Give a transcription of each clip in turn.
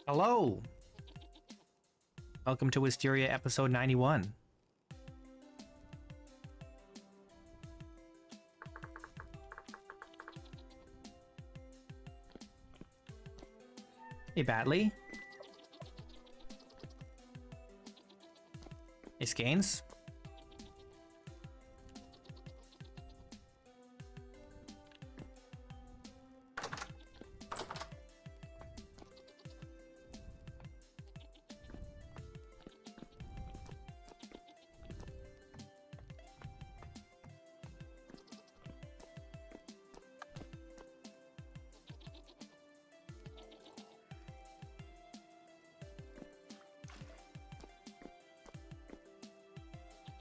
Hello! Welcome to Wisteria episode 91. Hey, Batley. Hey, Scanes.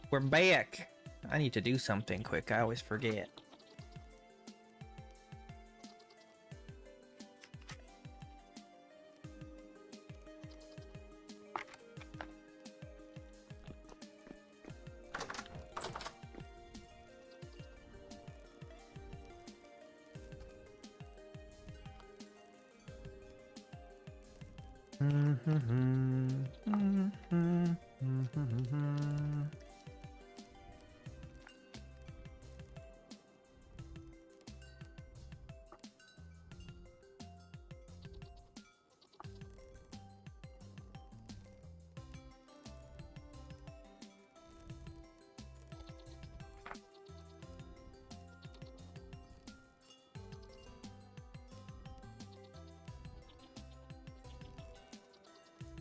We're back. I need to do something quick. I always forget.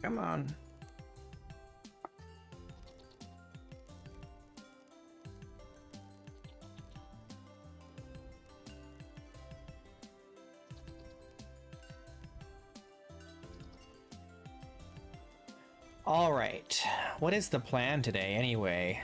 Come on. All right. What is the plan today anyway?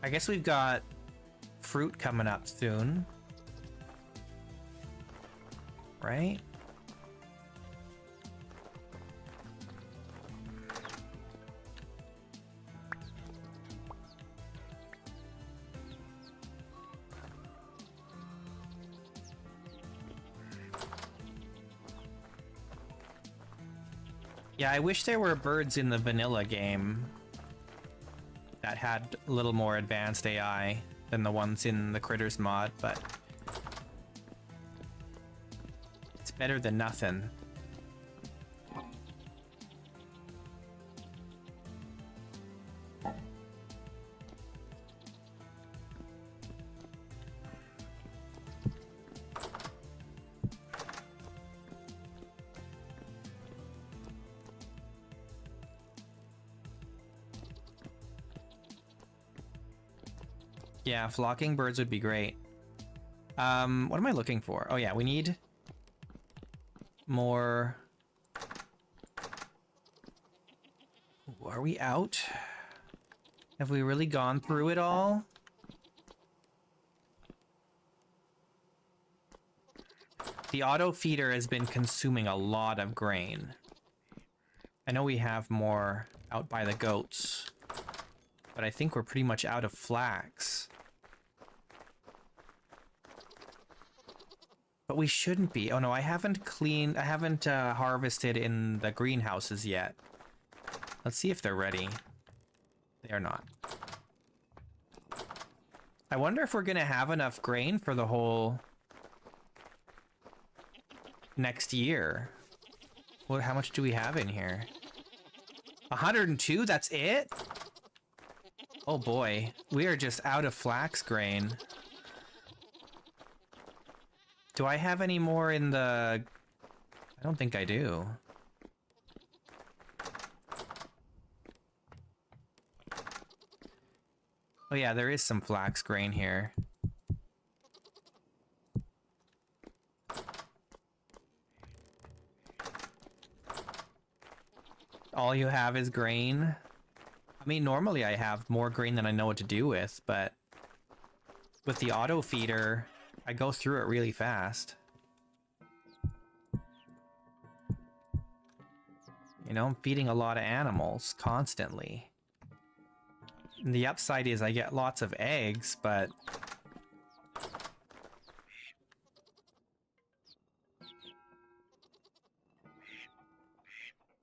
I guess we've got fruit coming up soon. Right? Yeah, I wish there were birds in the vanilla game that had a little more advanced AI than the ones in the Critters mod, but it's better than nothing. Yeah, flocking birds would be great. What am I looking for? Oh yeah, we need more. Ooh, are we out? Have we really gone through it all? The auto feeder has been consuming a lot of grain. I know we have more out by the goats, but I think we're pretty much out of flax. But we shouldn't be. Oh no, I haven't harvested in the greenhouses yet. Let's see if they're ready. They are not. I wonder if we're gonna have enough grain for the whole next year. What? How much do we have in here? 102? That's it? Oh boy, we are just out of flax grain. Do I have any more in the... I don't think I do. Oh yeah, there is some flax grain here. All you have is grain? I mean, normally I have more grain than I know what to do with, but with the auto feeder, I go through it really fast. You know, I'm feeding a lot of animals constantly. And the upside is I get lots of eggs, but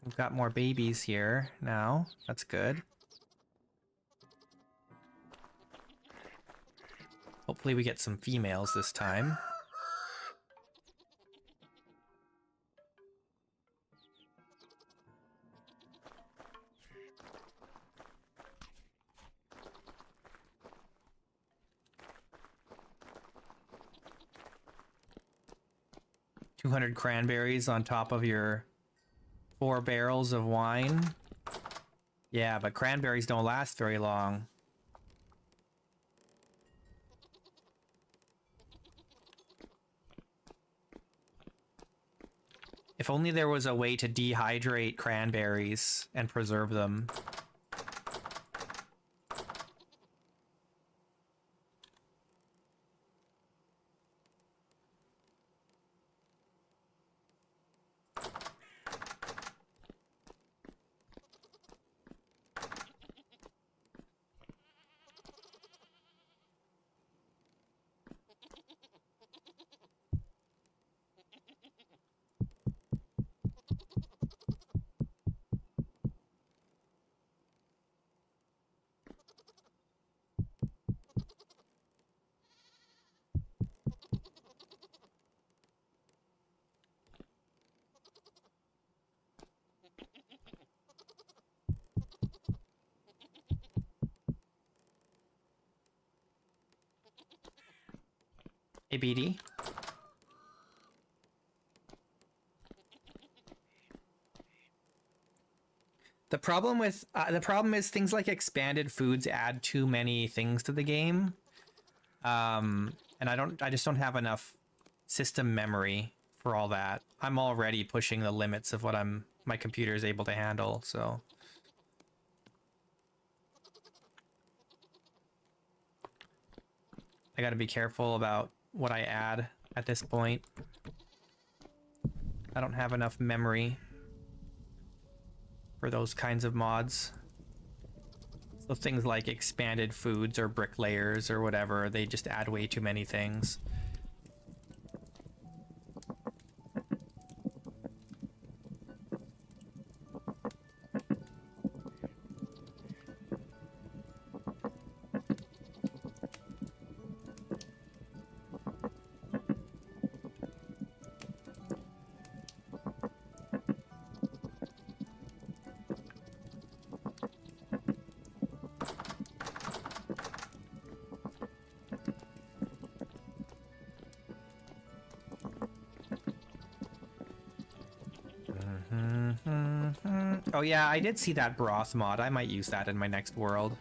we've got more babies here now. That's good. Hopefully we get some females this time. $200 cranberries on top of your 4 barrels of wine. Yeah, but cranberries don't last very long. If only there was a way to dehydrate cranberries and preserve them. Hey, BD. The problem is things like expanded foods add too many things to the game. And I just don't have enough system memory for all that. I'm already pushing the limits of what my computer is able to handle, so. gotta be careful about what I add at this point. I don't have enough memory for those kinds of mods. So things like expanded foods or bricklayers or whatever, they just add way too many things. Oh yeah, I did see that broth mod. I might use that in my next world.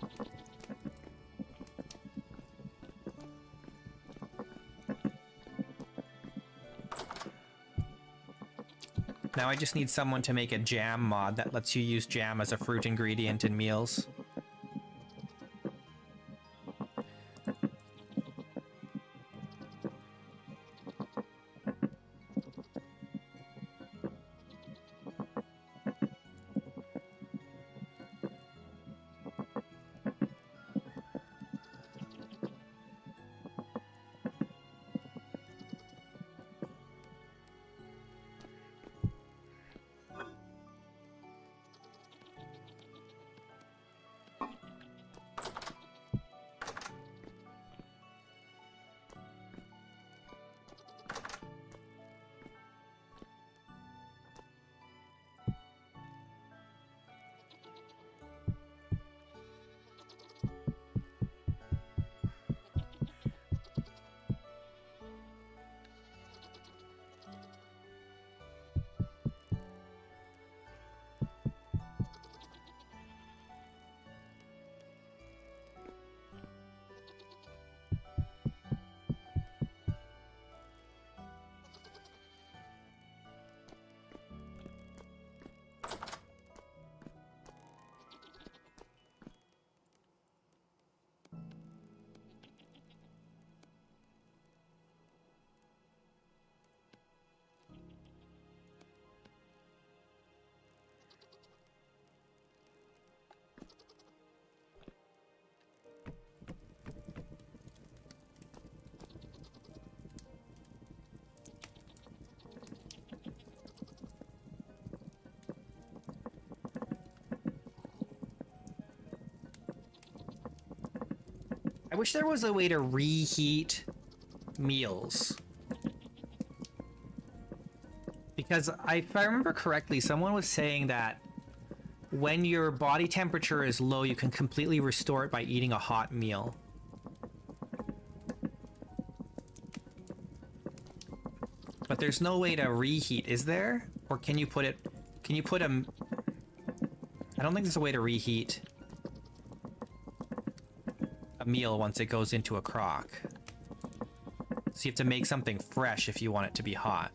Now I just need someone to make a jam mod that lets you use jam as a fruit ingredient in meals. I wish there was a way to reheat meals. Because if I remember correctly, someone was saying that when your body temperature is low, you can completely restore it by eating a hot meal. But there's no way to reheat, is there? Or can you put it... Can you put a... I don't think there's a way to reheat a meal once it goes into a crock. So you have to make something fresh if you want it to be hot.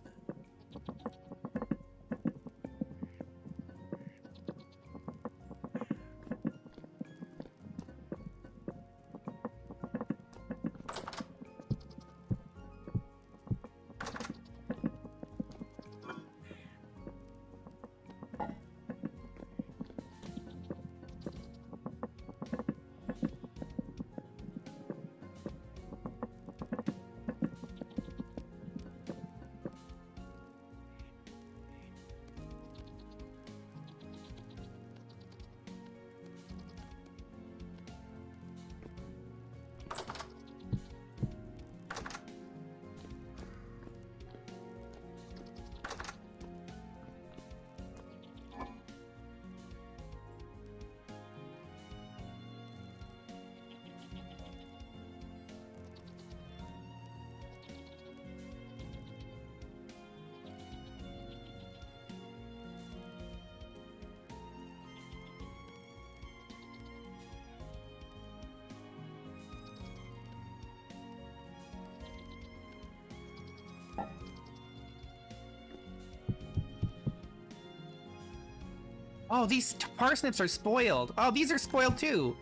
Oh, these parsnips are spoiled. Oh, these are spoiled too.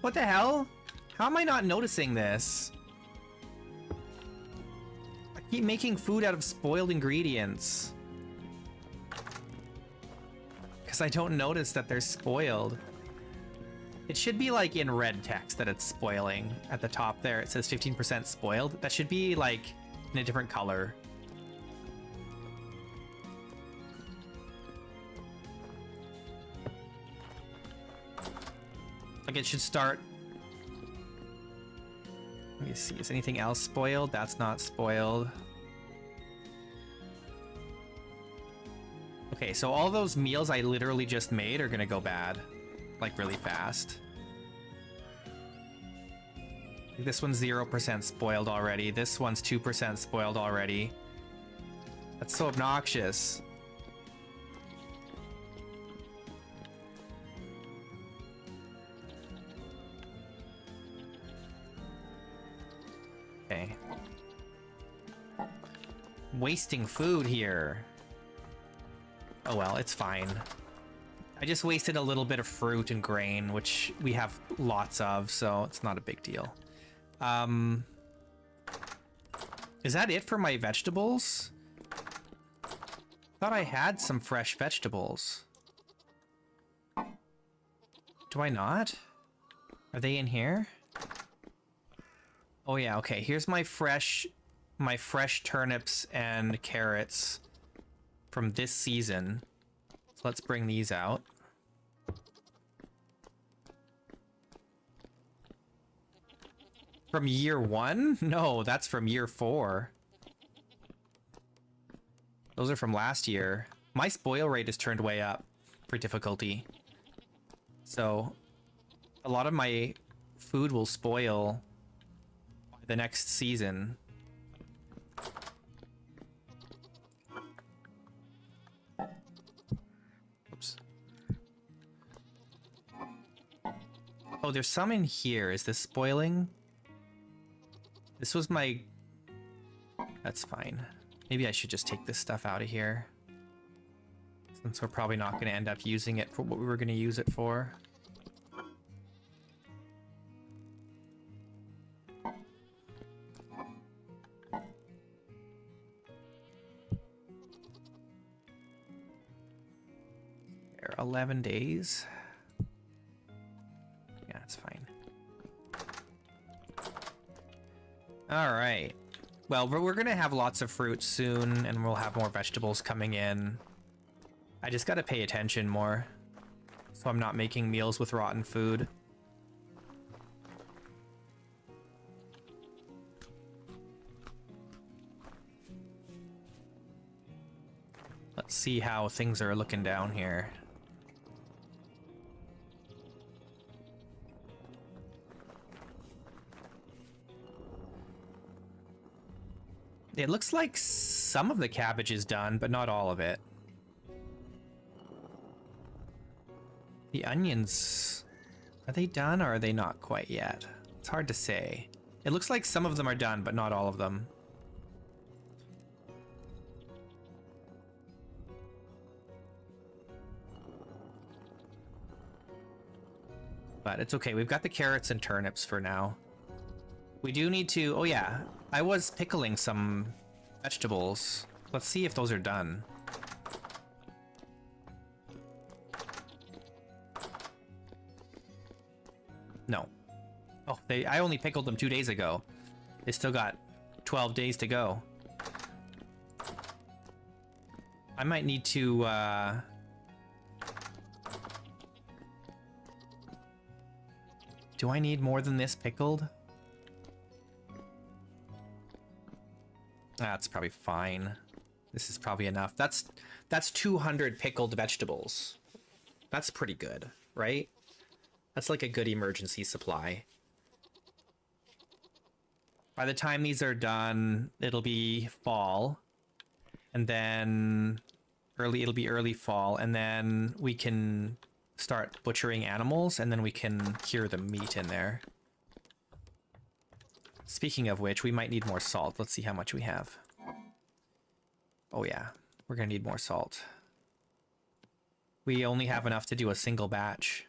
What the hell? How am I not noticing this? Keep making food out of spoiled ingredients. Because I don't notice that they're spoiled. It should be like in red text that it's spoiling. At the top there, it says 15% spoiled. That should be like in a different color. Like it should start. Let me see, is anything else spoiled? That's not spoiled. Okay, so all those meals I literally just made are gonna go bad. Like really fast. This one's 0% spoiled already. This one's 2% spoiled already. That's so obnoxious. Okay. Wasting food here. Oh well, it's fine. I just wasted a little bit of fruit and grain, which we have lots of, so it's not a big deal. Is that it for my vegetables? Thought I had some fresh vegetables. Do I not? Are they in here? Oh yeah, okay. Here's my fresh turnips and carrots from this season. So let's bring these out. From year 1? No, that's from year 4. Those are from last year. My spoil rate is turned way up for difficulty. So a lot of my food will spoil by the next season. Oops. Oh, there's some in here. Is this spoiling? This was my... That's fine. Maybe I should just take this stuff out of here, since we're probably not going to end up using it for what we were going to use it for. There, 11 days. Yeah, it's fine. All right. Well, we're gonna have lots of fruit soon, and we'll have more vegetables coming in. I just gotta pay attention more, so I'm not making meals with rotten food. Let's see how things are looking down here. It looks like some of the cabbage is done, but not all of it. The onions, are they done or are they not quite yet? It's hard to say. It looks like some of them are done, but not all of them. But it's okay, we've got the carrots and turnips for now. We do need to, oh yeah, I was pickling some vegetables. Let's see if those are done. No. Oh, I only pickled them 2 days ago. They still got 12 days to go. I might need to, do I need more than this pickled? That's probably fine. This is probably enough. That's 200 pickled vegetables. That's pretty good, right? That's like a good emergency supply. By the time these are done, it'll be fall. And then it'll be early fall, and then we can start butchering animals, and then we can cure the meat in there. Speaking of which, we might need more salt. Let's see how much we have. Oh yeah, we're gonna need more salt. We only have enough to do a single batch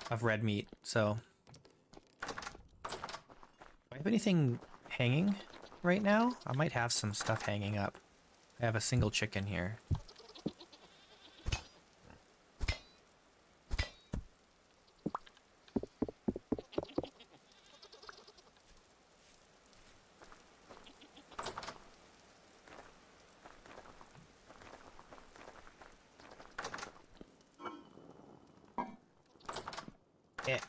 of red meat, so... Do I have anything hanging? right now. I might have some stuff hanging up. I have a single chicken here. Yeah.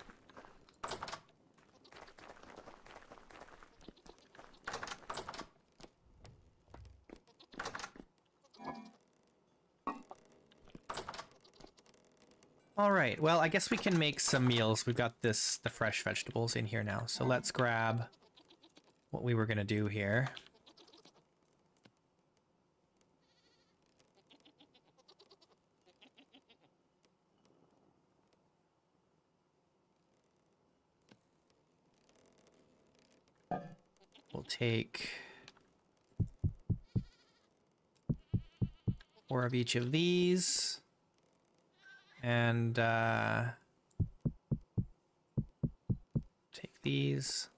All right, well, I guess we can make some meals. We've got the fresh vegetables in here now. So let's grab what we were gonna do here. We'll take 4 of each of these. And take these.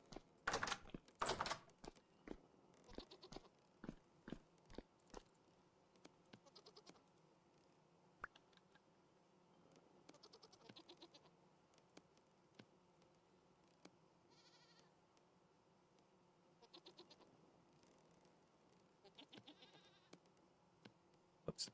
Oops.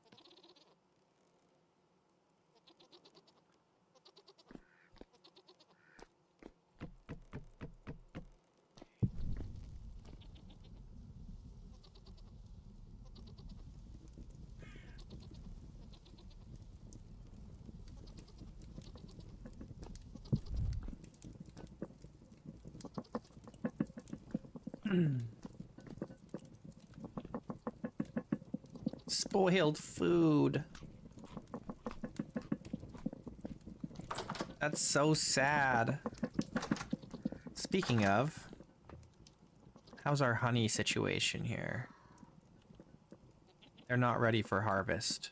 Spoiled food. That's so sad. Speaking of, how's our honey situation here? They're not ready for harvest.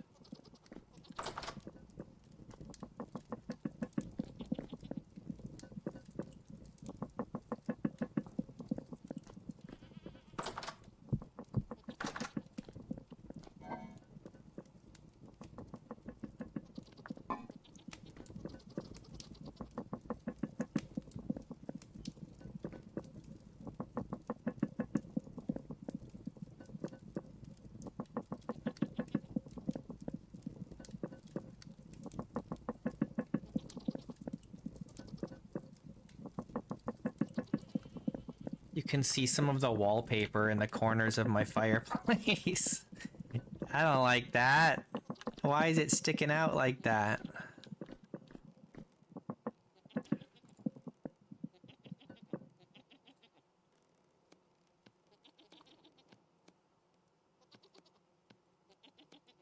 You can see some of the wallpaper in the corners of my fireplace. I don't like that. Why is it sticking out like that?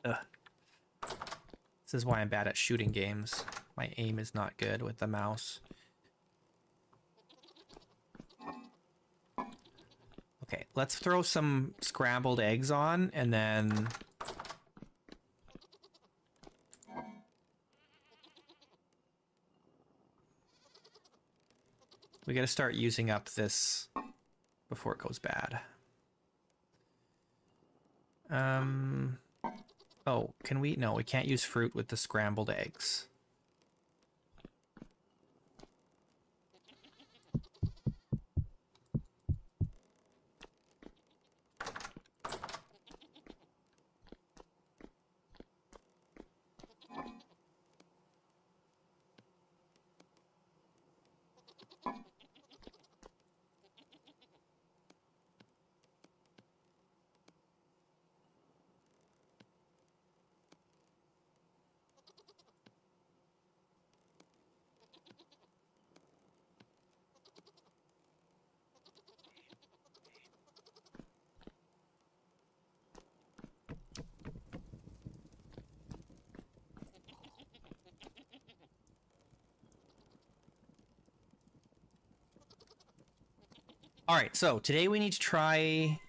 Ugh. This is why I'm bad at shooting games. My aim is not good with the mouse. Okay, let's throw some scrambled eggs on, and then... we gotta start using up this before it goes bad. Oh, can we? No, we can't use fruit with the scrambled eggs. All right, so today we need to try,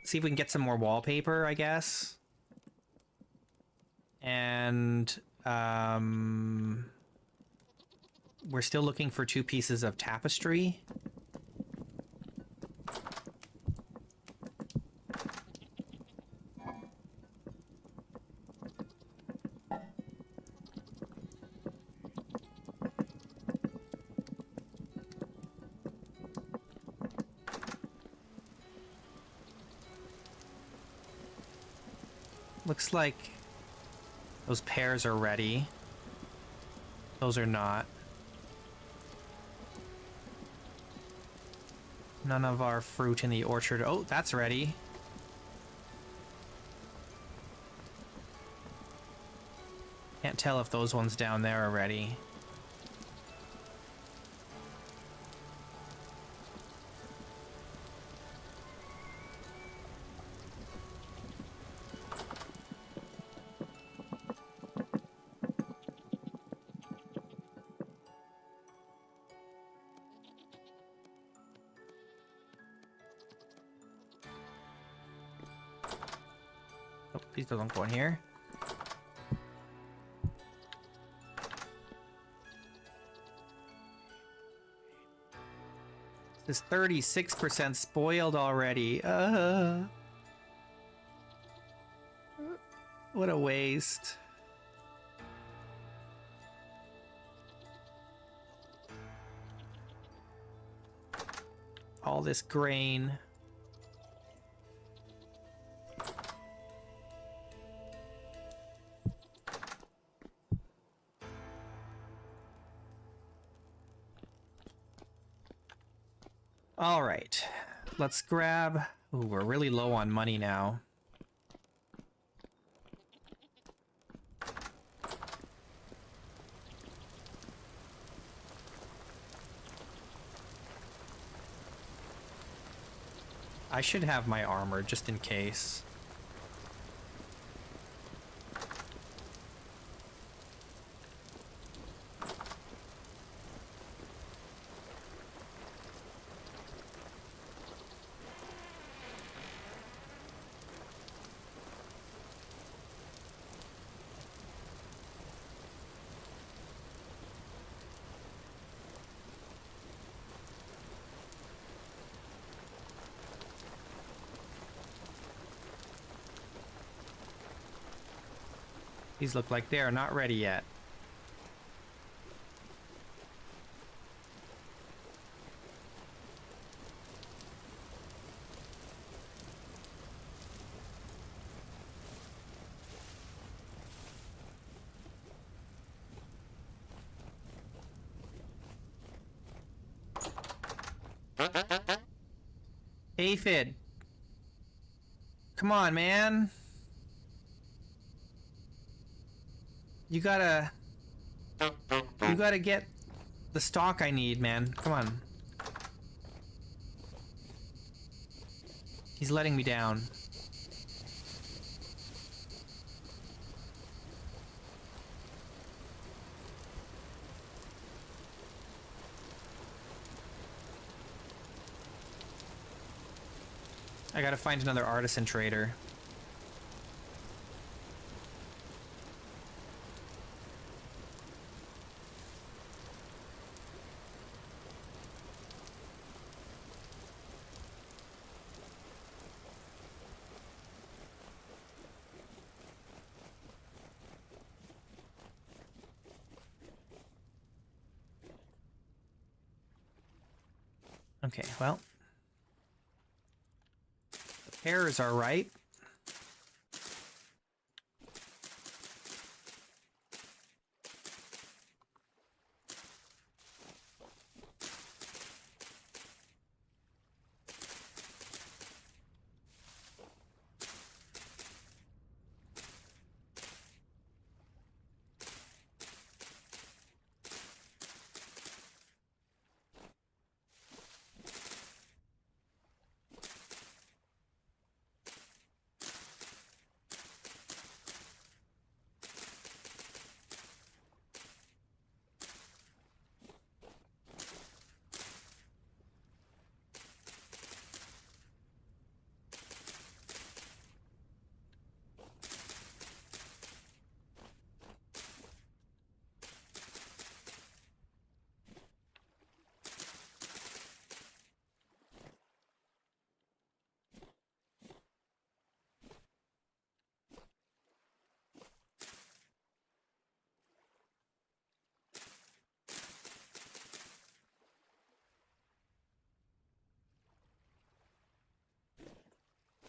see if we can get some more wallpaper, I guess. And we're still looking for 2 pieces of tapestry. Looks like those pears are ready. Those are not. None of our fruit in the orchard. Oh, that's ready. Can't tell if those ones down there are ready. Oh, these don't go in here. This is 36% spoiled already. What a waste. All this grain. All right, let's grab... Ooh, we're really low on money now. I should have my armor just in case. These look like they are not ready yet. Aphid. Come on, man. You gotta get the stock I need, man. Come on. He's letting me down. I gotta find another artisan trader. Okay, well. The pears are ripe.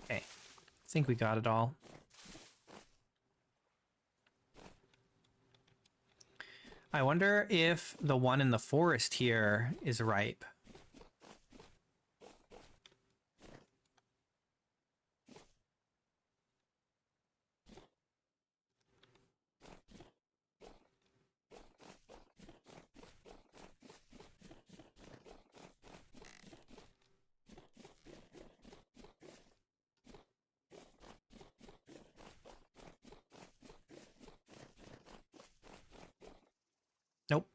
Okay, I think we got it all. I wonder if the one in the forest here is ripe. Nope.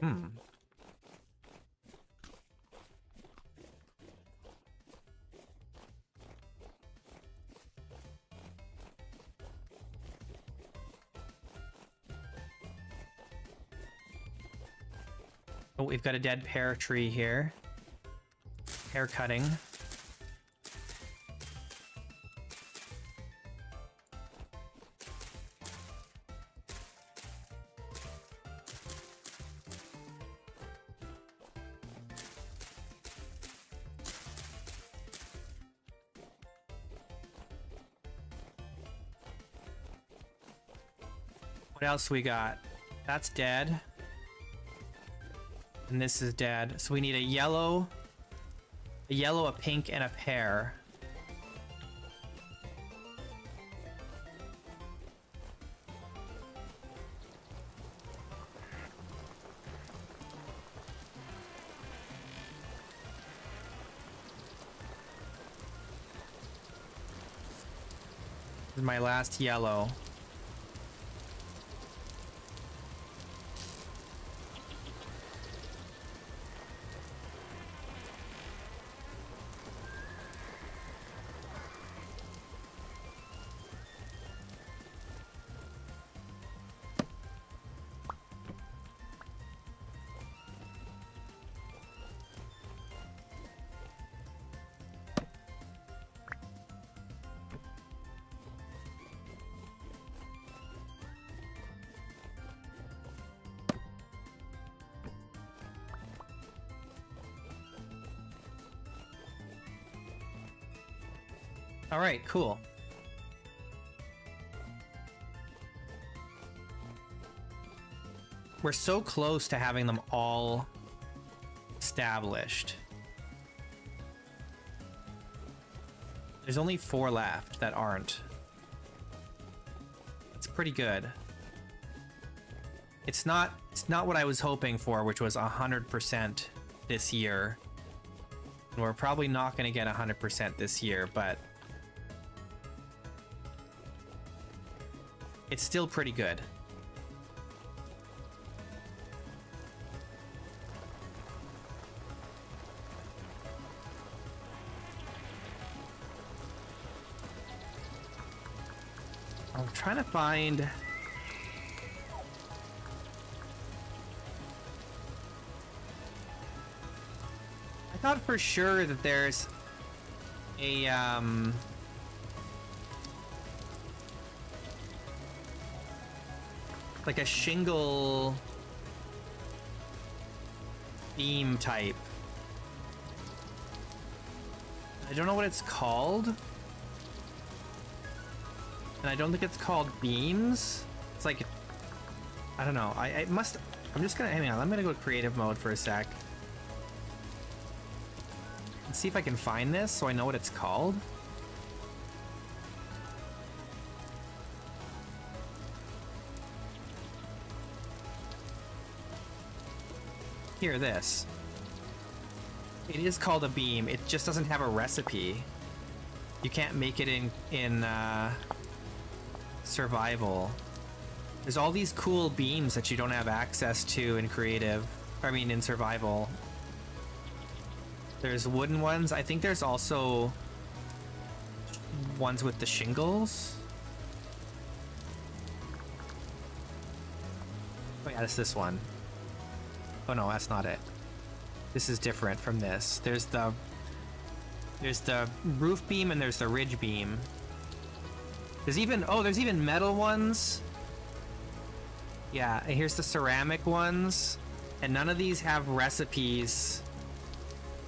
Hmm. Oh, we've got a dead pear tree here. Pear cutting. What else we got? That's dead. And this is dead. So we need a yellow, a pink, and a pear. This is my last yellow. All right, cool. We're so close to having them all established. There's only 4 left that aren't. It's pretty good. It's not what I was hoping for, which was 100% this year. And we're probably not going to get 100% this year, but it's still pretty good. I'm trying to find... I thought for sure that there's a, like a shingle beam type. I don't know what it's called. And I don't think it's called beams. It's like, I don't know. I must, I'm just gonna, hang on, I'm gonna go creative mode for a sec. And see if I can find this so I know what it's called. Here, this. It is called a beam. It just doesn't have a recipe. You can't make it in survival. There's all these cool beams that you don't have access to in creative. I mean, in survival. There's wooden ones. I think there's also ones with the shingles. That's this one. Oh no, that's not it. This is different from this. There's the roof beam and there's the ridge beam. There's even metal ones. Yeah, and here's the ceramic ones. And none of these have recipes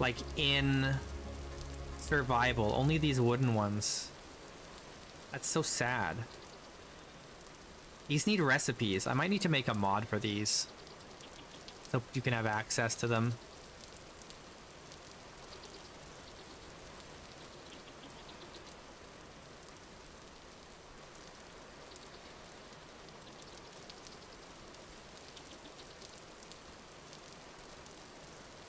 like in survival. Only these wooden ones. That's so sad. These need recipes. I might need to make a mod for these so you can have access to them.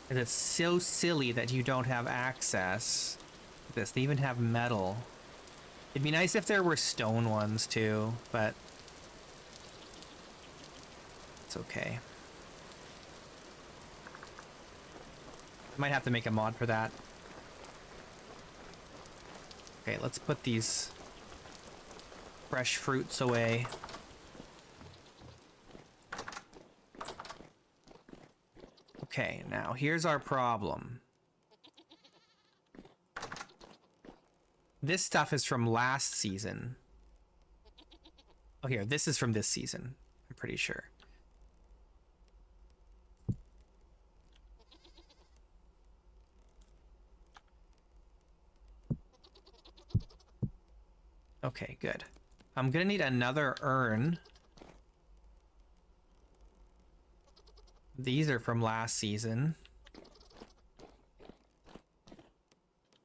And it's so silly that you don't have access to this. They even have metal. It'd be nice if there were stone ones too, but it's okay. I might have to make a mod for that. Okay, let's put these fresh fruits away. Okay, now here's our problem. This stuff is from last season. Oh, here, this is from this season. I'm pretty sure. Okay, good. I'm gonna need another urn. These are from last season.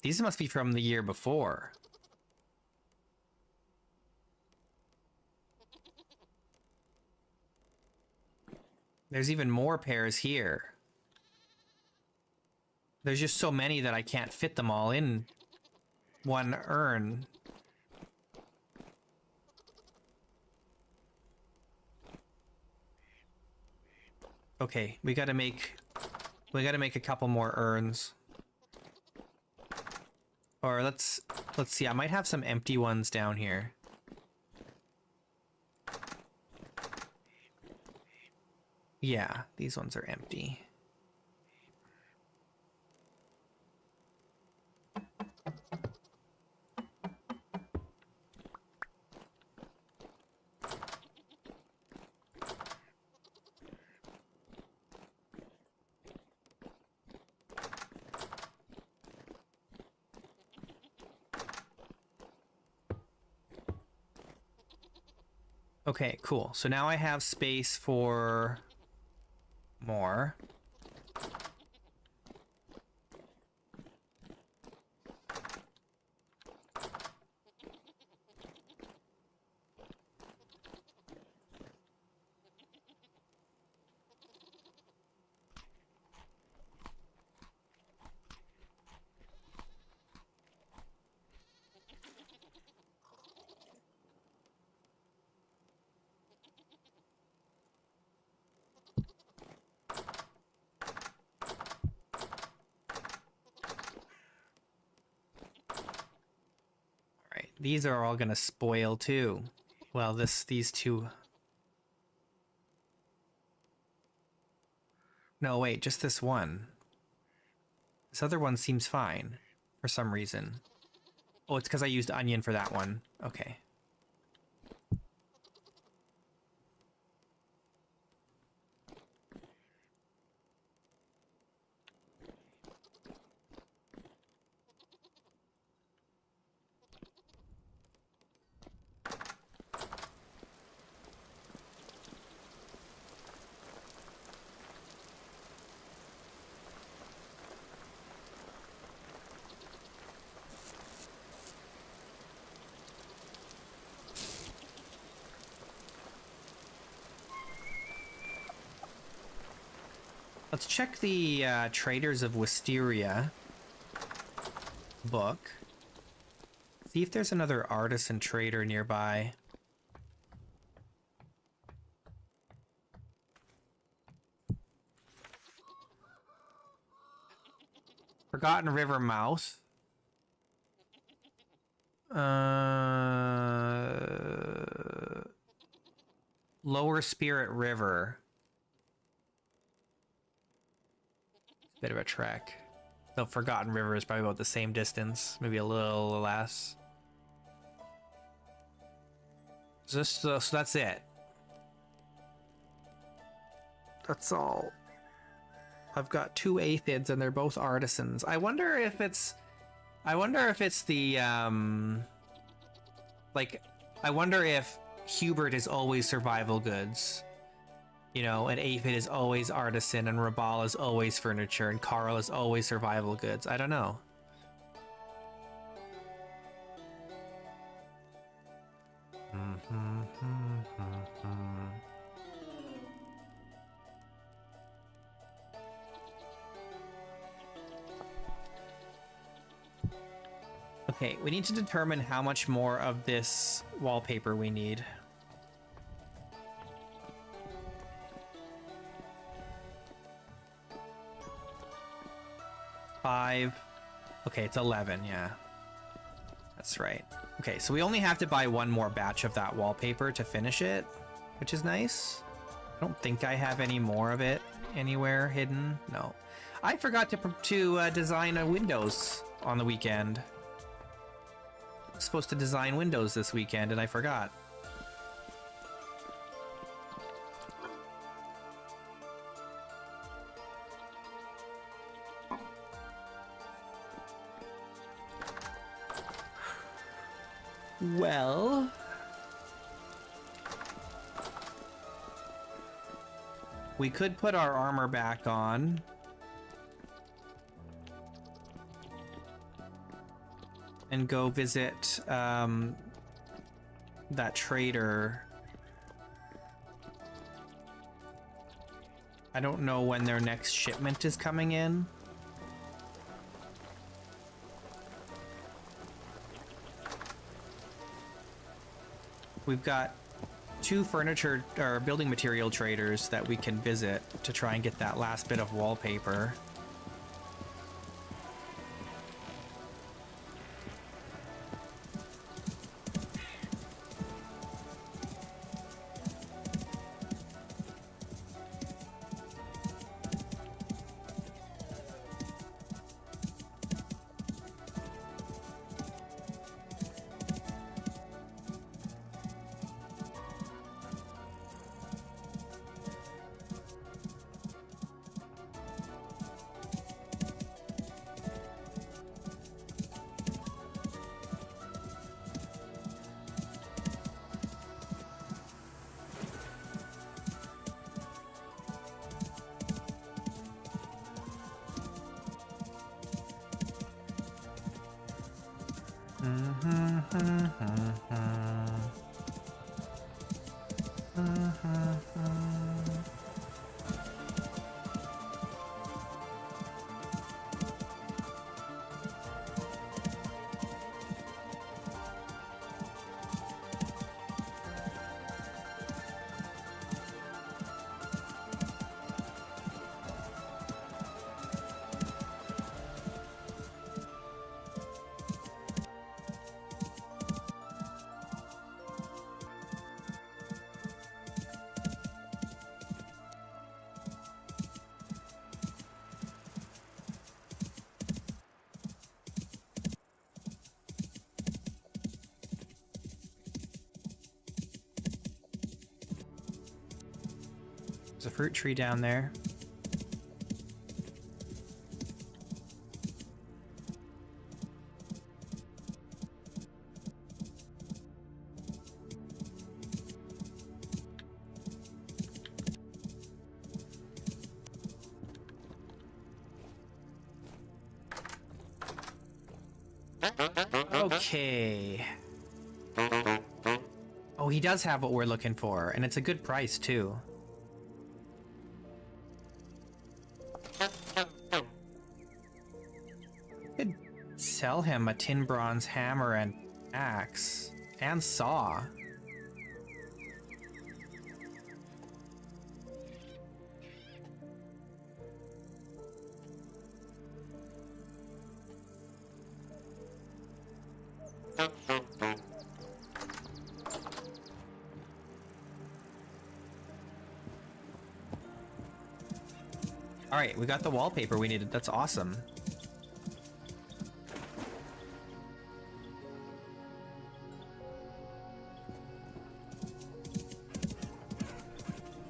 These must be from the year before. There's even more pairs here. There's just so many that I can't fit them all in one urn. Okay, we gotta make a couple more urns. Or let's see, I might have some empty ones down here. Yeah, these ones are empty. Okay, cool. So now I have space for more. These are all gonna spoil too. Well, these two. No, wait, just this one. This other one seems fine for some reason. Oh, it's because I used onion for that one. Okay. Let's check the Traders of Wisteria book. See if there's another artisan trader nearby. Forgotten River Mouth. Lower Spirit River. Bit of a trek. The Forgotten River is probably about the same distance, maybe a little less. So that's it. That's all. I've got 2 aphids and they're both artisans. I wonder if it's the like, I wonder if Hubert is always survival goods. You know, and Aphid is always artisan, and Rabal is always furniture, and Carl is always survival goods. I don't know. Okay, we need to determine how much more of this wallpaper we need. 5. Okay, it's 11, yeah. That's right. Okay, so we only have to buy 1 more batch of that wallpaper to finish it, which is nice. I don't think I have any more of it anywhere hidden. No. I forgot to design windows on the weekend. I was supposed to design windows this weekend, and I forgot. Well, we could put our armor back on. And go visit that trader. I don't know when their next shipment is coming in. We've got 2 furniture or building material traders that we can visit to try and get that last bit of wallpaper. There's a fruit tree down there. Okay. Oh, he does have what we're looking for, and it's a good price too. Could sell him a tin bronze hammer and axe and saw. All right, we got the wallpaper we needed. That's awesome.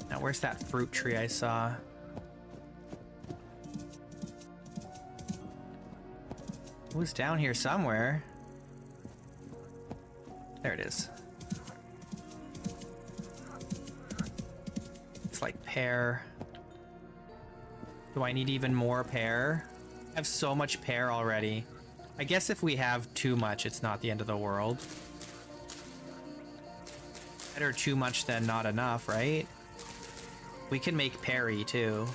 Now, where's that fruit tree I saw? It was down here somewhere. There it is. It's like pear. Do I need even more pear? I have so much pear already. I guess if we have too much, it's not the end of the world. Better too much than not enough, right? We can make Perry too.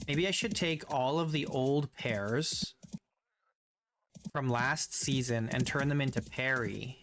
Maybe I should take all of the old pears from last season and turn them into Perry.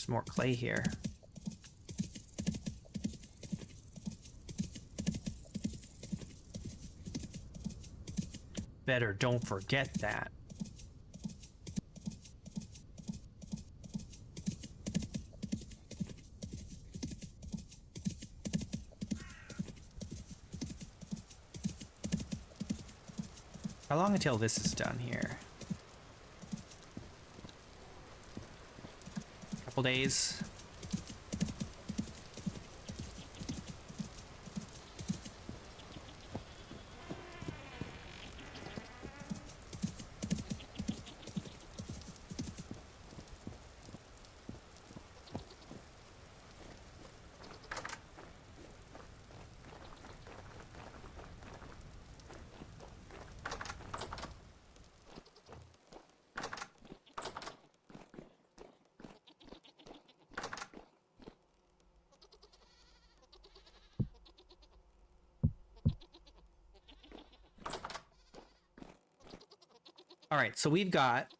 There's more clay here. Better don't forget that. How long until this is done here? Couple days. All right, so we've got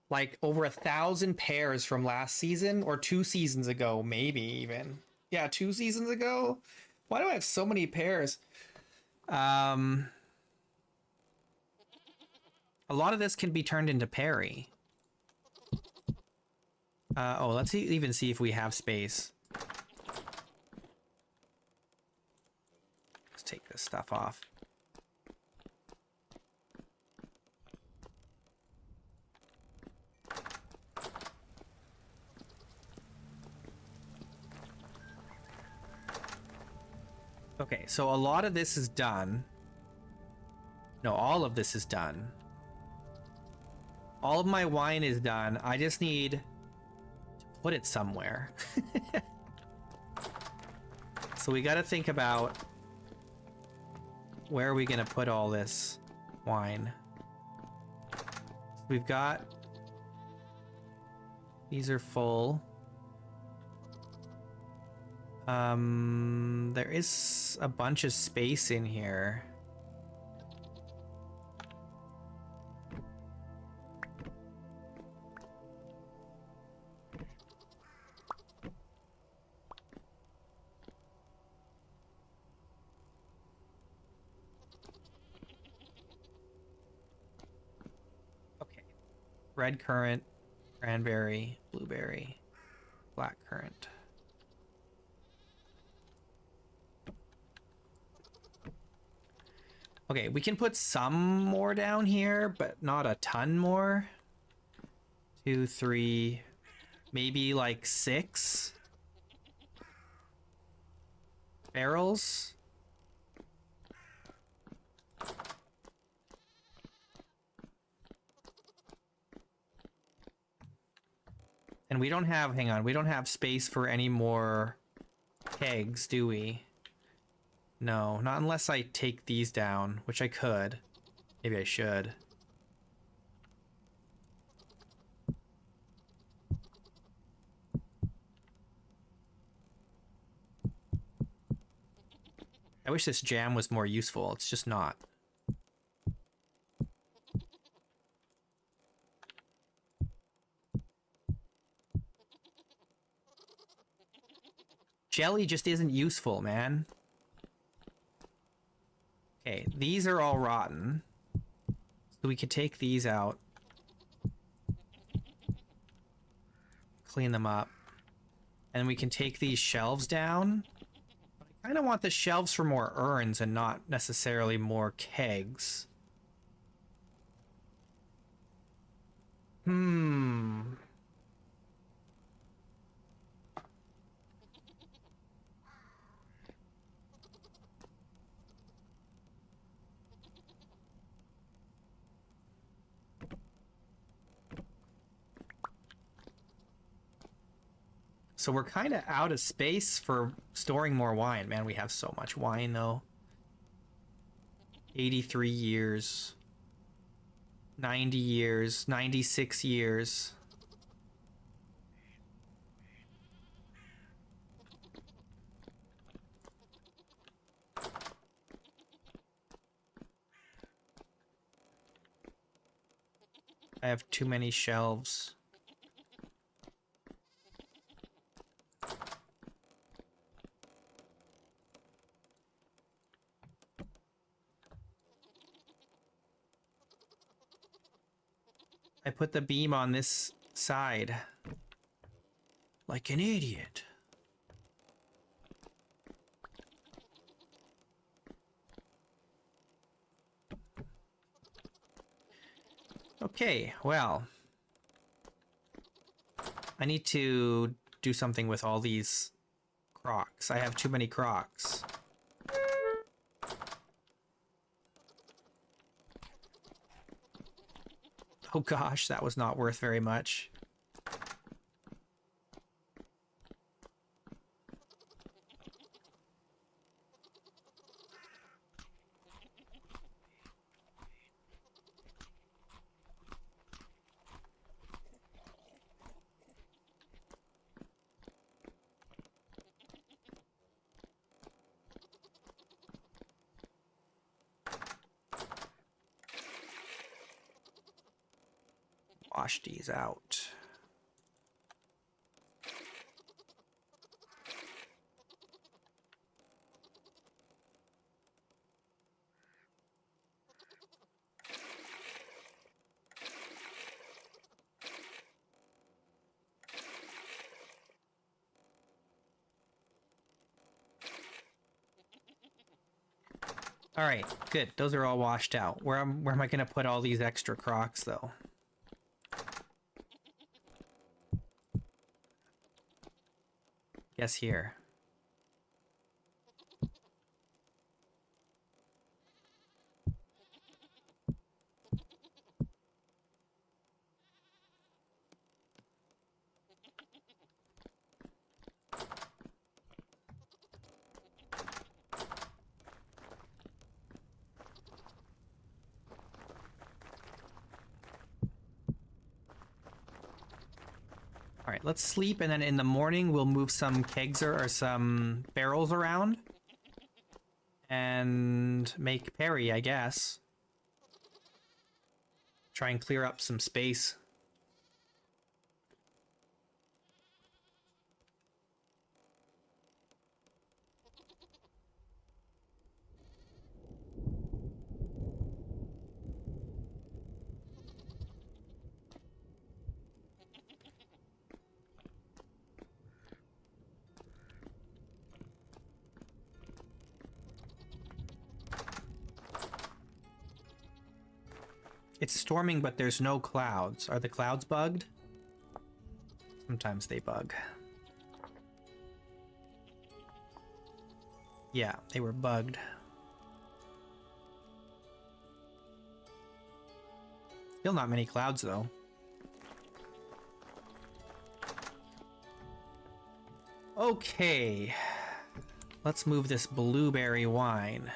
like over 1,000 pairs from last season or 2 seasons ago, maybe even. Yeah, 2 seasons ago. Why do I have so many pairs? A lot of this can be turned into Perry. Oh, let's even see if we have space. Let's take this stuff off. Okay, so a lot of this is done. No, all of this is done. All of my wine is done. I just need to put it somewhere. So we got to think about where are we going to put all this wine. We've got... These are full. There is a bunch of space in here. Okay. Red currant, cranberry, blueberry, black currant. Okay, we can put some more down here, but not a ton more. 2, 3, maybe like 6 barrels. And we don't have, hang on, we don't have space for any more kegs, do we? No, not unless I take these down, which I could. Maybe I should. I wish this jam was more useful. It's just not. Jelly just isn't useful, man. Okay, these are all rotten. So we could take these out. Clean them up. And we can take these shelves down. I kind of want the shelves for more urns and not necessarily more kegs. So we're kind of out of space for storing more wine. Man, we have so much wine, though. 83 years. 90 years. 96 years. I have too many shelves. I put the beam on this side. Like an idiot. Okay, well. I need to do something with all these crocs. I have too many crocs. Oh gosh, that was not worth very much. wash these out. All right, good. Those are all washed out. Where am I going to put all these extra crocs, though? Guess here. All right, let's sleep, and then in the morning we'll move some kegs or some barrels around and make Perry, I guess. Try and clear up some space. It's storming, but there's no clouds. Are the clouds bugged? Sometimes they bug. Yeah, they were bugged. Still not many clouds, though. Okay. Let's move this blueberry wine.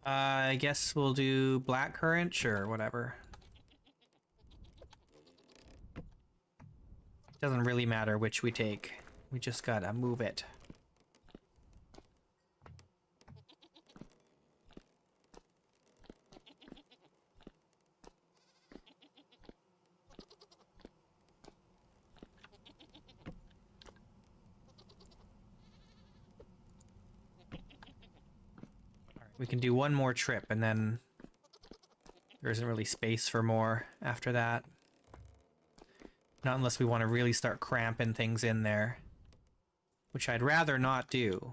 I guess we'll do blackcurrant, sure, whatever. Doesn't really matter which we take. We just gotta move it. We can do one more trip, and then there isn't really space for more after that. Not unless we want to really start cramping things in there, which I'd rather not do.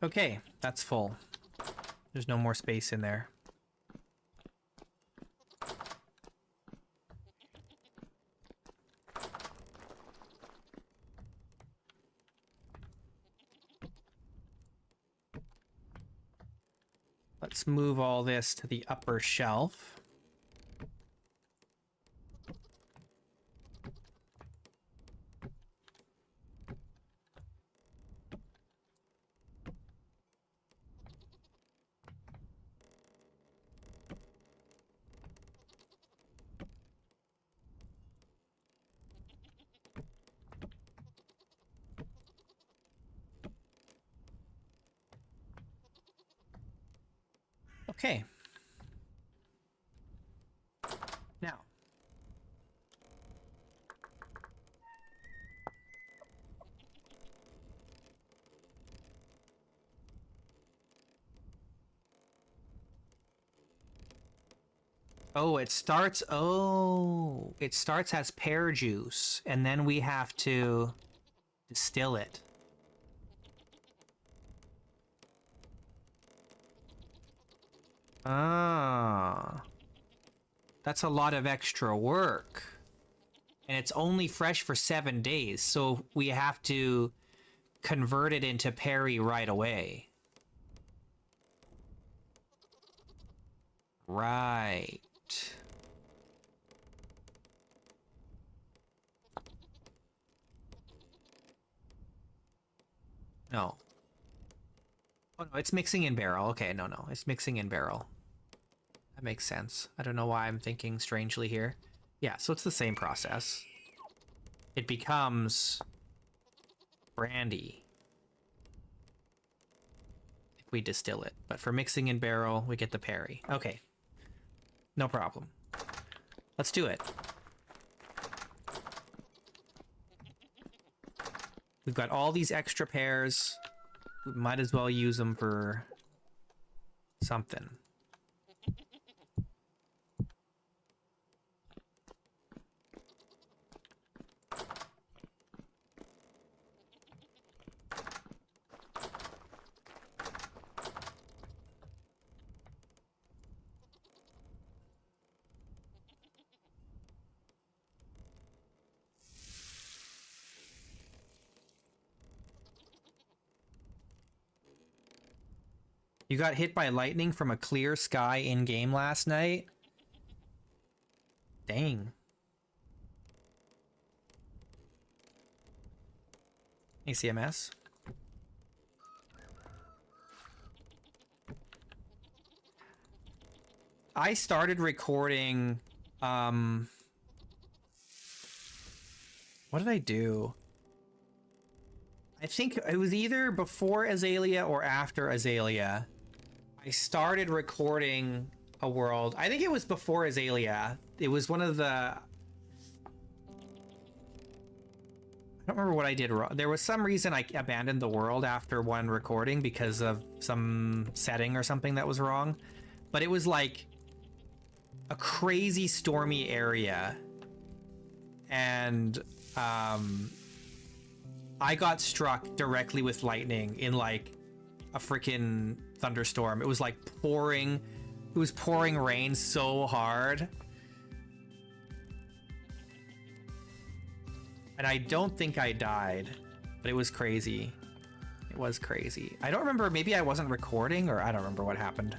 Okay, that's full. There's no more space in there. Let's move all this to the upper shelf. Okay. Now. Oh, it starts. Oh, it starts as pear juice, and then we have to distill it. Ah, that's a lot of extra work. And it's only fresh for 7 days, so we have to convert it into Perry right away. Right. No. Oh, no, it's mixing in barrel. Okay, no. It's mixing in barrel. That makes sense. I don't know why I'm thinking strangely here. Yeah, so it's the same process. It becomes brandy if we distill it. But for mixing in barrel, we get the Perry. Okay. No problem. Let's do it. We've got all these extra pears. We might as well use them for something. You got hit by lightning from a clear sky in-game last night? Dang. ACMS? I started recording, what did I do? I think it was either before Azalea or after Azalea. I started recording a world. I think it was before Azalea. It was one of the... I don't remember what I did wrong. There was some reason I abandoned the world after one recording because of some setting or something that was wrong. But it was like a crazy stormy area. And I got struck directly with lightning in like a freaking thunderstorm. It was like pouring. It was pouring rain so hard. And I don't think I died, but it was crazy. It was crazy. I don't remember, maybe I wasn't recording, or I don't remember what happened.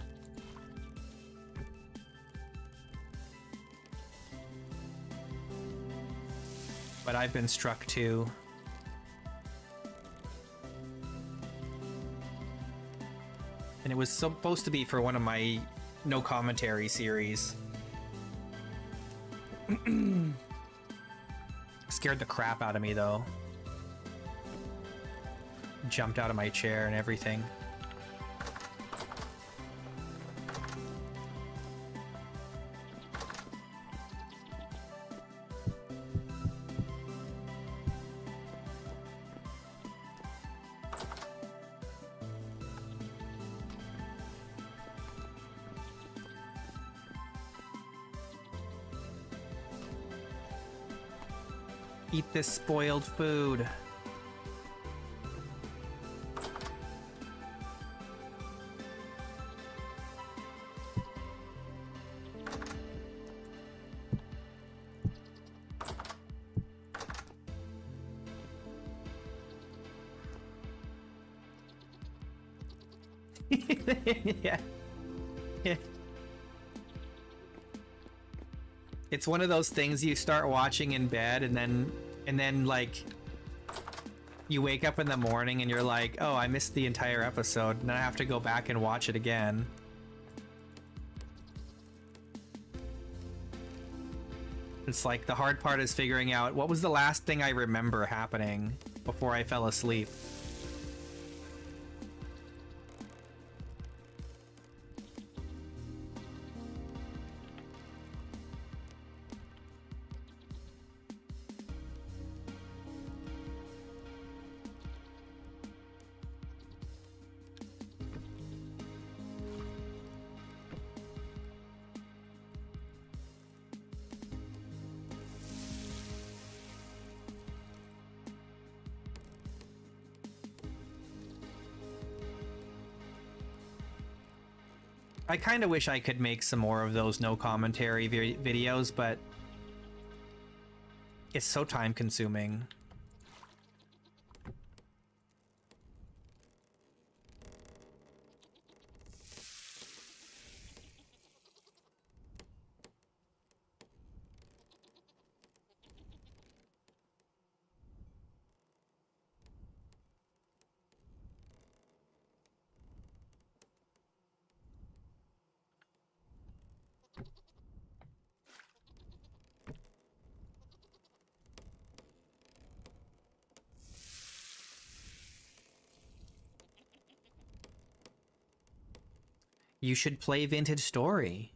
But I've been struck too. And it was supposed to be for one of my no commentary series. Scared the crap out of me though. Jumped out of my chair and everything. Eat this spoiled food. Yeah. Yeah. It's one of those things you start watching in bed and then like you wake up in the morning and you're like, oh, I missed the entire episode, and then I have to go back and watch it again. It's like the hard part is figuring out what was the last thing I remember happening before I fell asleep. I kind of wish I could make some more of those no commentary videos, but it's so time consuming. You should play Vintage Story.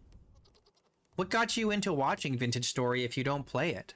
What got you into watching Vintage Story if you don't play it?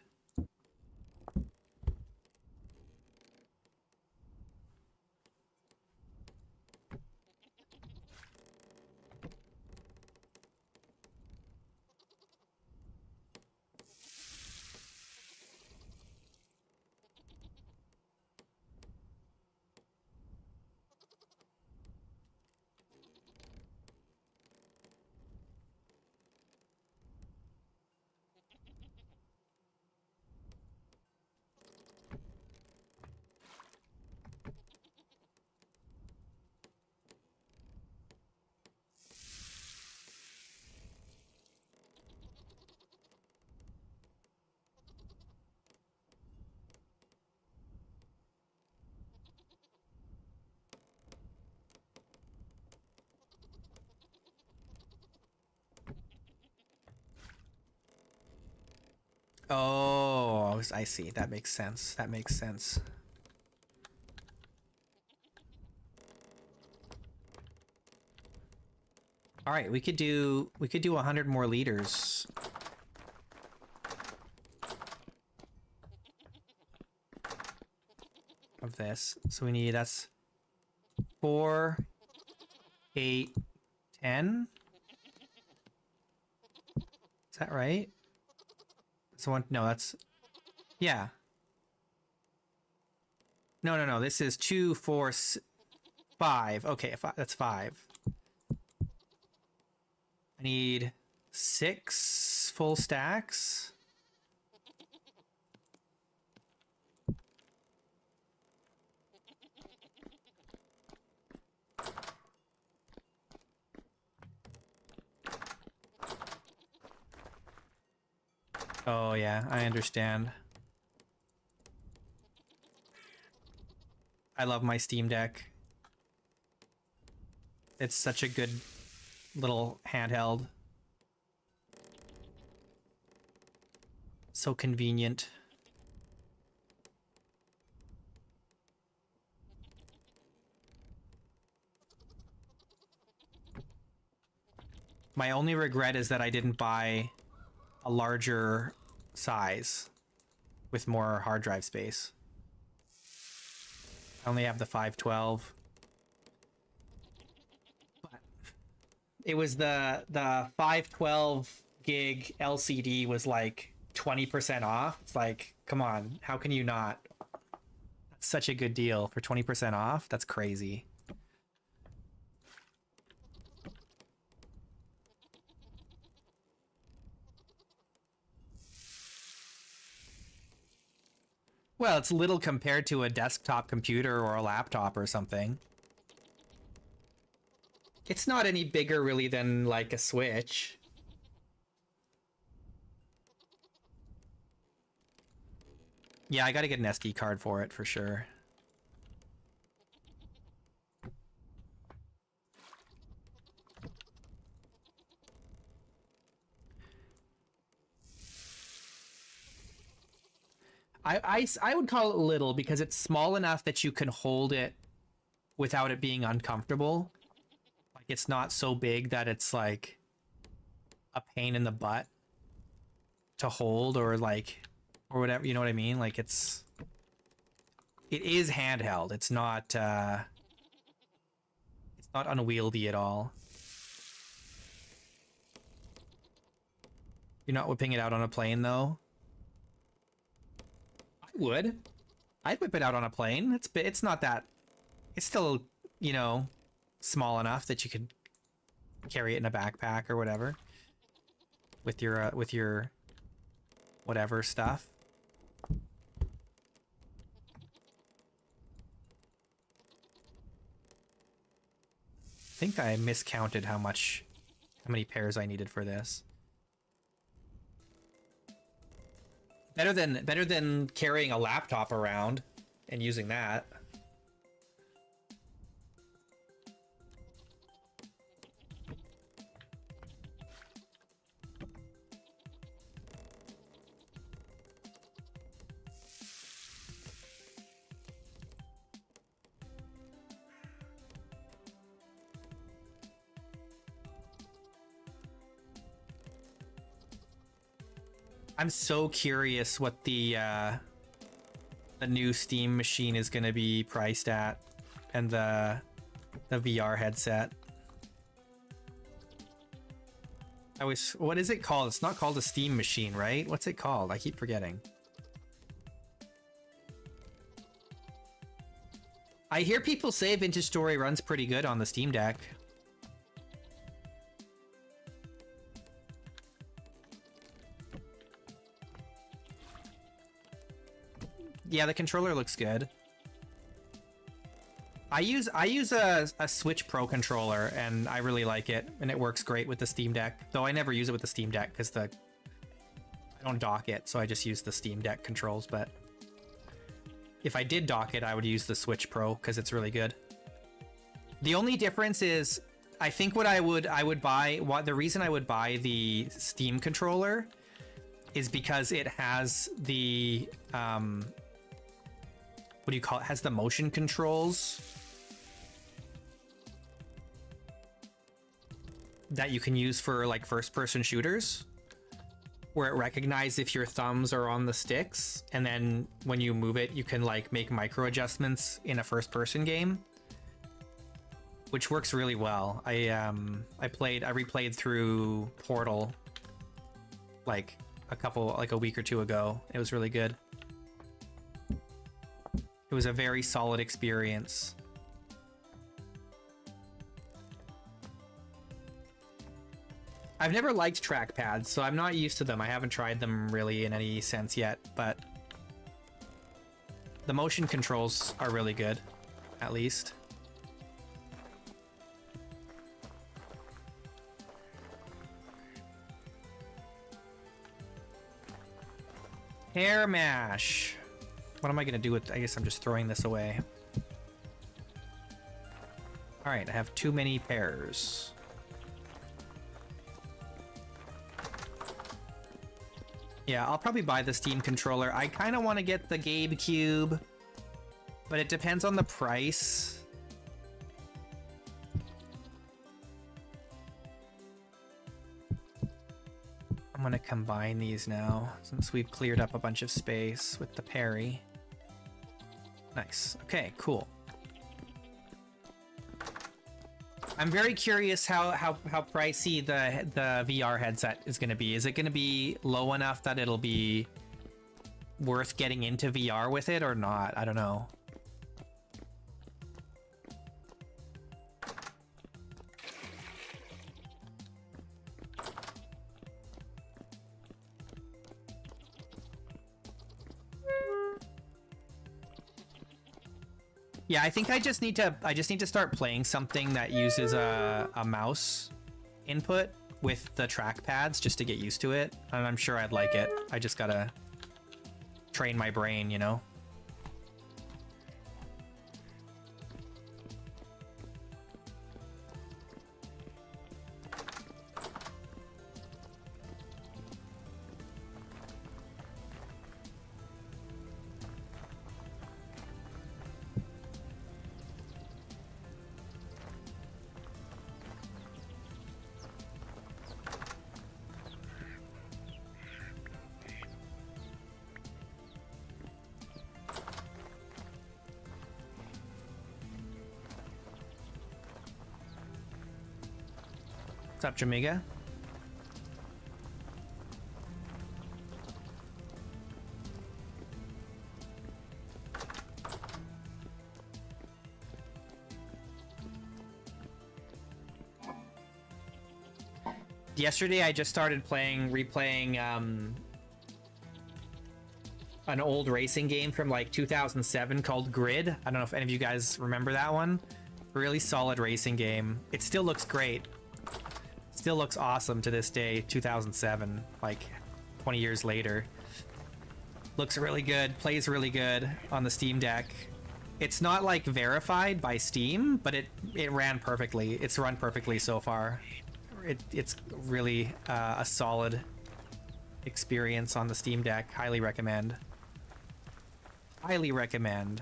Oh, I see. That makes sense. That makes sense. All right, we could do 100 more liters. Of this. So we need, that's 4, 8, 10. Is that right? So one, no, that's, yeah. No. This is 2, 4, 5. Okay, that's 5. I need 6 full stacks. Oh yeah, I understand. I love my Steam Deck. It's such a good little handheld. So convenient. My only regret is that I didn't buy a larger size with more hard drive space. I only have the 512. But it was the 512 gig LCD was like 20% off. It's like, come on, how can you not? That's such a good deal for 20% off. That's crazy. Well, it's little compared to a desktop computer or a laptop or something. It's not any bigger really than like a Switch. Yeah, I gotta get an SD card for it for sure. I would call it little because it's small enough that you can hold it without it being uncomfortable. Like it's not so big that it's like a pain in the butt to hold or like or whatever, you know what I mean? Like it is handheld. It's not unwieldy at all. You're not whipping it out on a plane though. Would. I'd whip it out on a plane. It's not that, it's still, you know, small enough that you could carry it in a backpack or whatever with your whatever stuff. I think I miscounted how many pairs I needed for this. Better than carrying a laptop around and using that. I'm so curious what the new Steam machine is going to be priced at, and the VR headset. What is it called? It's not called a Steam machine, right? What's it called? I keep forgetting. I hear people say Vintage Story runs pretty good on the Steam Deck. Yeah, the controller looks good. I use a Switch Pro controller, and I really like it, and it works great with the Steam Deck. Though I never use it with the Steam Deck because I don't dock it, so I just use the Steam Deck controls. But if I did dock it, I would use the Switch Pro because it's really good. The only difference is, I think the reason I would buy the Steam controller is because it has the what do you call it? Has the motion controls that you can use for like first-person shooters, where it recognizes if your thumbs are on the sticks, and then when you move it, you can like make micro adjustments in a first-person game, which works really well. I replayed through Portal like a week or two ago. It was really good. It was a very solid experience. I've never liked trackpads, so I'm not used to them. I haven't tried them really in any sense yet, but the motion controls are really good, at least. Hair mash. What am I gonna do with? I guess I'm just throwing this away. All right, I have too many pairs. Yeah, I'll probably buy the Steam controller. I kind of want to get the Gabe Cube, but it depends on the price. I'm gonna combine these now since we've cleared up a bunch of space with the Perry. Nice. Okay, cool. I'm very curious how pricey the VR headset is going to be. Is it going to be low enough that it'll be worth getting into VR with it or not? I don't know. Yeah, I think I just need to start playing something that uses a mouse input with the trackpads just to get used to it. And I'm sure I'd like it. I just gotta train my brain, you know? What's up, Jamiga? Yesterday I just started replaying an old racing game from like 2007 called Grid. I don't know if any of you guys remember that one. Really solid racing game. It still looks great. Still looks awesome to this day, 2007, like 20 years later. Looks really good, plays really good on the Steam Deck. It's not like verified by Steam, but it ran perfectly. It's run perfectly so far. It's really a solid experience on the Steam Deck. Highly recommend. Highly recommend.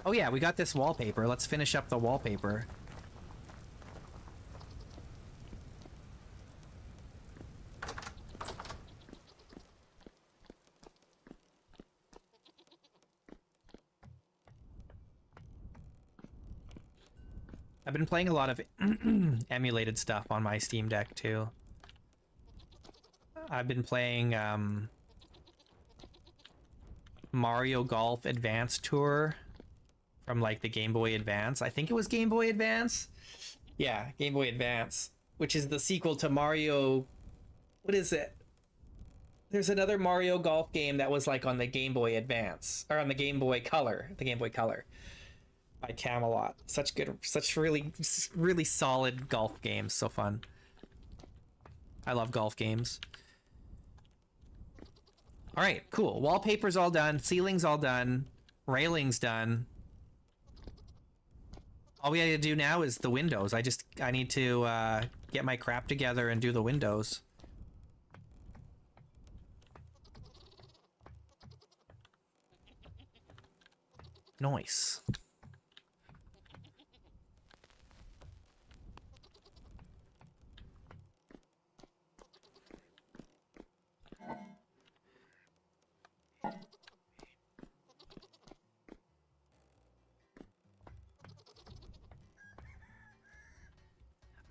Oh yeah, we got this wallpaper. Let's finish up the wallpaper. I've been playing a lot of emulated stuff on my Steam Deck too. I've been playing Mario Golf Advance Tour from like the Game Boy Advance. I think it was Game Boy Advance. Yeah, Game Boy Advance, which is the sequel to Mario. What is it? There's another Mario Golf game that was like on the Game Boy Advance or on the Game Boy Color, by Camelot. Such really solid golf games. So fun. I love golf games. All right, cool. Wallpaper's all done. Ceiling's all done. Railing's done. All we gotta do now is the windows. I need to get my crap together and do the windows. Nice.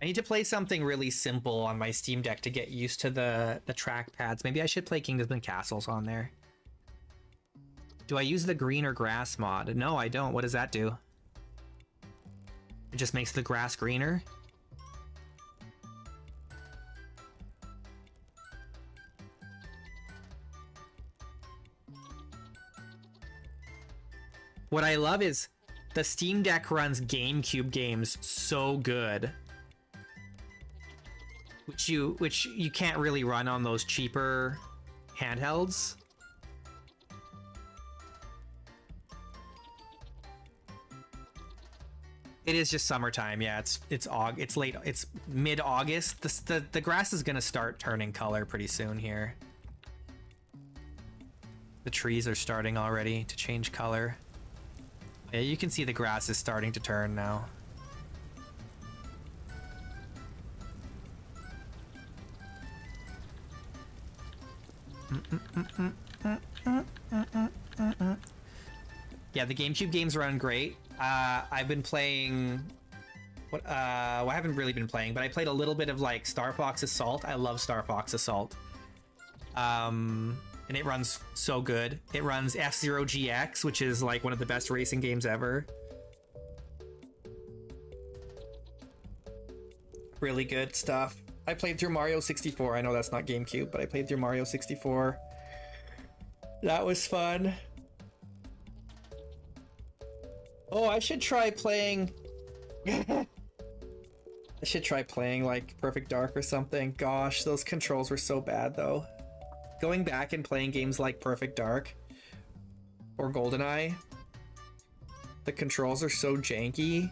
I need to play something really simple on my Steam Deck to get used to the trackpads. Maybe I should play Kingdoms and Castles on there. Do I use the green or grass mod? No, I don't. What does that do? It just makes the grass greener? What I love is the Steam Deck runs GameCube games so good. Which you can't really run on those cheaper handhelds. It is just summertime. Yeah, it's late. It's mid-August. The grass is gonna start turning color pretty soon here. The trees are starting already to change color. Yeah, you can see the grass is starting to turn now. Yeah, the GameCube games run great. I've been playing well, I haven't really been playing, but I played a little bit of like Star Fox Assault. I love Star Fox Assault. And it runs so good. It runs F-Zero GX, which is like one of the best racing games ever. Really good stuff. I played through Mario 64. I know that's not GameCube, but I played through Mario 64. That was fun. Oh, I should try playing... I should try playing like Perfect Dark or something. Gosh, those controls were so bad though. Going back and playing games like Perfect Dark or GoldenEye, the controls are so janky.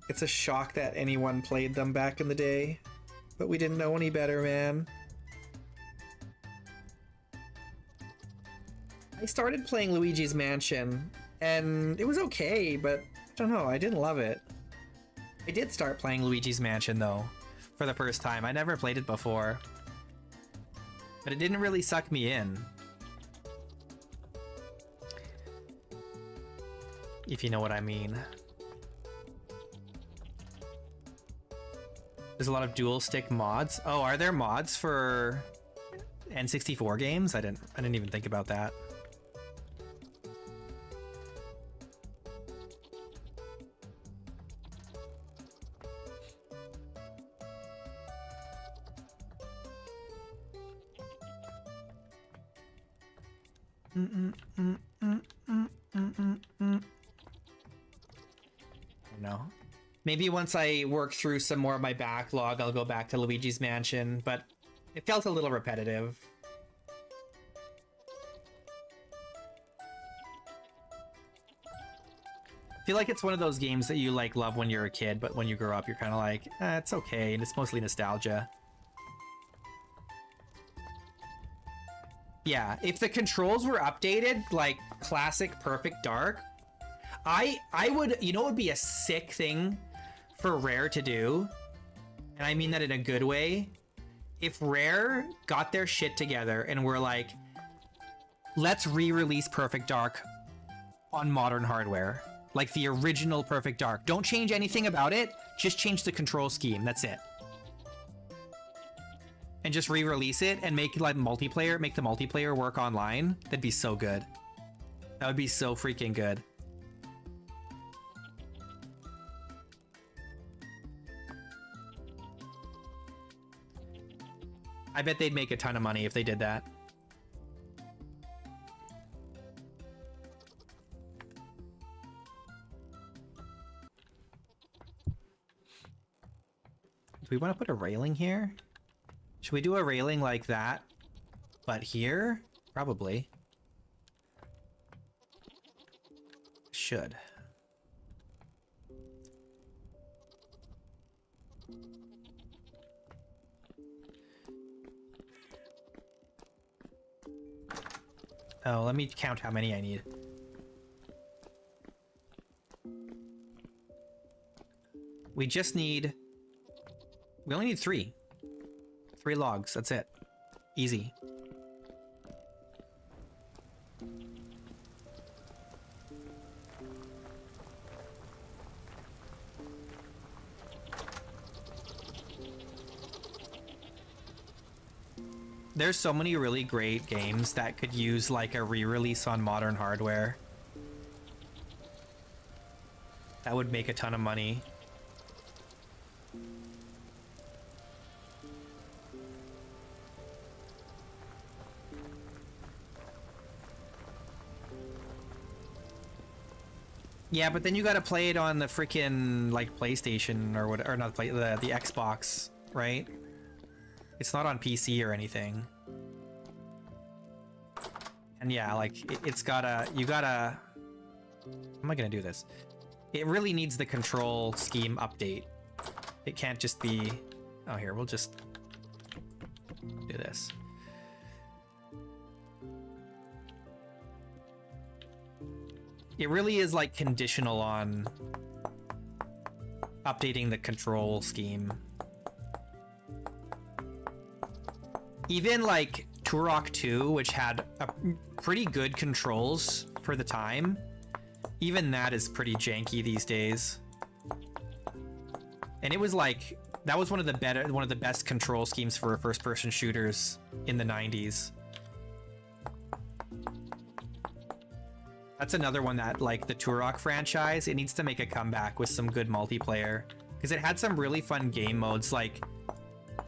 It's a shock that anyone played them back in the day, but we didn't know any better, man. I started playing Luigi's Mansion, and it was okay, but I don't know, I didn't love it. I did start playing Luigi's Mansion, though, for the first time. I never played it before, but it didn't really suck me in. If you know what I mean. There's a lot of dual stick mods. Oh, are there mods for N64 games? I didn't even think about that. don't know. Maybe once I work through some more of my backlog, I'll go back to Luigi's Mansion, but it felt a little repetitive. I feel like it's one of those games that you like love when you're a kid, but when you grow up, you're kind of like, it's okay, and it's mostly nostalgia. Yeah, if the controls were updated, like classic Perfect Dark, I would, you know, it would be a sick thing for Rare to do, and I mean that in a good way. If Rare got their shit together and were like, let's re-release Perfect Dark on modern hardware, like the original Perfect Dark. Don't change anything about it, just change the control scheme, that's it. And just re-release it and make like multiplayer, make the multiplayer work online. That'd be so good. That would be so freaking good. I bet they'd make a ton of money if they did that. Do we want to put a railing here? Should we do a railing like that, but here? Probably. Should. Oh, let me count how many I need. We just need... We only need 3. 3 logs, that's it. Easy. There's so many really great games that could use like a re-release on modern hardware. That would make a ton of money. Yeah, but then you gotta play it on the freaking like PlayStation or what, or not play the Xbox, right? It's not on PC or anything. And yeah, like it's gotta, you gotta. How am I gonna do this? It really needs the control scheme update. It can't just be. Oh, here we'll just do this. It really is like conditional on updating the control scheme. Even like Turok 2, which had a pretty good controls for the time, even that is pretty janky these days. And it was like, that was one of the best control schemes for first-person shooters in the 90s. That's another one that, like the Turok franchise, it needs to make a comeback with some good multiplayer. Because it had some really fun game modes, like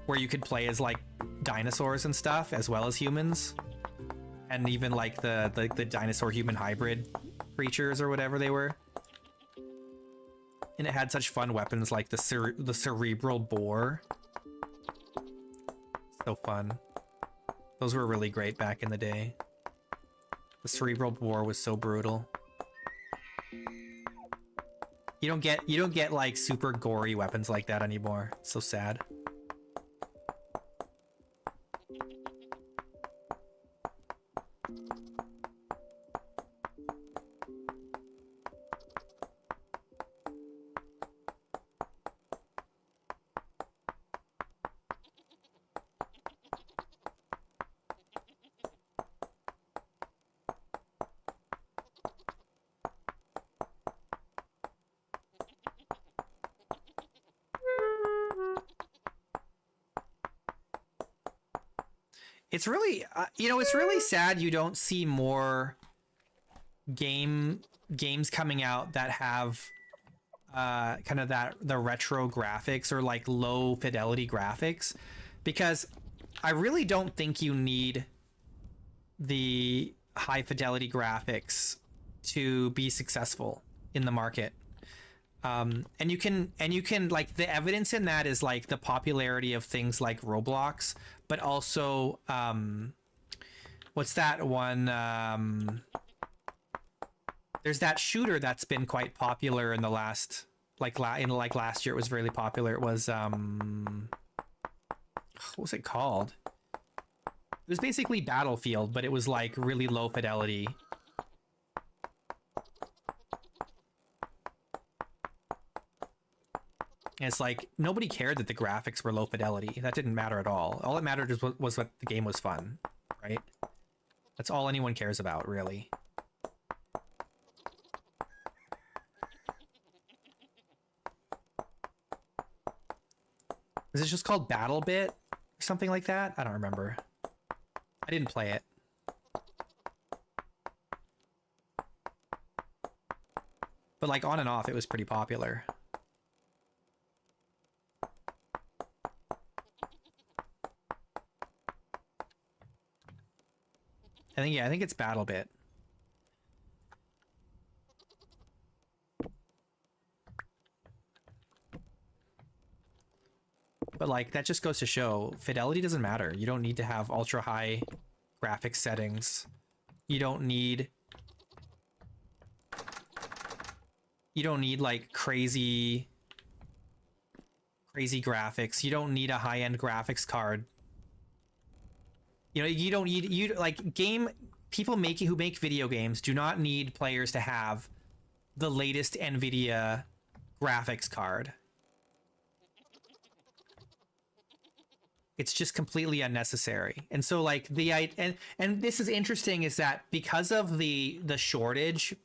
where you could play as like dinosaurs and stuff, as well as humans. And even like the dinosaur-human hybrid creatures or whatever they were. And it had such fun weapons like the cerebral boar. So fun. Those were really great back in the day. The cerebral boar was so brutal. You don't get like super gory weapons like that anymore. It's so sad. It's really, it's really sad you don't see more games coming out that have kind of the retro graphics or like low fidelity graphics, because I really don't think you need the high fidelity graphics to be successful in the market. And you can like, the evidence in that is like the popularity of things like Roblox, but also what's that one? There's that shooter that's been quite popular in the last, like last year it was really popular. It was what was it called? It was basically Battlefield, but it was like really low fidelity. And it's like, nobody cared that the graphics were low fidelity. That didn't matter at all. All that mattered was what the game was fun, right? That's all anyone cares about, really. Is it just called BattleBit or something like that? I don't remember. I didn't play it. But like on and off, it was pretty popular. I think it's BattleBit. But like, that just goes to show fidelity doesn't matter. You don't need to have ultra high graphics settings. You don't need like crazy graphics. You don't need a high-end graphics card. You know, you don't need, people who make video games do not need players to have the latest NVIDIA graphics card. It's just completely unnecessary. And so like and this is interesting, is that because of the shortage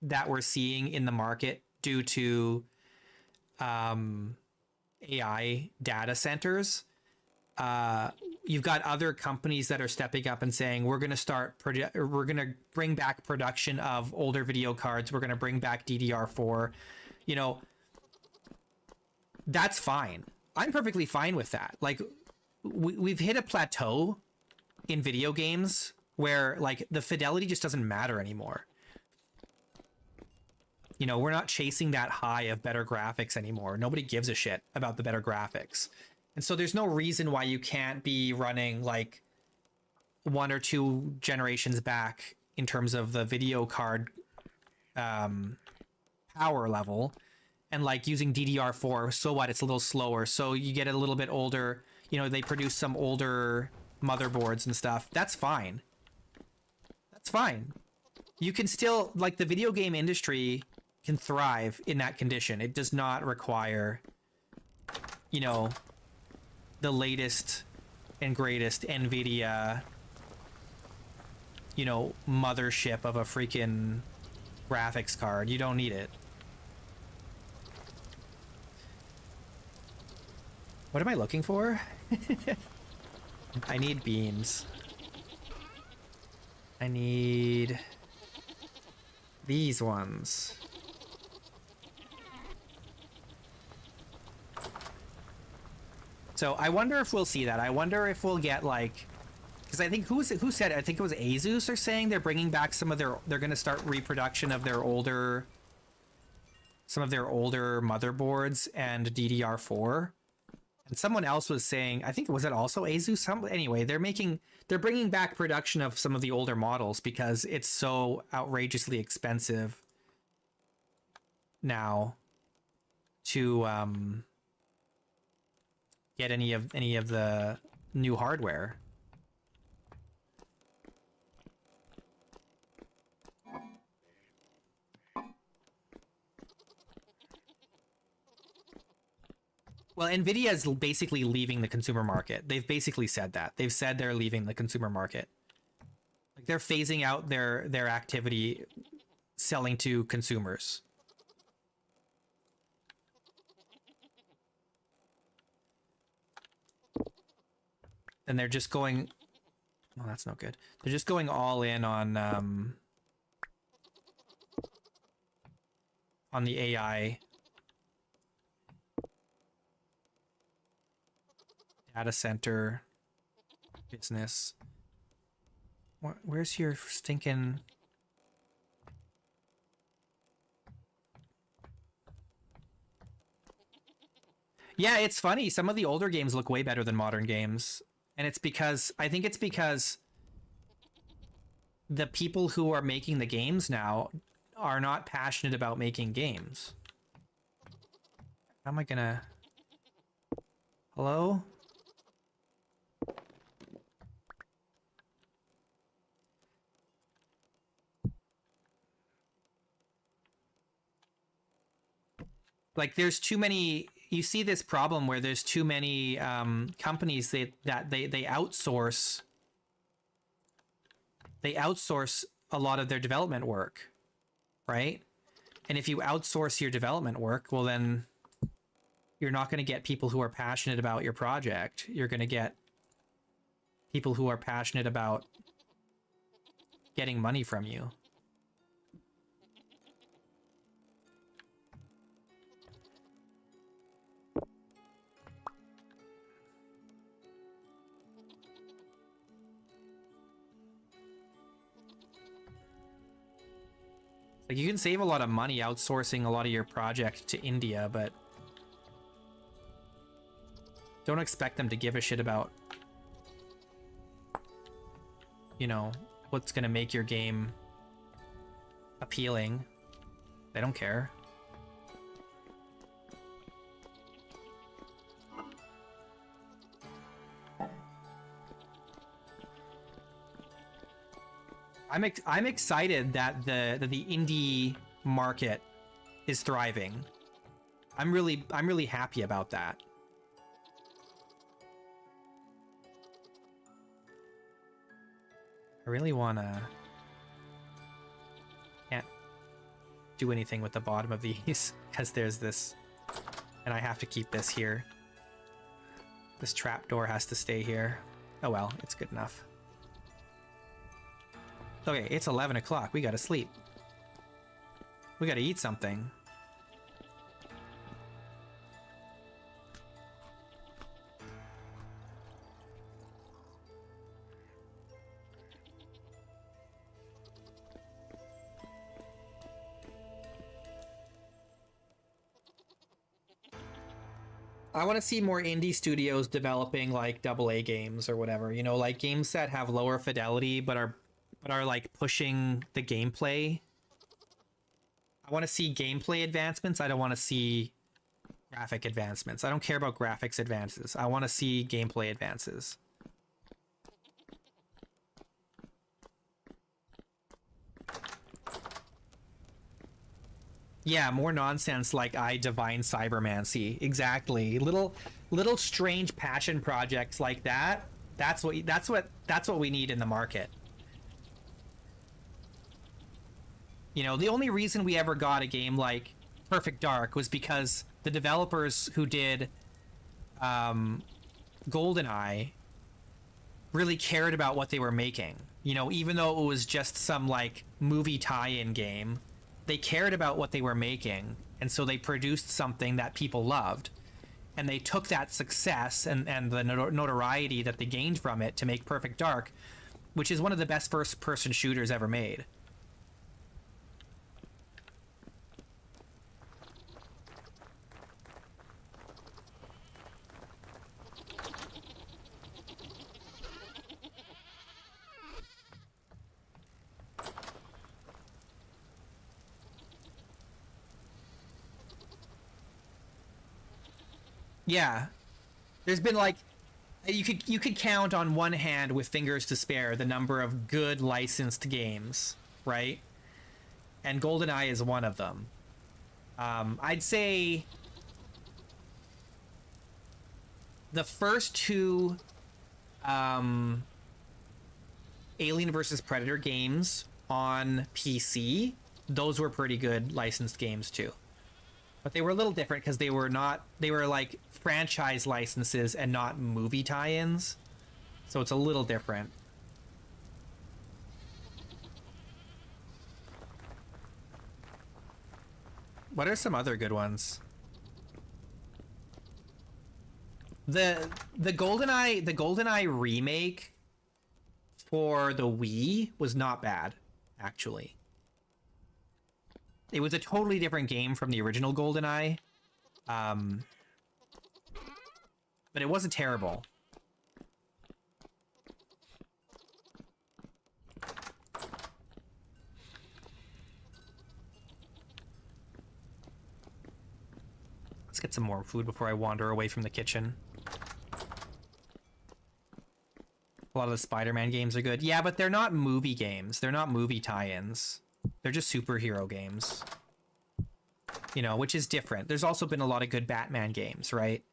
that we're seeing in the market due to AI data centers, you've got other companies that are stepping up and saying, we're going to bring back production of older video cards. We're going to bring back DDR4. You know, that's fine. I'm perfectly fine with that. Like, we've hit a plateau in video games where like the fidelity just doesn't matter anymore. You know, we're not chasing that high of better graphics anymore. Nobody gives a shit about the better graphics. And so there's no reason why you can't be running like 1 or 2 generations back in terms of the video card power level, and like using DDR4. So what? It's a little slower. So you get a little bit older. You know, they produce some older motherboards and stuff. That's fine. That's fine. You can still, like, the video game industry can thrive in that condition. It does not require, you know, the latest and greatest NVIDIA, you know, mothership of a freaking graphics card. You don't need it. What am I looking for? I need beams. I need these ones. So I wonder if we'll see that. I wonder if we'll get like, because I think who said it? I think it was Asus are saying they're bringing back some of their, they're going to start reproduction of their older, some of their older motherboards and DDR4. And someone else was saying, I think, was it also Asus? Anyway, they're bringing back production of some of the older models because it's so outrageously expensive now to get any of the new hardware. Well, NVIDIA is basically leaving the consumer market. They've basically said that. They've said they're leaving the consumer market. Like, they're phasing out their activity selling to consumers. And they're just going... Well, that's not good. They're just going all in on the AI data center business. Where's your stinking... Yeah, it's funny. Some of the older games look way better than modern games. And it's because... I think it's because the people who are making the games now are not passionate about making games. How am I gonna... Hello? Like, there's too many... You see this problem where there's too many companies that they outsource... They outsource a lot of their development work, right? And if you outsource your development work, well then you're not going to get people who are passionate about your project. You're going to get people who are passionate about getting money from you. Like, you can save a lot of money outsourcing a lot of your project to India, but don't expect them to give a shit about, you know, what's gonna make your game appealing. They don't care. I'm excited that the indie market is thriving. I'm really happy about that. I really wanna... Can't do anything with the bottom of these because there's this, and I have to keep this here. This trapdoor has to stay here. Oh well, it's good enough. Okay, it's 11 o'clock. We gotta sleep. We gotta eat something. I want to see more indie studios developing like AA games or whatever, you know, like games that have lower fidelity but are like pushing the gameplay. I want to see gameplay advancements. I don't want to see graphic advancements. I don't care about graphics advances. I want to see gameplay advances. Yeah, more nonsense like Divine Cybermancy. Exactly. Little strange passion projects like that. That's what we need in the market. You know, the only reason we ever got a game like Perfect Dark was because the developers who did GoldenEye really cared about what they were making. You know, even though it was just some like movie tie-in game, they cared about what they were making, and so they produced something that people loved. And they took that success and the notoriety that they gained from it to make Perfect Dark, which is one of the best first-person shooters ever made. Yeah, there's been like, you could count on one hand with fingers to spare the number of good licensed games, right? And GoldenEye is one of them. I'd say the first two Alien vs. Predator games on PC, those were pretty good licensed games too. But they were a little different because they were like franchise licenses and not movie tie-ins. So it's a little different. What are some other good ones? The GoldenEye remake for the Wii was not bad, actually. It was a totally different game from the original GoldenEye. But it wasn't terrible. Let's get some more food before I wander away from the kitchen. A lot of the Spider-Man games are good. Yeah, but they're not movie games. They're not movie tie-ins. They're just superhero games. You know, which is different. There's also been a lot of good Batman games, right?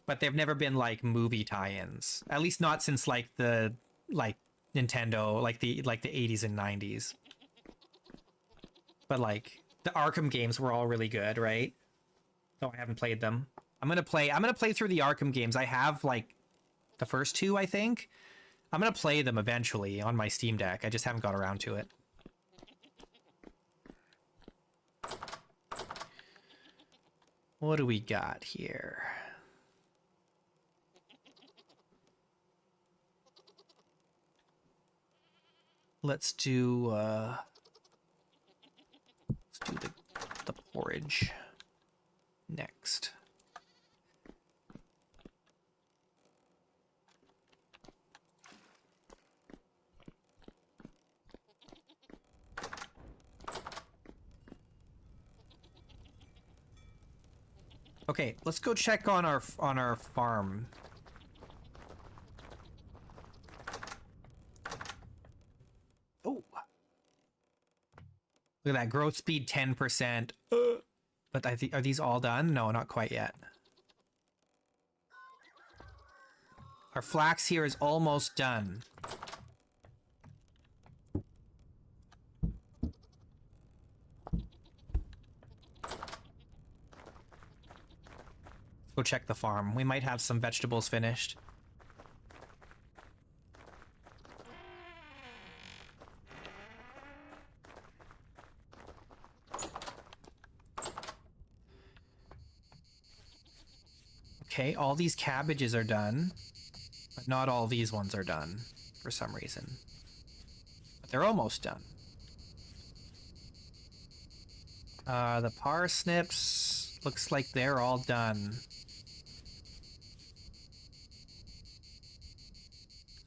But they've never been like movie tie-ins. At least not since like the Nintendo, like the 80s and 90s. But like the Arkham games were all really good, right? No, I haven't played them. I'm gonna play through the Arkham games. I have like the first two, I think. I'm gonna play them eventually on my Steam Deck. I just haven't got around to it. What do we got here? Let's do the porridge next. Okay, let's go check on our farm. Oh. Look at that, growth speed 10%. But are these all done? No, not quite yet. Our flax here is almost done. Go check the farm. We might have some vegetables finished. Okay, all these cabbages are done, but not all these ones are done for some reason. But they're almost done. The parsnips, looks like they're all done.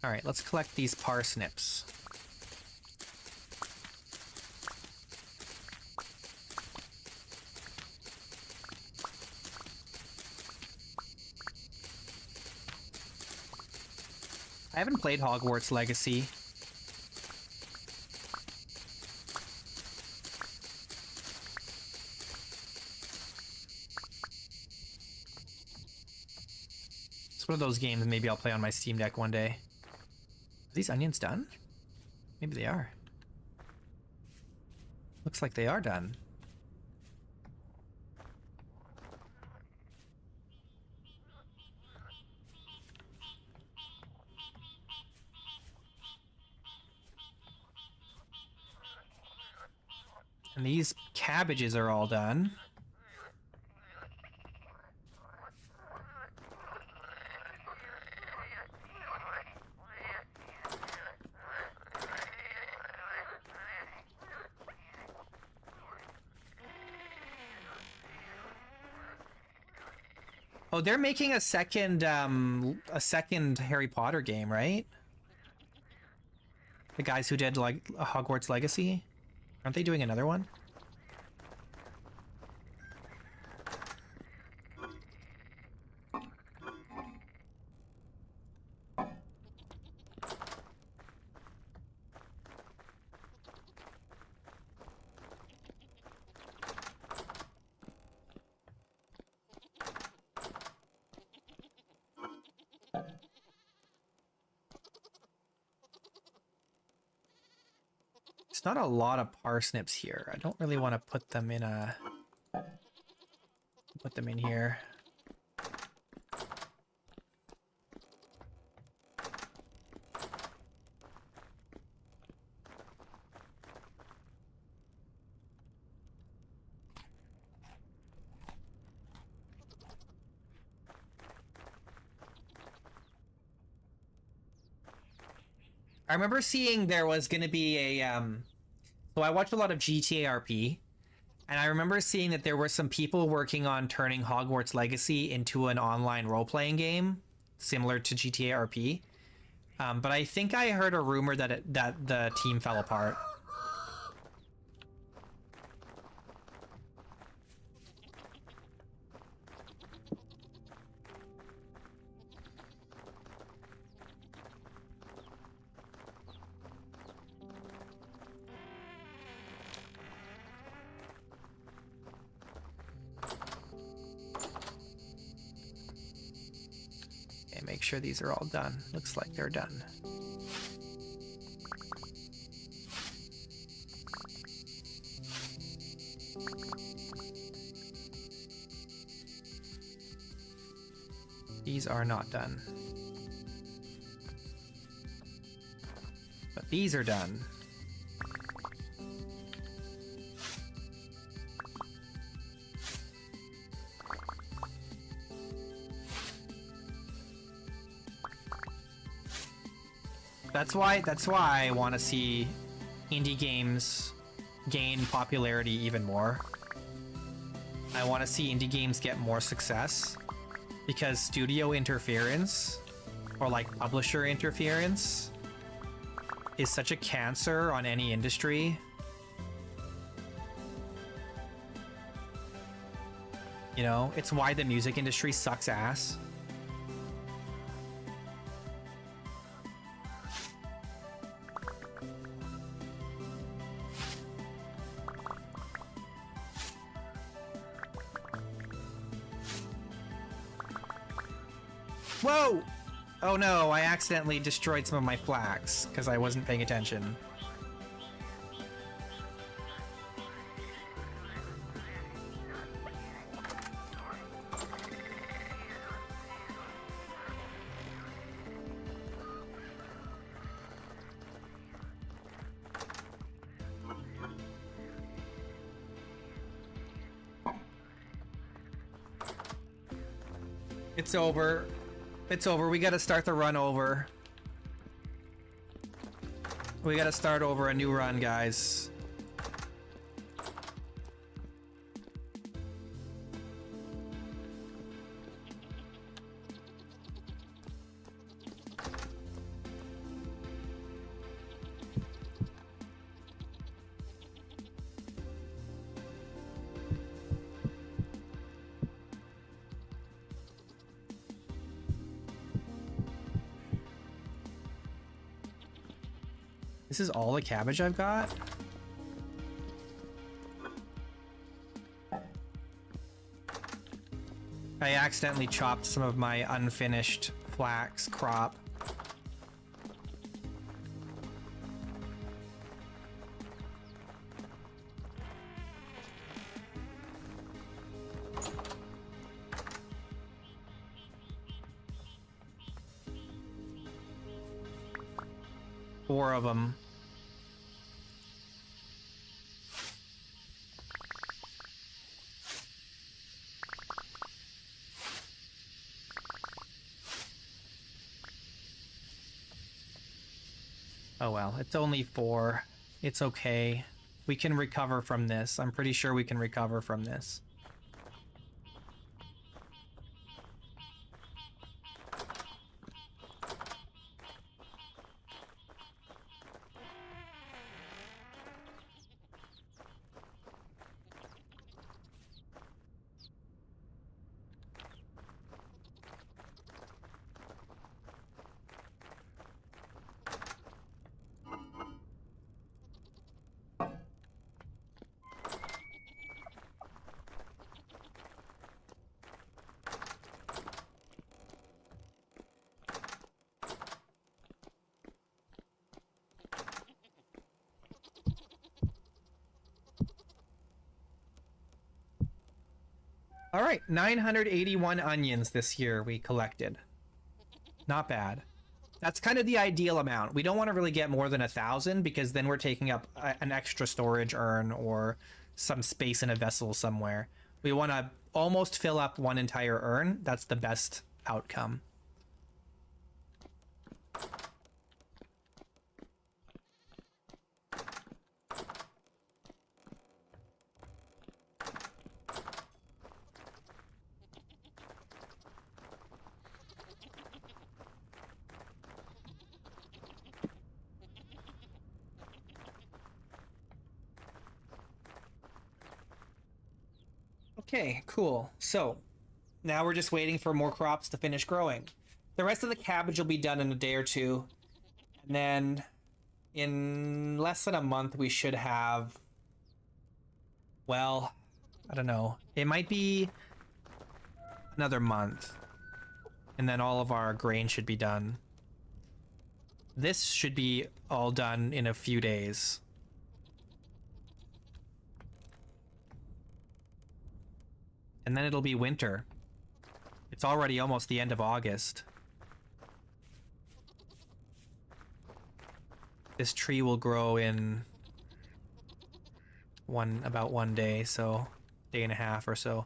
All right, let's collect these parsnips. I haven't played Hogwarts Legacy. It's one of those games maybe I'll play on my Steam Deck one day. Are these onions done? Maybe they are. Looks like they are done. And these cabbages are all done. Oh, they're making a second Harry Potter game, right? The guys who did like Hogwarts Legacy? Aren't they doing another one? It's not a lot of parsnips here. I don't really want to put them in here. I remember seeing there was going to be a so I watched a lot of GTA RP, and I remember seeing that there were some people working on turning Hogwarts Legacy into an online role-playing game similar to GTA RP. But I think I heard a rumor that that the team fell apart. Make sure these are all done. Looks like they're done. These are not done. But these are done. That's why I want to see indie games gain popularity even more. I want to see indie games get more success because studio interference or like publisher interference is such a cancer on any industry. You know, it's why the music industry sucks ass. Whoa! Oh no, I accidentally destroyed some of my flax because I wasn't paying attention. It's over. It's over. We gotta start the run over. We gotta start over a new run, guys. This is all the cabbage I've got? I accidentally chopped some of my unfinished flax crop. Four of them. Oh well, it's only 4. It's okay. We can recover from this. I'm pretty sure we can recover from this. All right, 981 onions this year we collected. Not bad. That's kind of the ideal amount. We don't want to really get more than 1,000 because then we're taking up an extra storage urn or some space in a vessel somewhere. We want to almost fill up one entire urn. That's the best outcome. Okay, cool. So now we're just waiting for more crops to finish growing. The rest of the cabbage will be done in a day or two. And then in less than a month, we should have, well, I don't know. It might be another month. And then all of our grain should be done. This should be all done in a few days. And then it'll be winter. It's already almost the end of August. This tree will grow in about 1 day, so day and a half or so.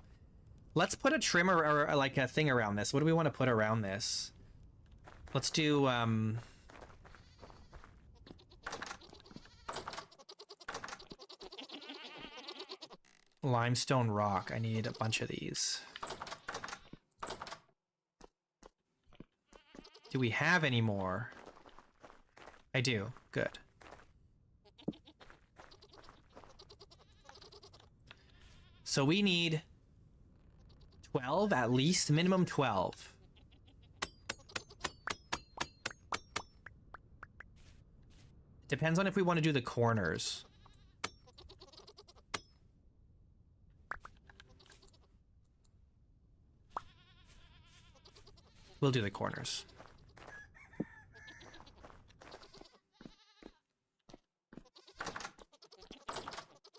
Let's put a trimmer or like a thing around this. What do we want to put around this? Let's do limestone rock. I need a bunch of these. Do we have any more? I do. Good. So we need 12 at least, minimum 12. Depends on if we want to do the corners. We'll do the corners.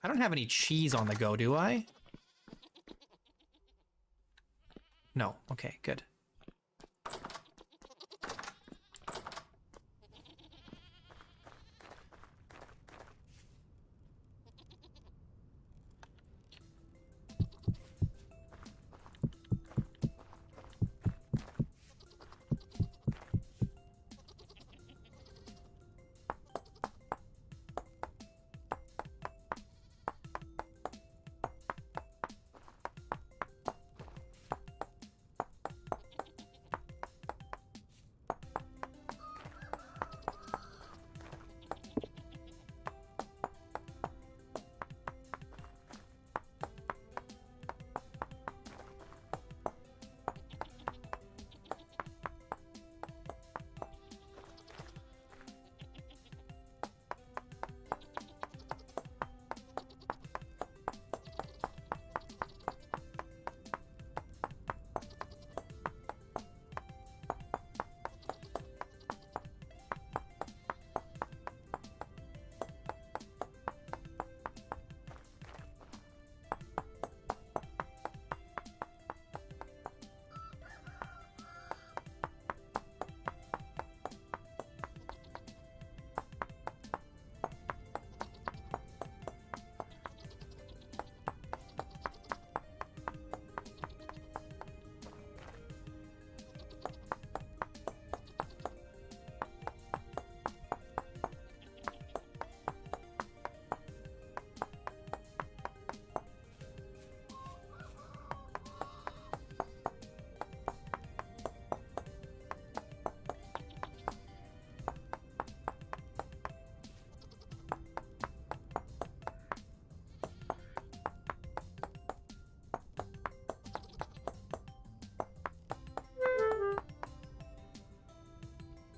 I don't have any cheese on the go, do I? No. Okay, good.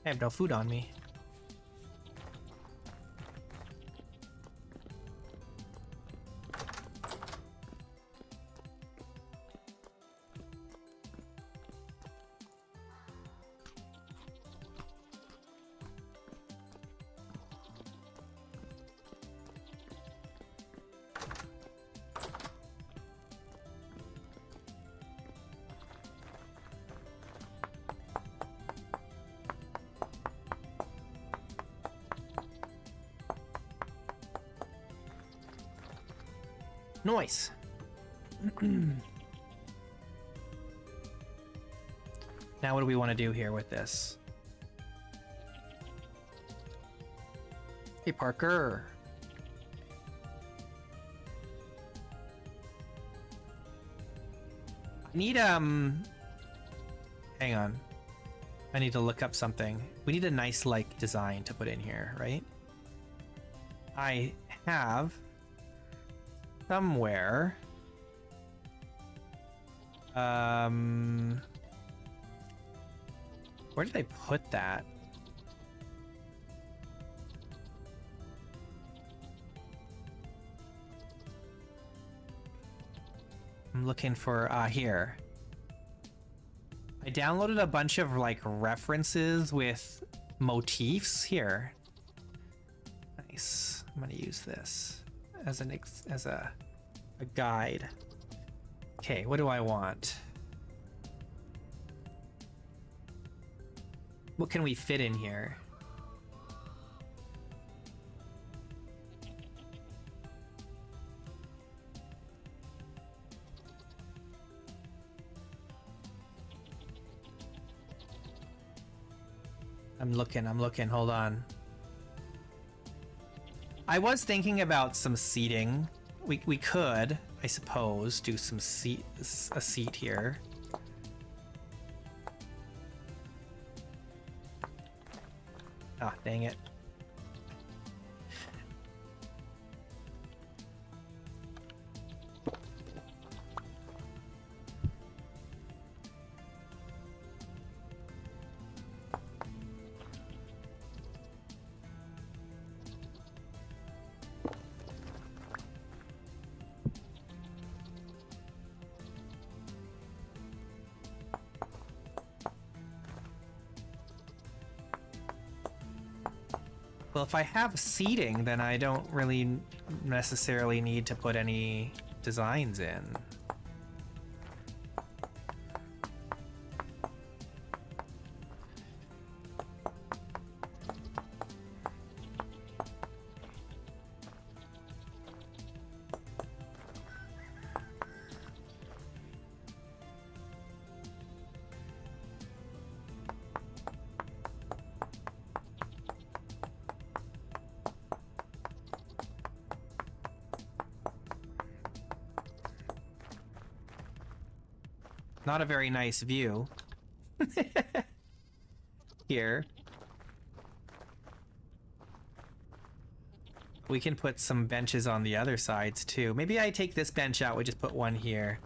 I have no food on me. Nice. Now what do we want to do here with this? Hey, Parker. I need, hang on. I need to look up something. We need a nice, like, design to put in here, right? I have somewhere Where did I put that? I'm looking for, here. I downloaded a bunch of like references with motifs here. Nice. I'm gonna use this as a guide. Okay, what do I want? What can we fit in here? I'm looking, hold on. I was thinking about some seating. We could, I suppose, do a seat here. Ah, dang it. Well, if I have seating, then I don't really necessarily need to put any designs in. Not a very nice view. Here. We can put some benches on the other sides too. Maybe I take this bench out, we just put one here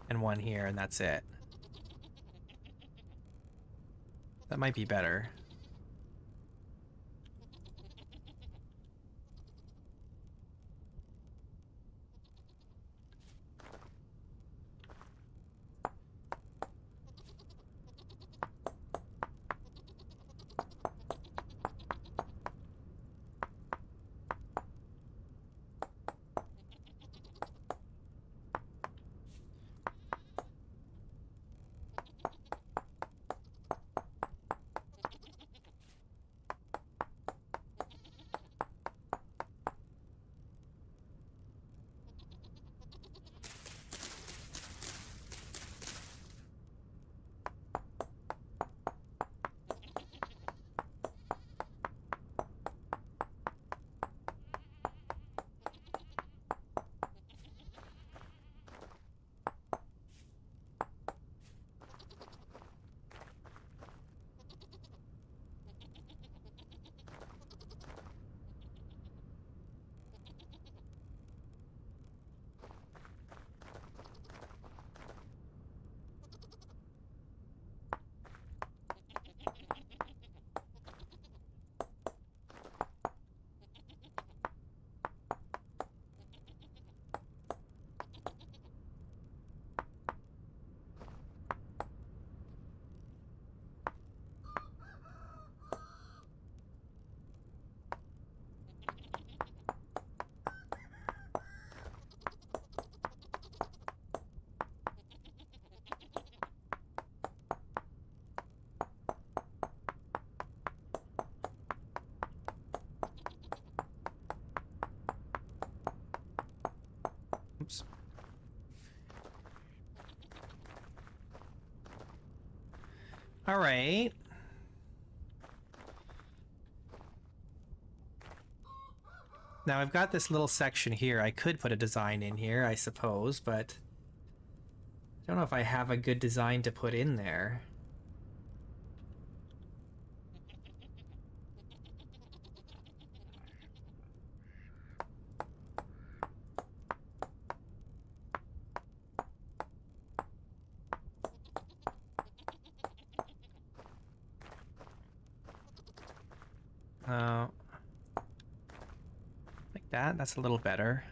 and that's it. That might be better. Oops. All right. Now I've got this little section here. I could put a design in here, I suppose, but I don't know if I have a good design to put in there. like that. That's a little better.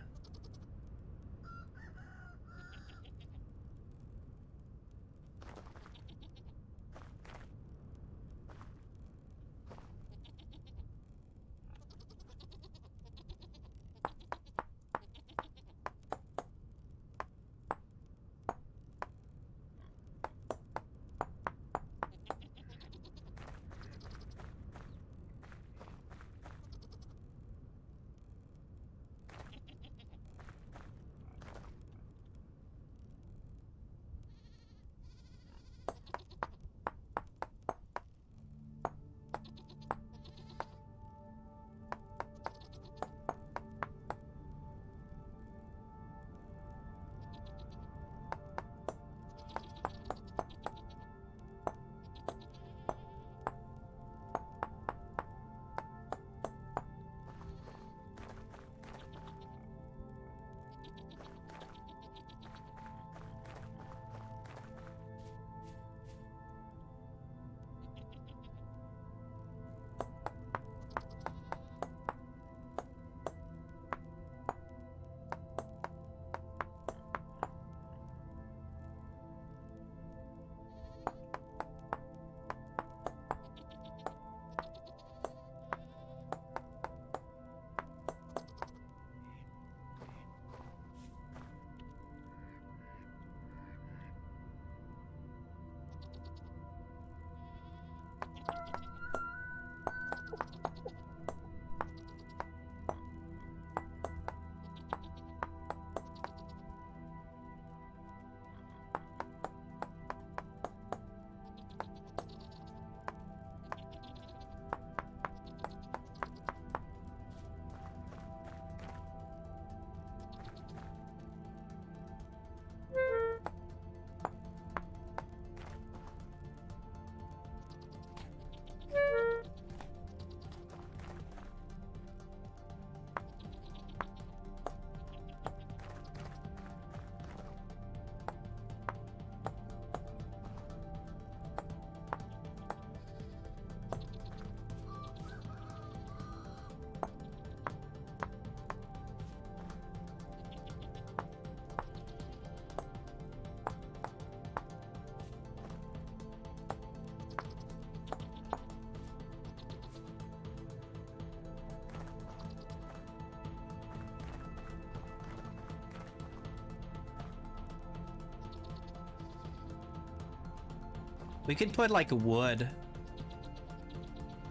We could put like wood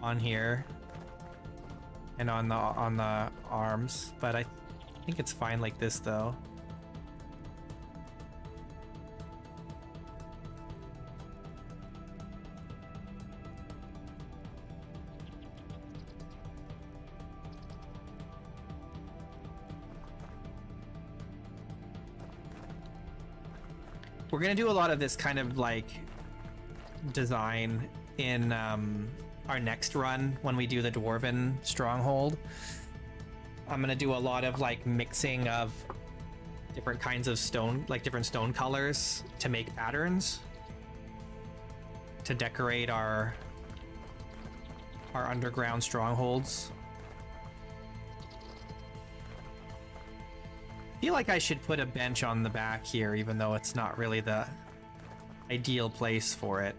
on here and on the arms, but I think it's fine like this though. We're gonna do a lot of this kind of like design in our next run when we do the Dwarven Stronghold. I'm gonna do a lot of like mixing of different kinds of stone, like different stone colors to make patterns to decorate our underground strongholds. I feel like I should put a bench on the back here, even though it's not really the ideal place for it.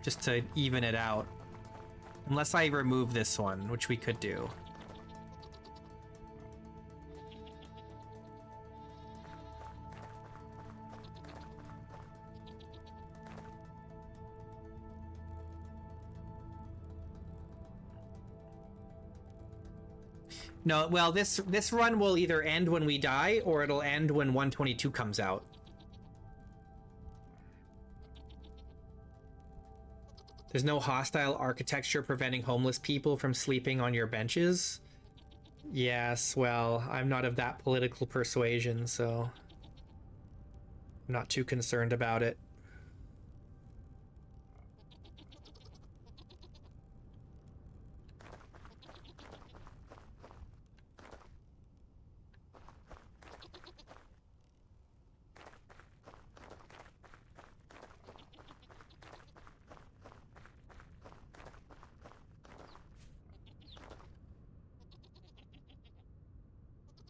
Just to even it out. Unless I remove this one, which we could do. No, well, this run will either end when we die, or it'll end when 122 comes out. There's no hostile architecture preventing homeless people from sleeping on your benches. Yes, well, I'm not of that political persuasion, so I'm not too concerned about it.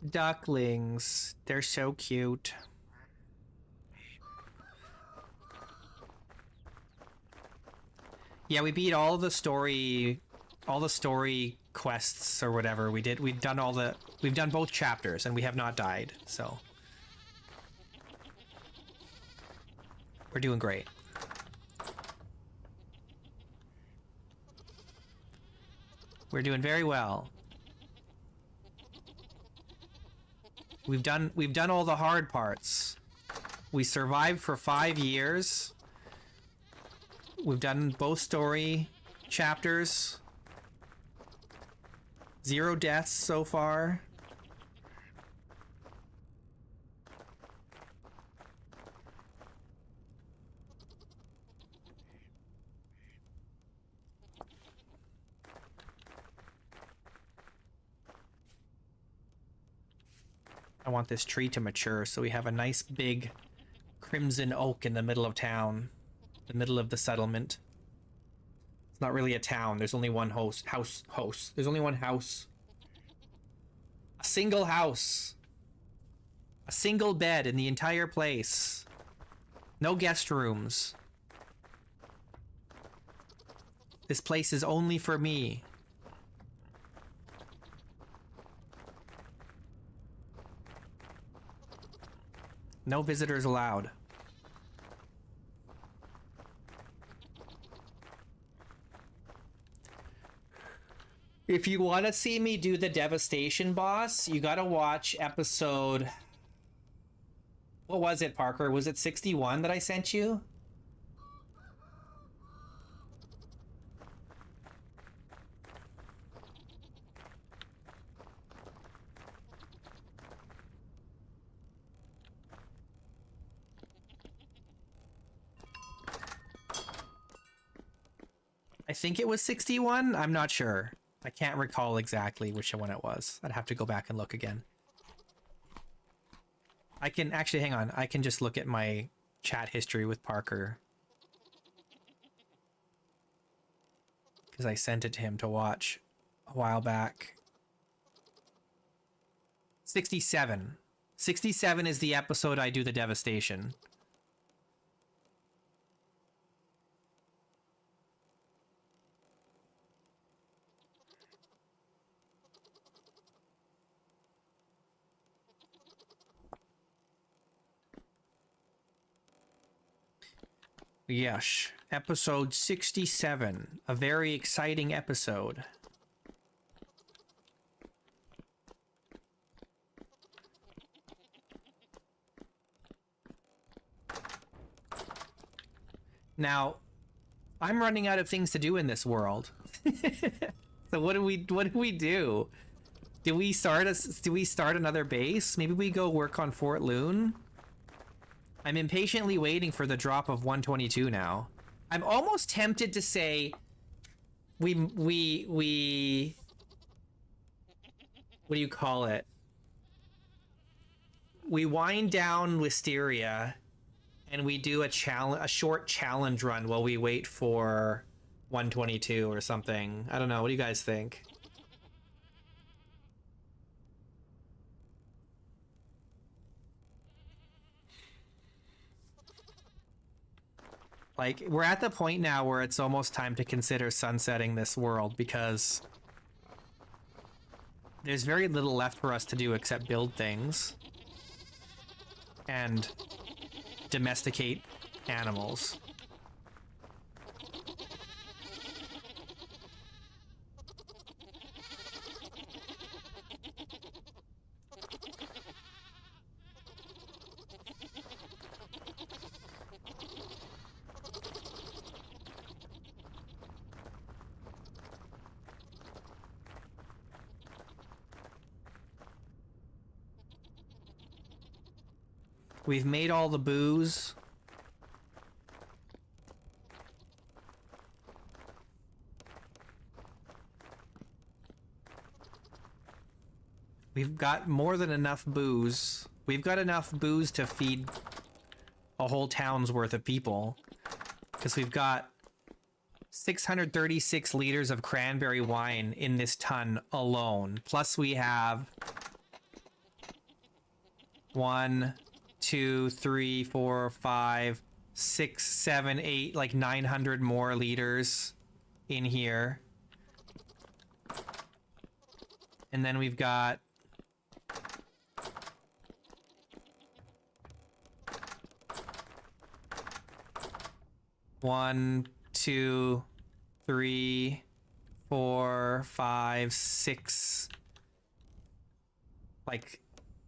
Ducklings. They're so cute. Yeah, we beat all the story quests or whatever. We've done both chapters and we have not died, so we're doing great. We're doing very well. We've done all the hard parts. We survived for 5 years. We've done both story chapters. 0 deaths so far. I want this tree to mature so we have a nice big crimson oak in the middle of town, the middle of the settlement. It's not really a town. There's only one house. There's only one house. A single house. A single bed in the entire place. No guest rooms. This place is only for me. No visitors allowed. If you want to see me do the devastation boss, you gotta watch episode... What was it, Parker? Was it 61 that I sent you? I think it was 61. I'm not sure. I can't recall exactly which one it was. I'd have to go back and look again. I can actually, hang on. I can just look at my chat history with Parker. Because I sent it to him to watch a while back. 67. 67 is the episode I do the devastation. Yes, episode 67, a very exciting episode. Now, I'm running out of things to do in this world. So what do we do? Do we start another base? Maybe we go work on Fort Loon? I'm impatiently waiting for the drop of 122 now. I'm almost tempted to say we what do you call it? We wind down Wisteria and we do a short challenge run while we wait for 122 or something. I don't know. What do you guys think? Like, we're at the point now where it's almost time to consider sunsetting this world because there's very little left for us to do except build things and domesticate animals. We've made all the booze. We've got more than enough booze. We've got enough booze to feed a whole town's worth of people. Because we've got 636 liters of cranberry wine in this ton alone. Plus we have 1, 2, 3, 4, 5, 6, 7, 8, like 900 more liters in here. And then we've got one, two, 3, 4, 5, 6, like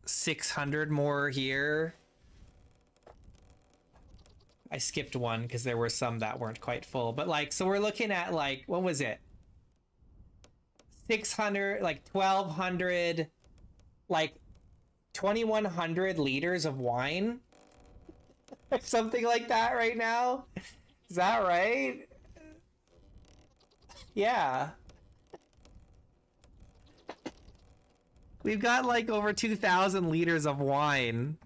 600 more here. I skipped one because there were some that weren't quite full, but like, so we're looking at like, what was it? 600, like 1200, like 2100 liters of wine or something like that right now. Is that right? Yeah. We've got like over 2000 liters of wine.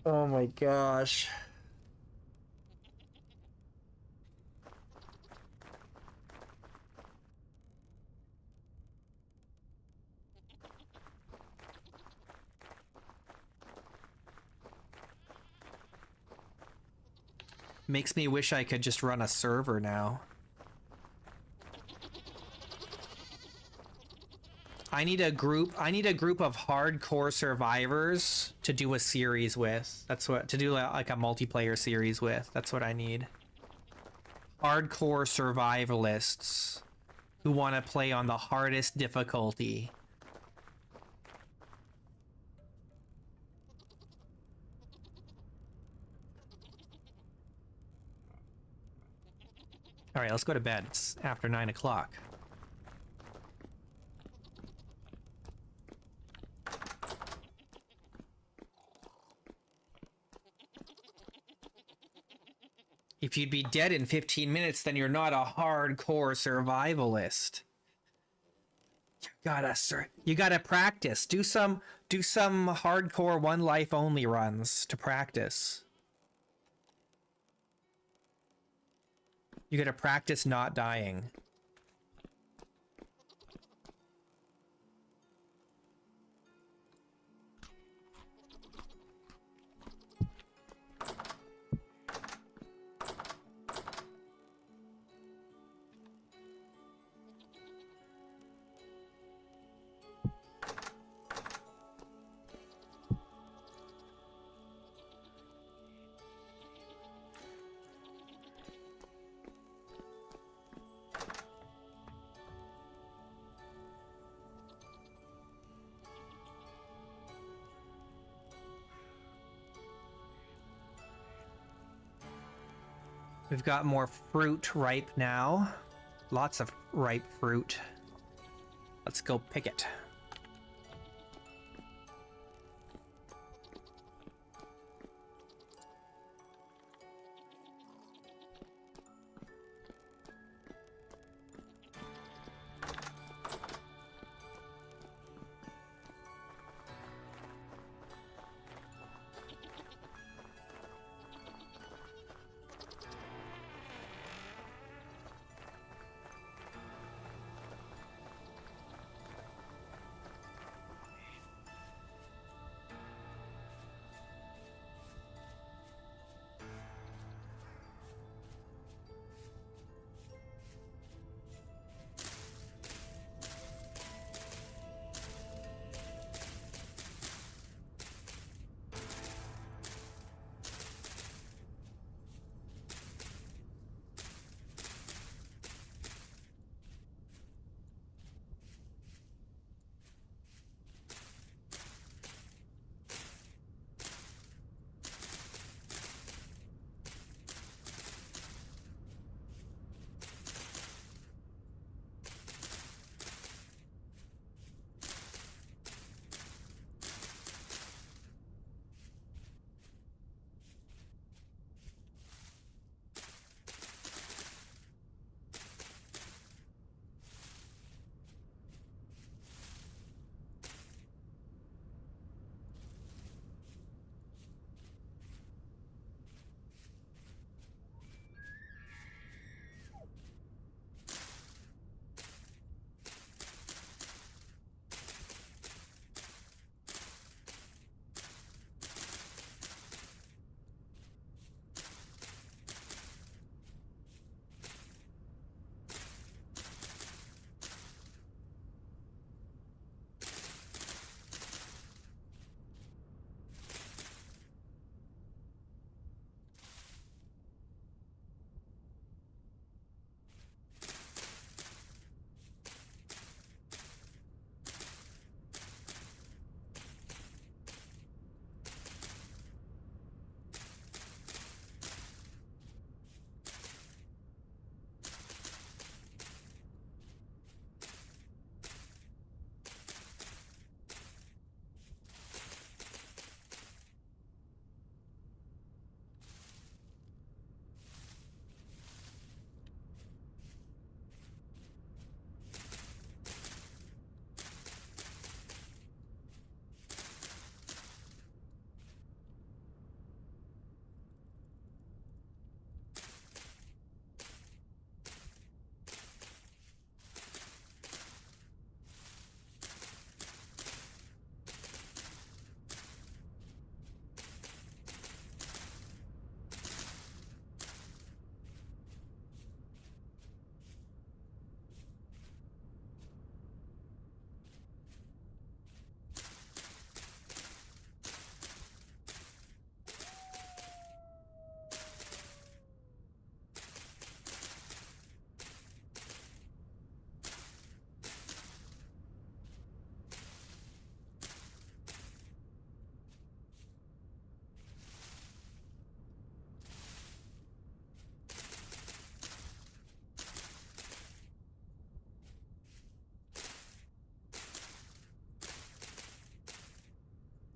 Oh my gosh. Makes me wish I could just run a server now. I need a group of hardcore survivors to do a series with. That's what, to do like a multiplayer series with. That's what I need. Hardcore survivalists who want to play on the hardest difficulty. All right, let's go to bed. It's after 9 o'clock. If you'd be dead in 15 minutes, then you're not a hardcore survivalist. You gotta practice. Do some hardcore one life only runs to practice. You gotta practice not dying. We've got more fruit ripe now. Lots of ripe fruit. Let's go pick it.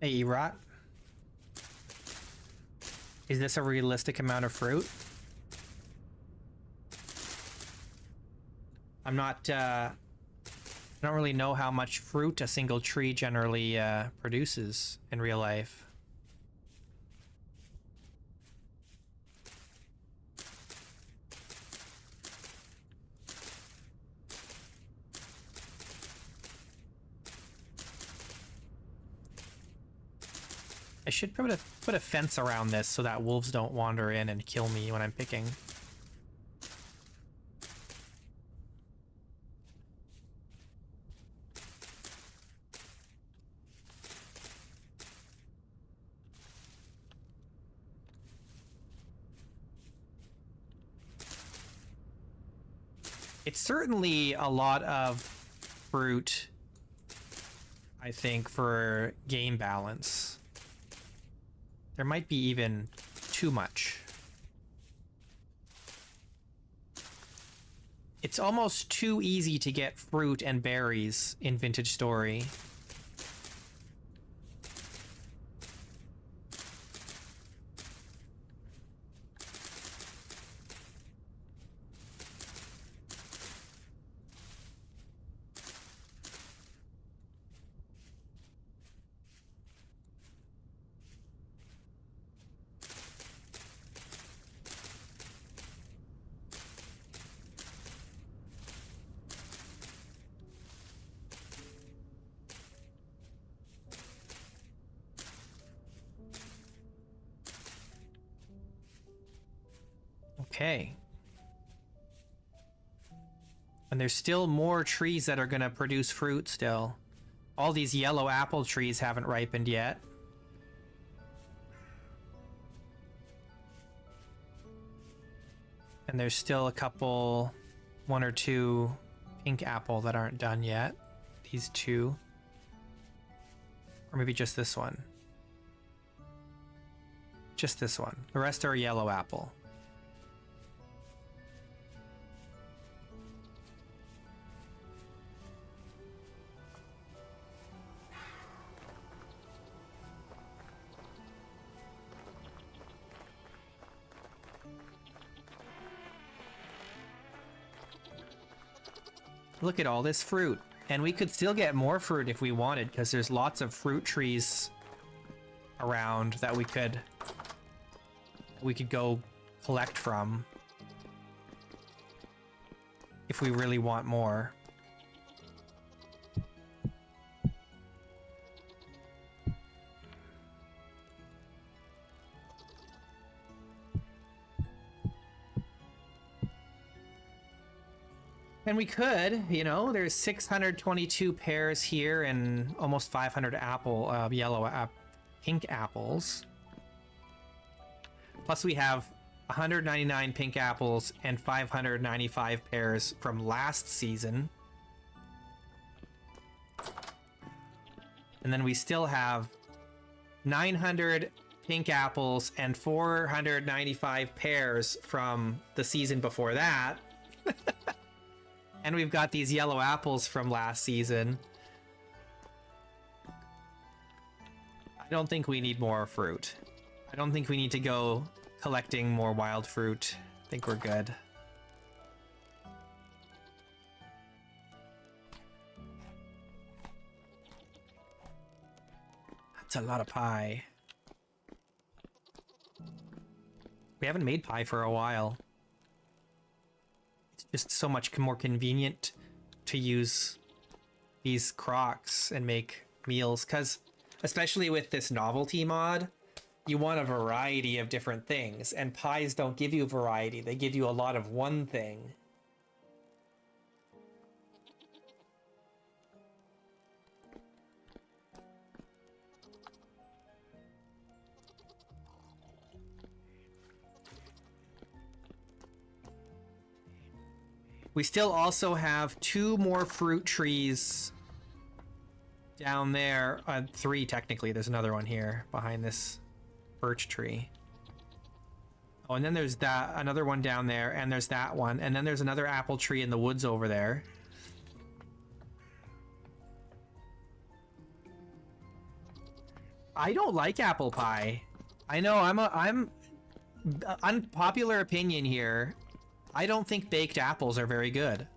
Hey, Erot. Is this a realistic amount of fruit? I'm not, I don't really know how much fruit a single tree generally produces in real life. I should put a fence around this so that wolves don't wander in and kill me when I'm picking. It's certainly a lot of fruit, I think, for game balance. There might be even too much. It's almost too easy to get fruit and berries in Vintage Story. Okay. And there's still more trees that are going to produce fruit still. All these yellow apple trees haven't ripened yet. And there's still a couple, one or two pink apple that aren't done yet. These two. Or maybe just this one. Just this one. The rest are yellow apple. Look at all this fruit. And we could still get more fruit if we wanted, because there's lots of fruit trees around that we could go collect from if we really want more. And we could, you know, there's 622 pears here and almost 500 pink apples. Plus we have 199 pink apples and 595 pears from last season. And then we still have 900 pink apples and 495 pears from the season before that. And we've got these yellow apples from last season. I don't think we need more fruit. I don't think we need to go collecting more wild fruit. I think we're good. That's a lot of pie. We haven't made pie for a while. Just so much more convenient to use these crocs and make meals, because especially with this novelty mod, you want a variety of different things, and pies don't give you variety. They give you a lot of one thing. We still also have 2 more fruit trees down there. 3 technically. There's another one here behind this birch tree. Oh, and then there's that another one down there, and there's that one, and then there's another apple tree in the woods over there. I don't like apple pie. I know I'm unpopular opinion here. I don't think baked apples are very good.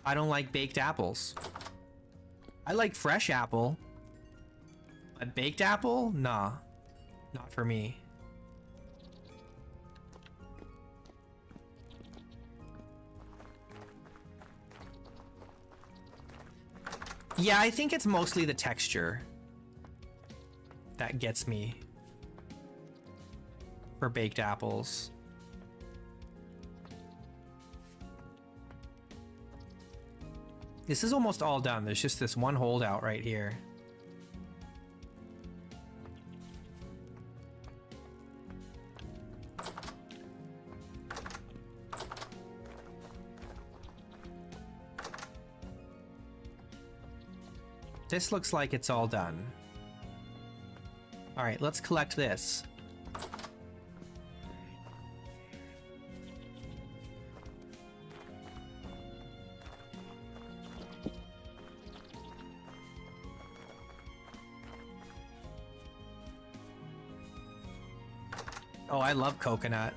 I don't like baked apples. I like fresh apple. A baked apple? Nah. Not for me. Yeah, I think it's mostly the texture that gets me for baked apples. This is almost all done. There's just this one holdout right here. This looks like it's all done. All right, let's collect this. Oh, I love coconut.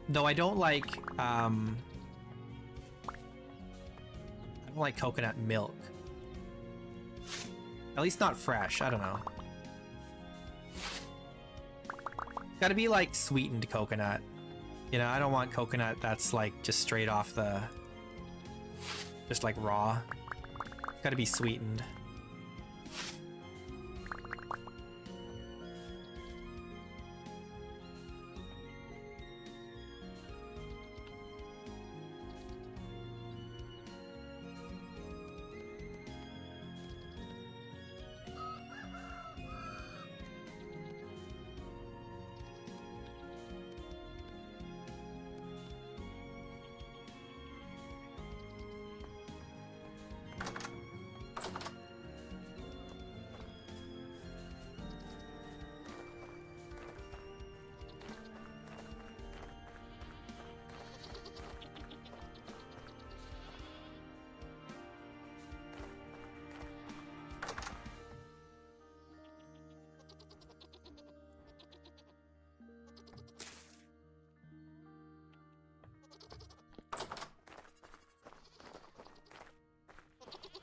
Though I don't like coconut milk. At least not fresh, I don't know. Gotta be like sweetened coconut. You know, I don't want coconut that's like just straight off the... just like raw. Gotta be sweetened.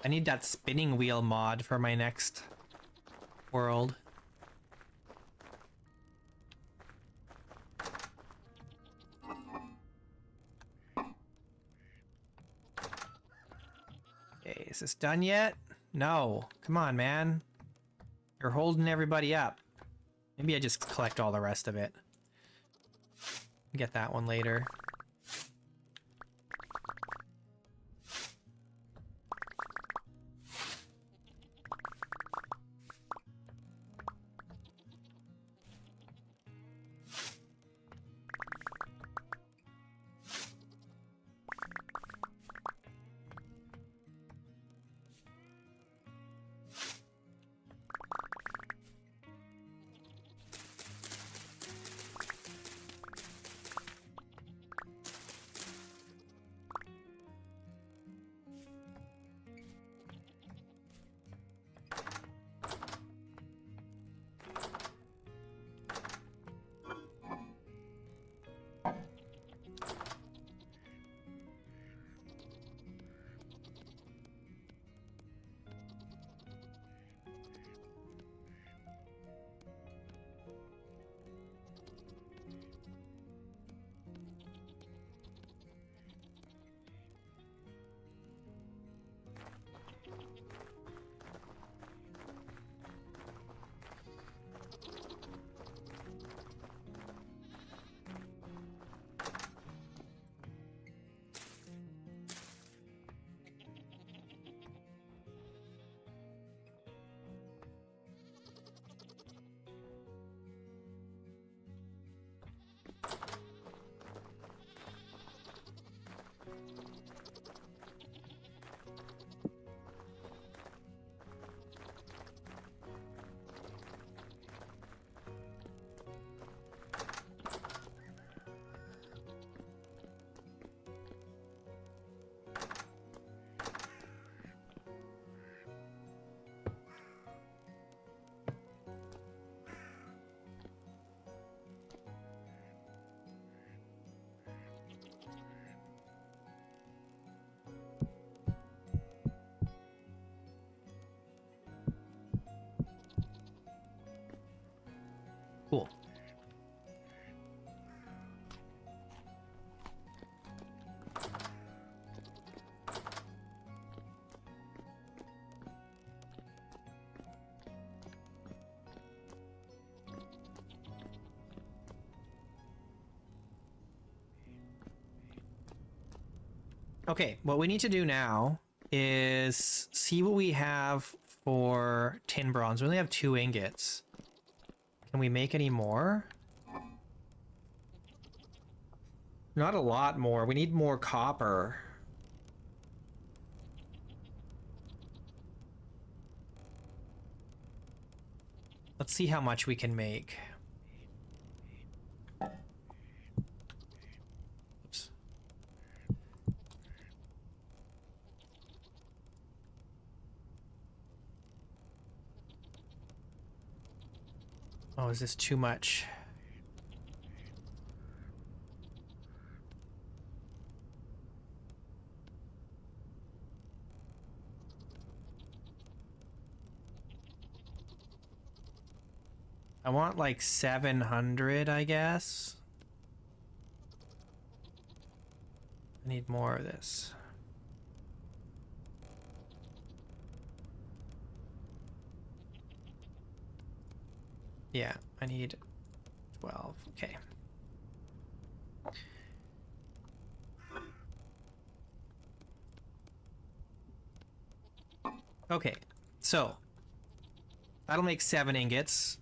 I need that spinning wheel mod for my next world. Okay, is this done yet? No. Come on, man. You're holding everybody up. Maybe I just collect all the rest of it. Get that one later. Okay, what we need to do now is see what we have for tin bronze. We only have 2 ingots. Can we make any more? Not a lot more. We need more copper. Let's see how much we can make. Oops. Oh, is this too much? I want like 700, I guess. I need more of this. Yeah, I need 12. Okay. Okay, so that'll make 7 ingots.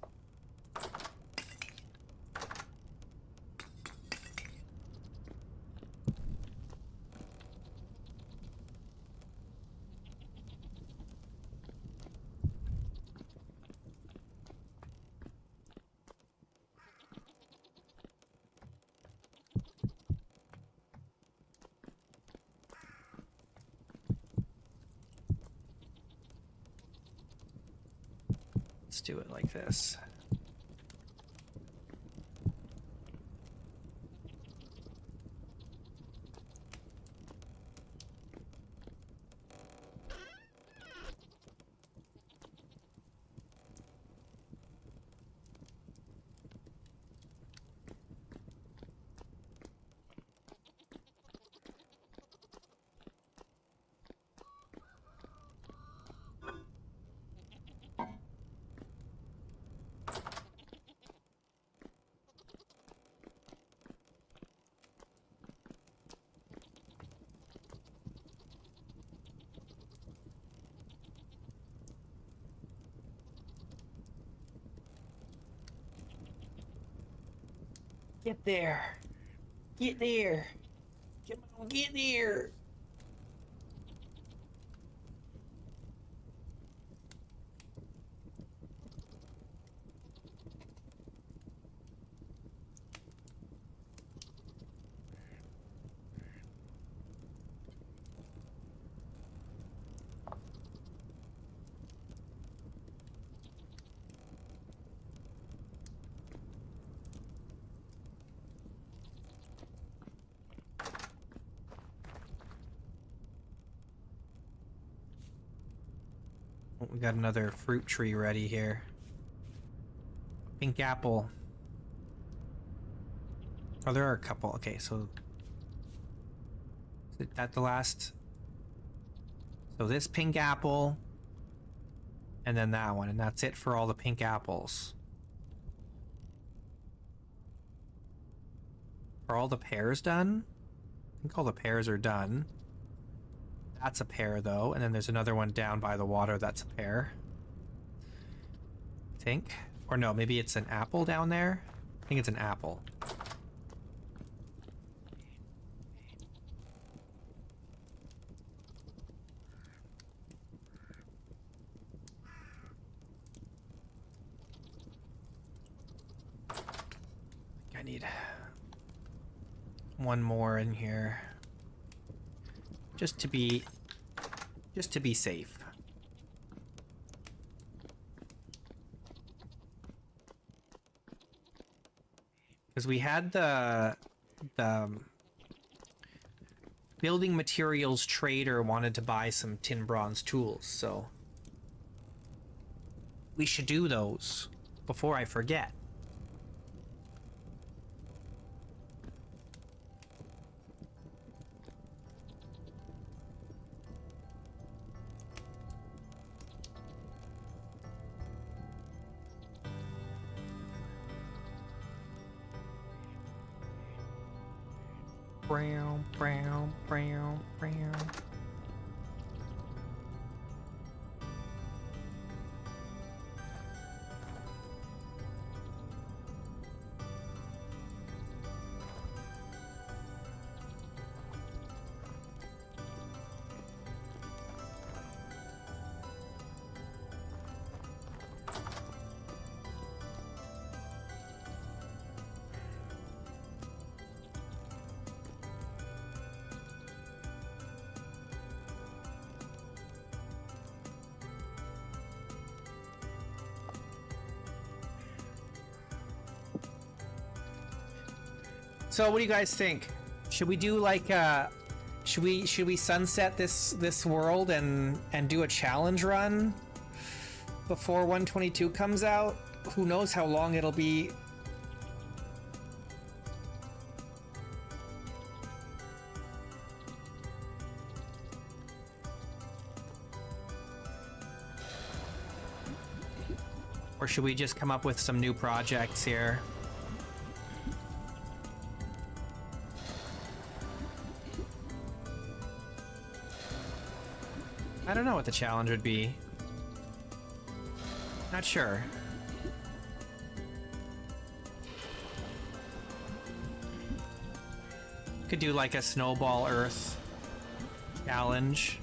Let's do it like this. Get there. Get there. Come on, get there. We got another fruit tree ready here. Pink apple. Oh, there are a couple. Okay, so is that the last? So this pink apple, and then that one, and that's it for all the pink apples. Are all the pears done? I think all the pears are done. That's a pear, though, and then there's another one down by the water that's a pear. I think. Or no, maybe it's an apple down there? I think it's an apple. I need one more in here. Just to be safe. Because we had the building materials trader wanted to buy some tin bronze tools, so we should do those before I forget. Brown, brown, brown, brown. So what do you guys think? Should we do like should we sunset this world and do a challenge run before 122 comes out? Who knows how long it'll be. Or should we just come up with some new projects here? I don't know what the challenge would be. Not sure. Could do like a Snowball Earth challenge.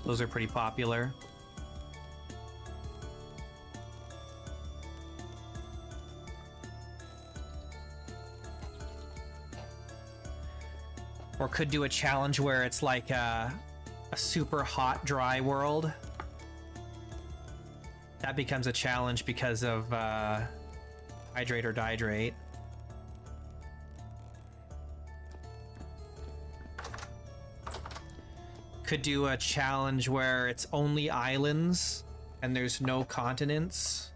Those are pretty popular. Or could do a challenge where it's like a super hot, dry world. That becomes a challenge because of hydrate or dihydrate. Could do a challenge where it's only islands and there's no continents.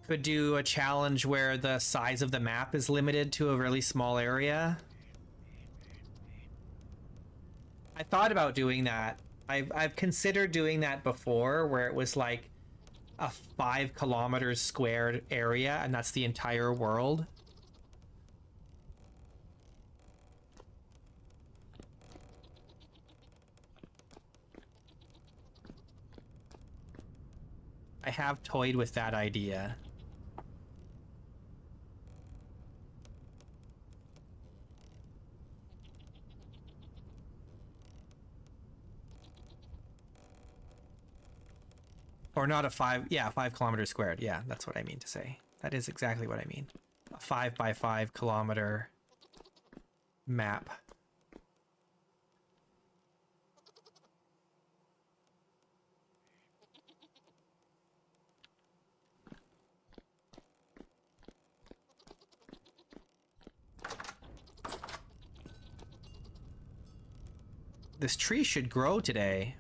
Could do a challenge where the size of the map is limited to a really small area. I thought about doing that. I've considered doing that before, where it was like a 5 kilometers squared area and that's the entire world. I have toyed with that idea. Or not a 5, yeah, 5 kilometers squared. Yeah, that's what I mean to say. That is exactly what I mean. A 5 by 5 kilometer map. This tree should grow today.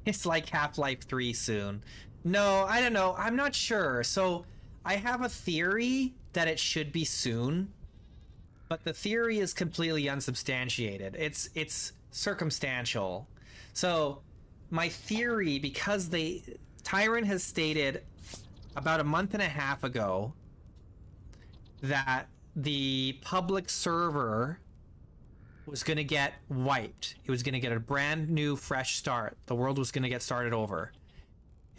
It's like Half-Life 3 soon. No, I don't know. I'm not sure. So I have a theory that it should be soon, but the theory is completely unsubstantiated. It's circumstantial. So my theory, because Tyrant has stated about a month and a half ago that the public server was going to get wiped. It was going to get a brand new fresh start. The world was going to get started over.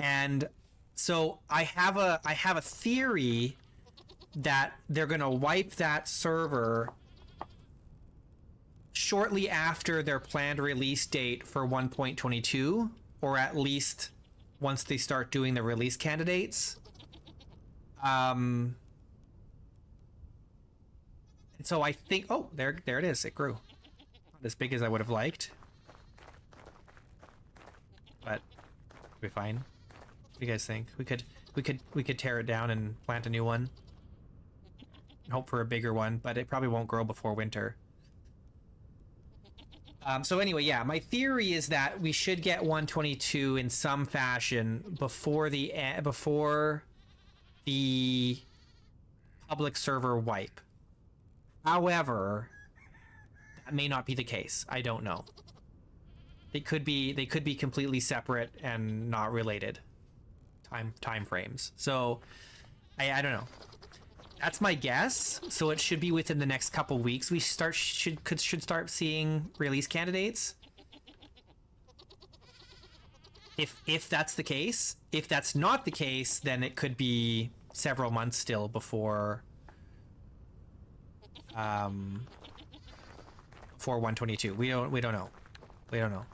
And so I have a theory that they're going to wipe that server shortly after their planned release date for 1.22, or at least once they start doing the release candidates. And so I think, oh, there it is. It grew. Not as big as I would have liked, but it'll be fine. What do you guys think? We could tear it down and plant a new one and hope for a bigger one, but it probably won't grow before winter. So anyway, yeah, my theory is that we should get 122 in some fashion before the public server wipe. However, that may not be the case. I don't know. They could be completely separate and not related time frames. So I don't know. That's my guess. So it should be within the next couple weeks we should start seeing release candidates. If that's the case. If that's not the case, then it could be several months still before 122. We don't know. We don't know.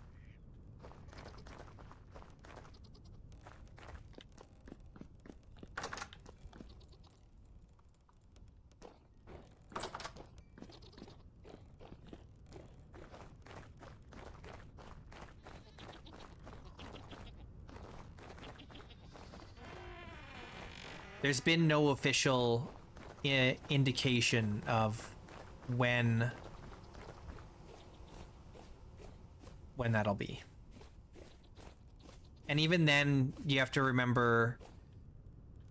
There's been no official indication of when that'll be. And even then, you have to remember...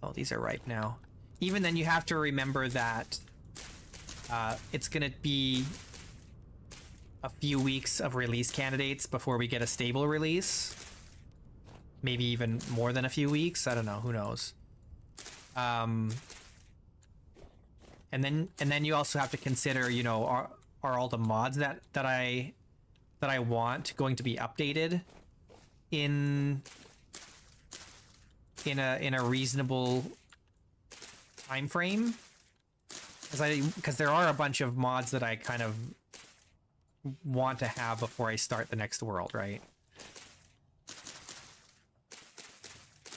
Oh, these are ripe now. Even then, you have to remember that it's going to be a few weeks of release candidates before we get a stable release. Maybe even more than a few weeks. I don't know. Who knows? And then you also have to consider, you know, are all the mods that I want going to be updated in a reasonable time frame? Because there are a bunch of mods that I kind of want to have before I start the next world, right?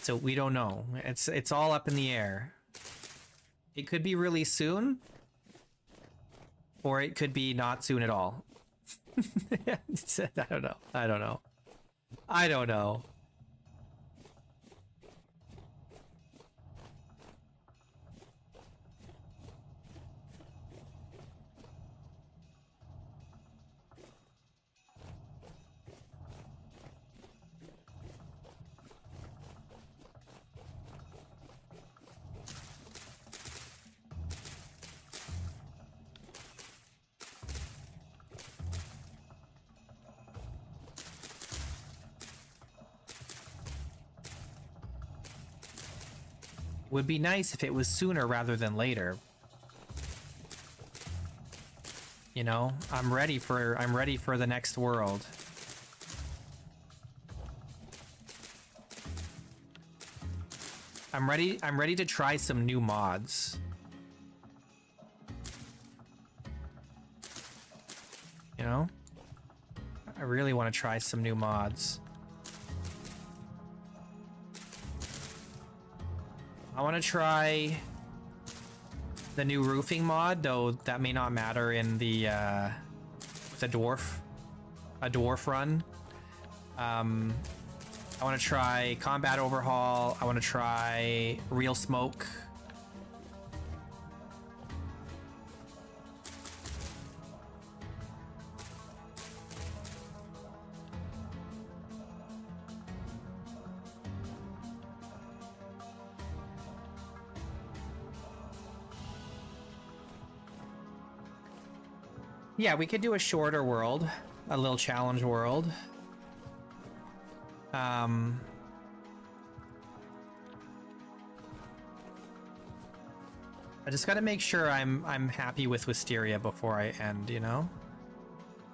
So we don't know. It's all up in the air. It could be really soon, or it could be not soon at all. I don't know. I don't know. I don't know. Would be nice if it was sooner rather than later. You know, I'm ready for the next world. I'm ready to try some new mods. You know? I really want to try some new mods. I want to try the new roofing mod, though that may not matter in the dwarf run. I want to try combat overhaul. I want to try real smoke. Yeah, we could do a shorter world, a little challenge world. I just gotta make sure I'm happy with Wisteria before I end, you know?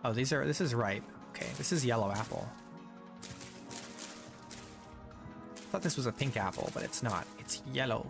Oh, this is ripe. Okay, this is yellow apple. Thought this was a pink apple, but it's not. It's yellow.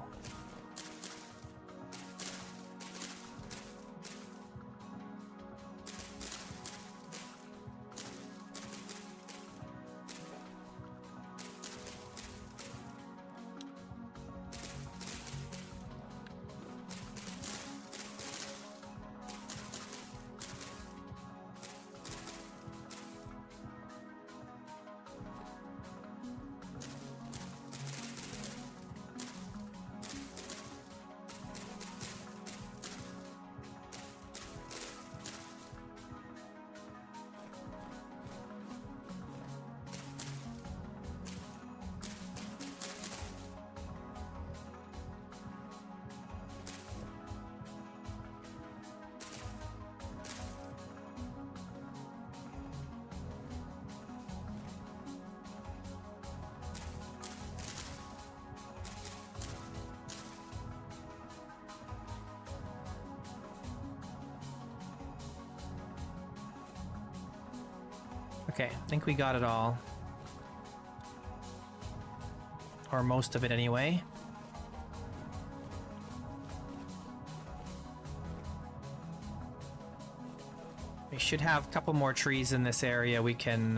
Okay, I think we got it all. Or most of it anyway. We should have a couple more trees in this area we can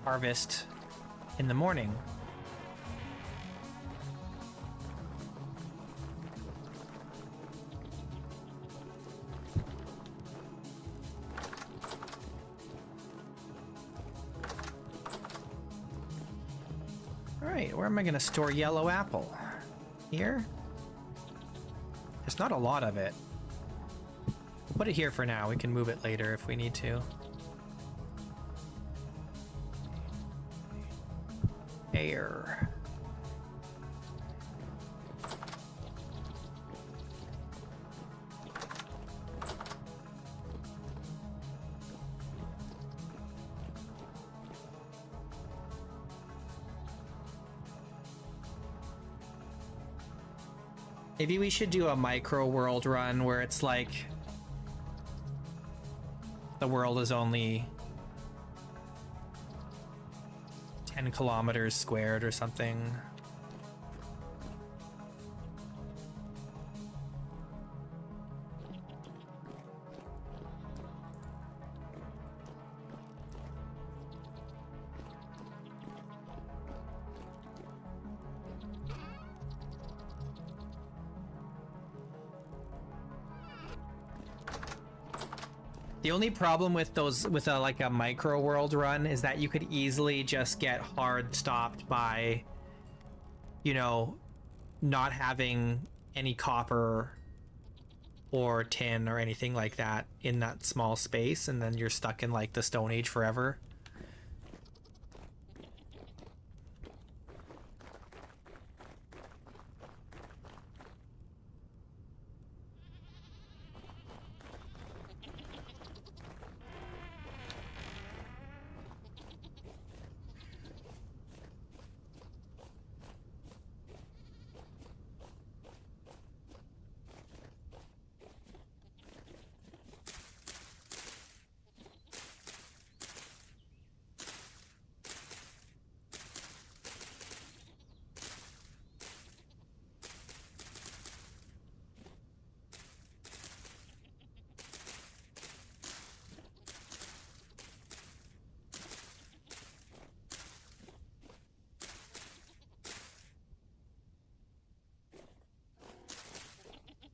harvest in the morning. Alright, where am I going to store yellow apple? Here? There's not a lot of it. Put it here for now. We can move it later if we need to. Air. Maybe we should do a micro world run where it's like the world is only 10 kilometers squared or something. The only problem with those, with a like a micro world run, is that you could easily just get hard stopped by, you know, not having any copper or tin or anything like that in that small space, and then you're stuck in like the Stone Age forever.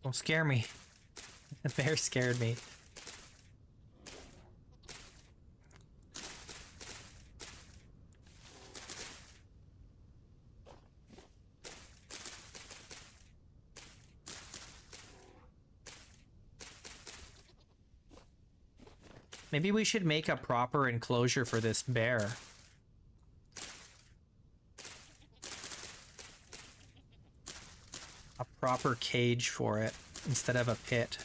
Don't scare me. The bear scared me. Maybe we should make a proper enclosure for this bear. A proper cage for it instead of a pit.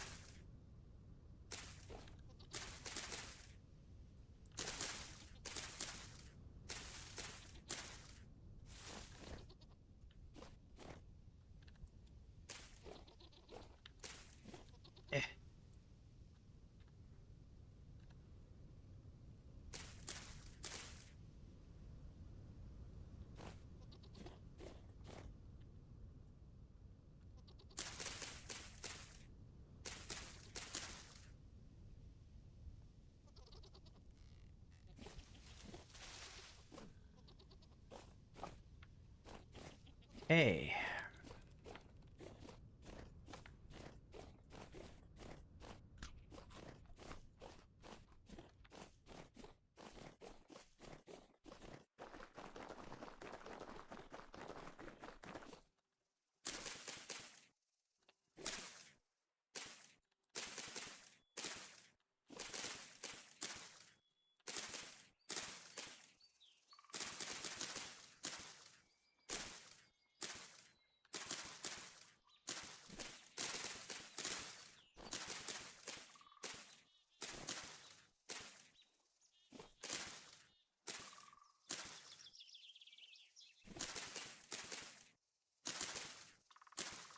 Eh. Hey.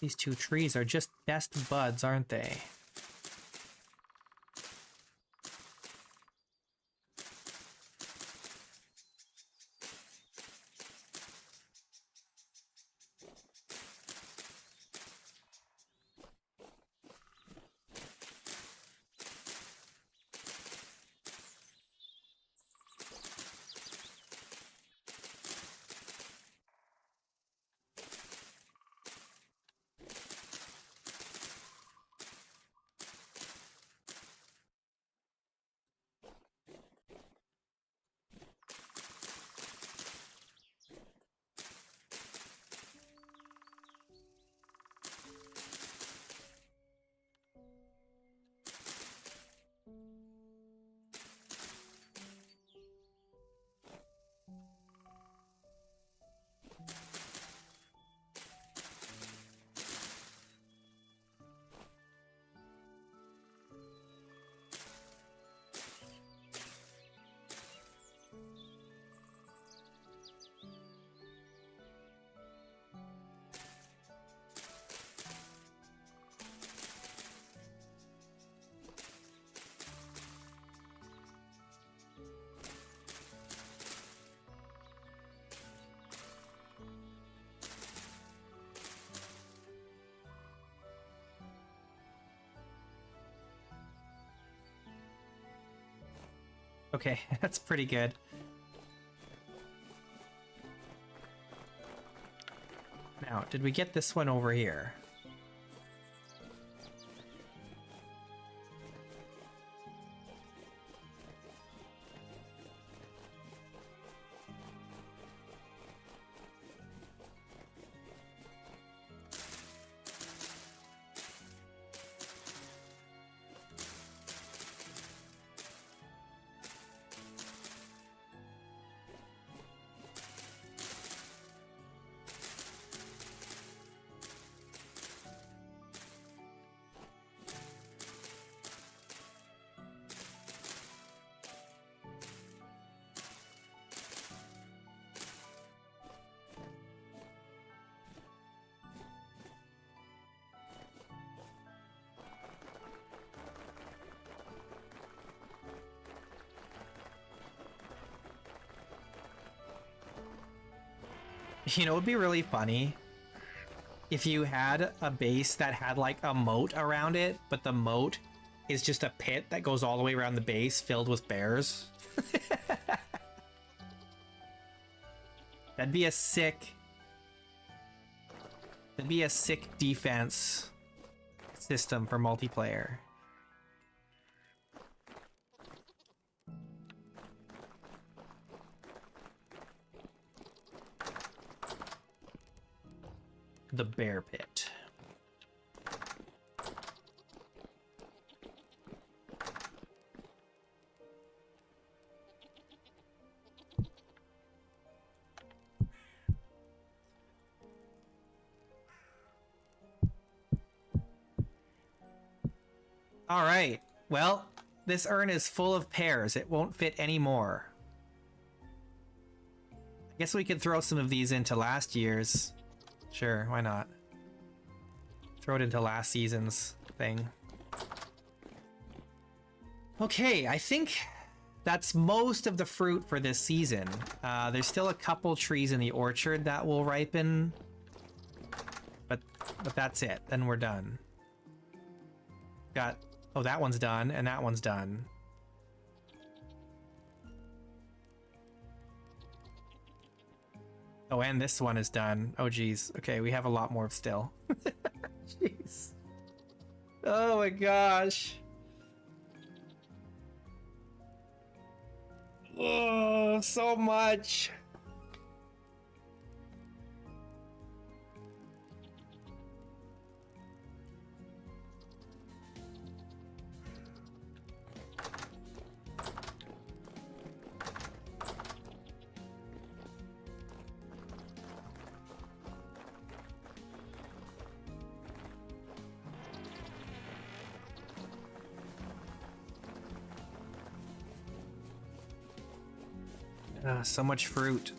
These two trees are just best buds, aren't they? Okay, that's pretty good. Now, did we get this one over here? You know, it would be really funny if you had a base that had like a moat around it, but the moat is just a pit that goes all the way around the base filled with bears. That'd be a sick defense system for multiplayer. The bear pit. All right. Well, this urn is full of pears. It won't fit anymore. I guess we could throw some of these into last year's. Sure, why not? Throw it into last season's thing. Okay, I think that's most of the fruit for this season. There's still a couple trees in the orchard that will ripen. But that's it. Then we're done. Got... Oh, that one's done, and that one's done. Oh, and this one is done. Oh, geez. Okay, we have a lot more still. Jeez. Oh my gosh. Oh, so much. So much fruit.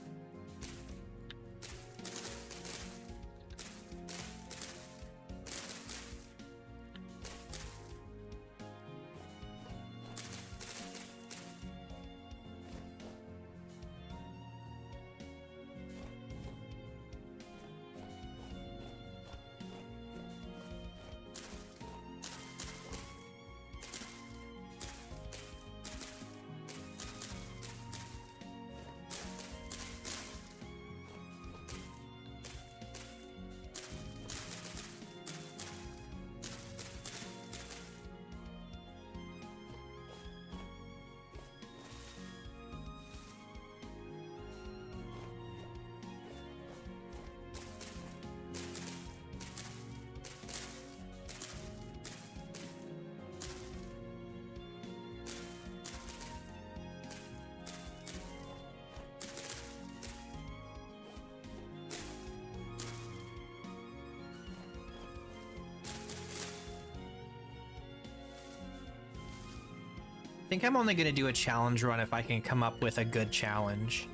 I think I'm only going to do a challenge run if I can come up with a good challenge.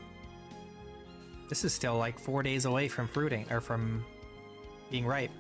This is still like 4 days away from fruiting, or from being ripe.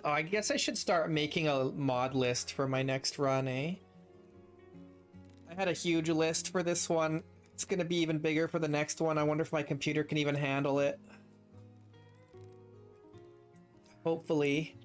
I guess I should start making a mod list for my next run, eh? I had a huge list for this one. It's gonna be even bigger for the next one. I wonder if my computer can even handle it. Hopefully.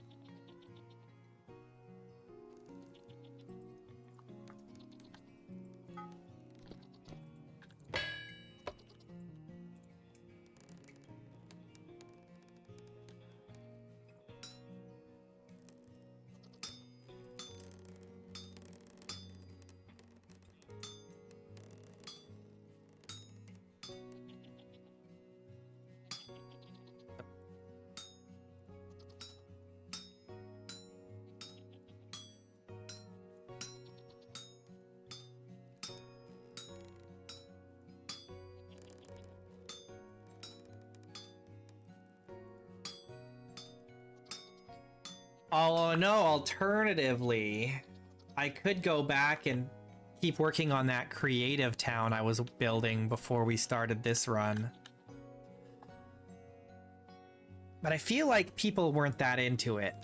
Oh no, alternatively, I could go back and keep working on that creative town I was building before we started this run. But I feel like people weren't that into it.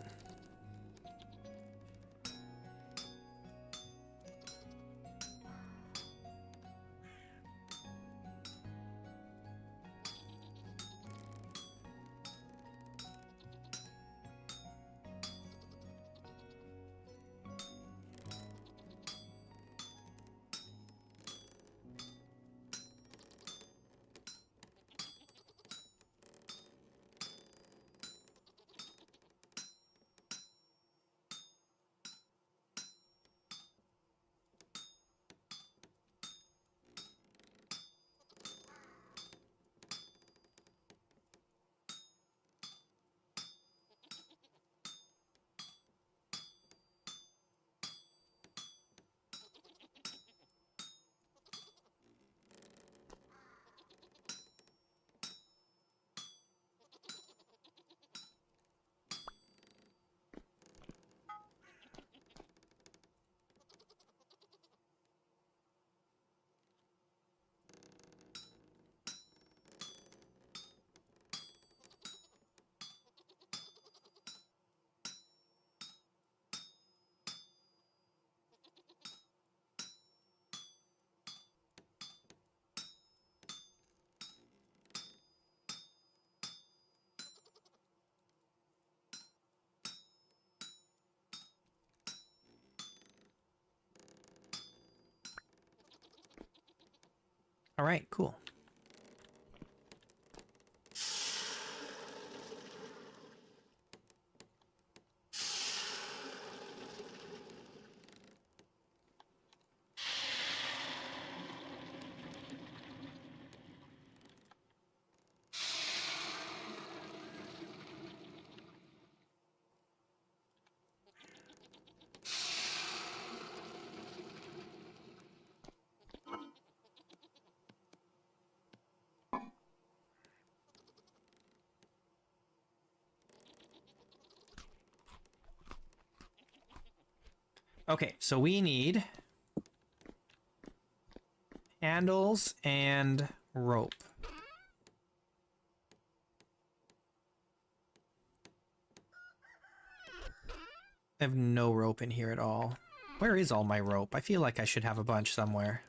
All right, cool. Okay, so we need handles and rope. I have no rope in here at all. Where is all my rope? I feel like I should have a bunch somewhere.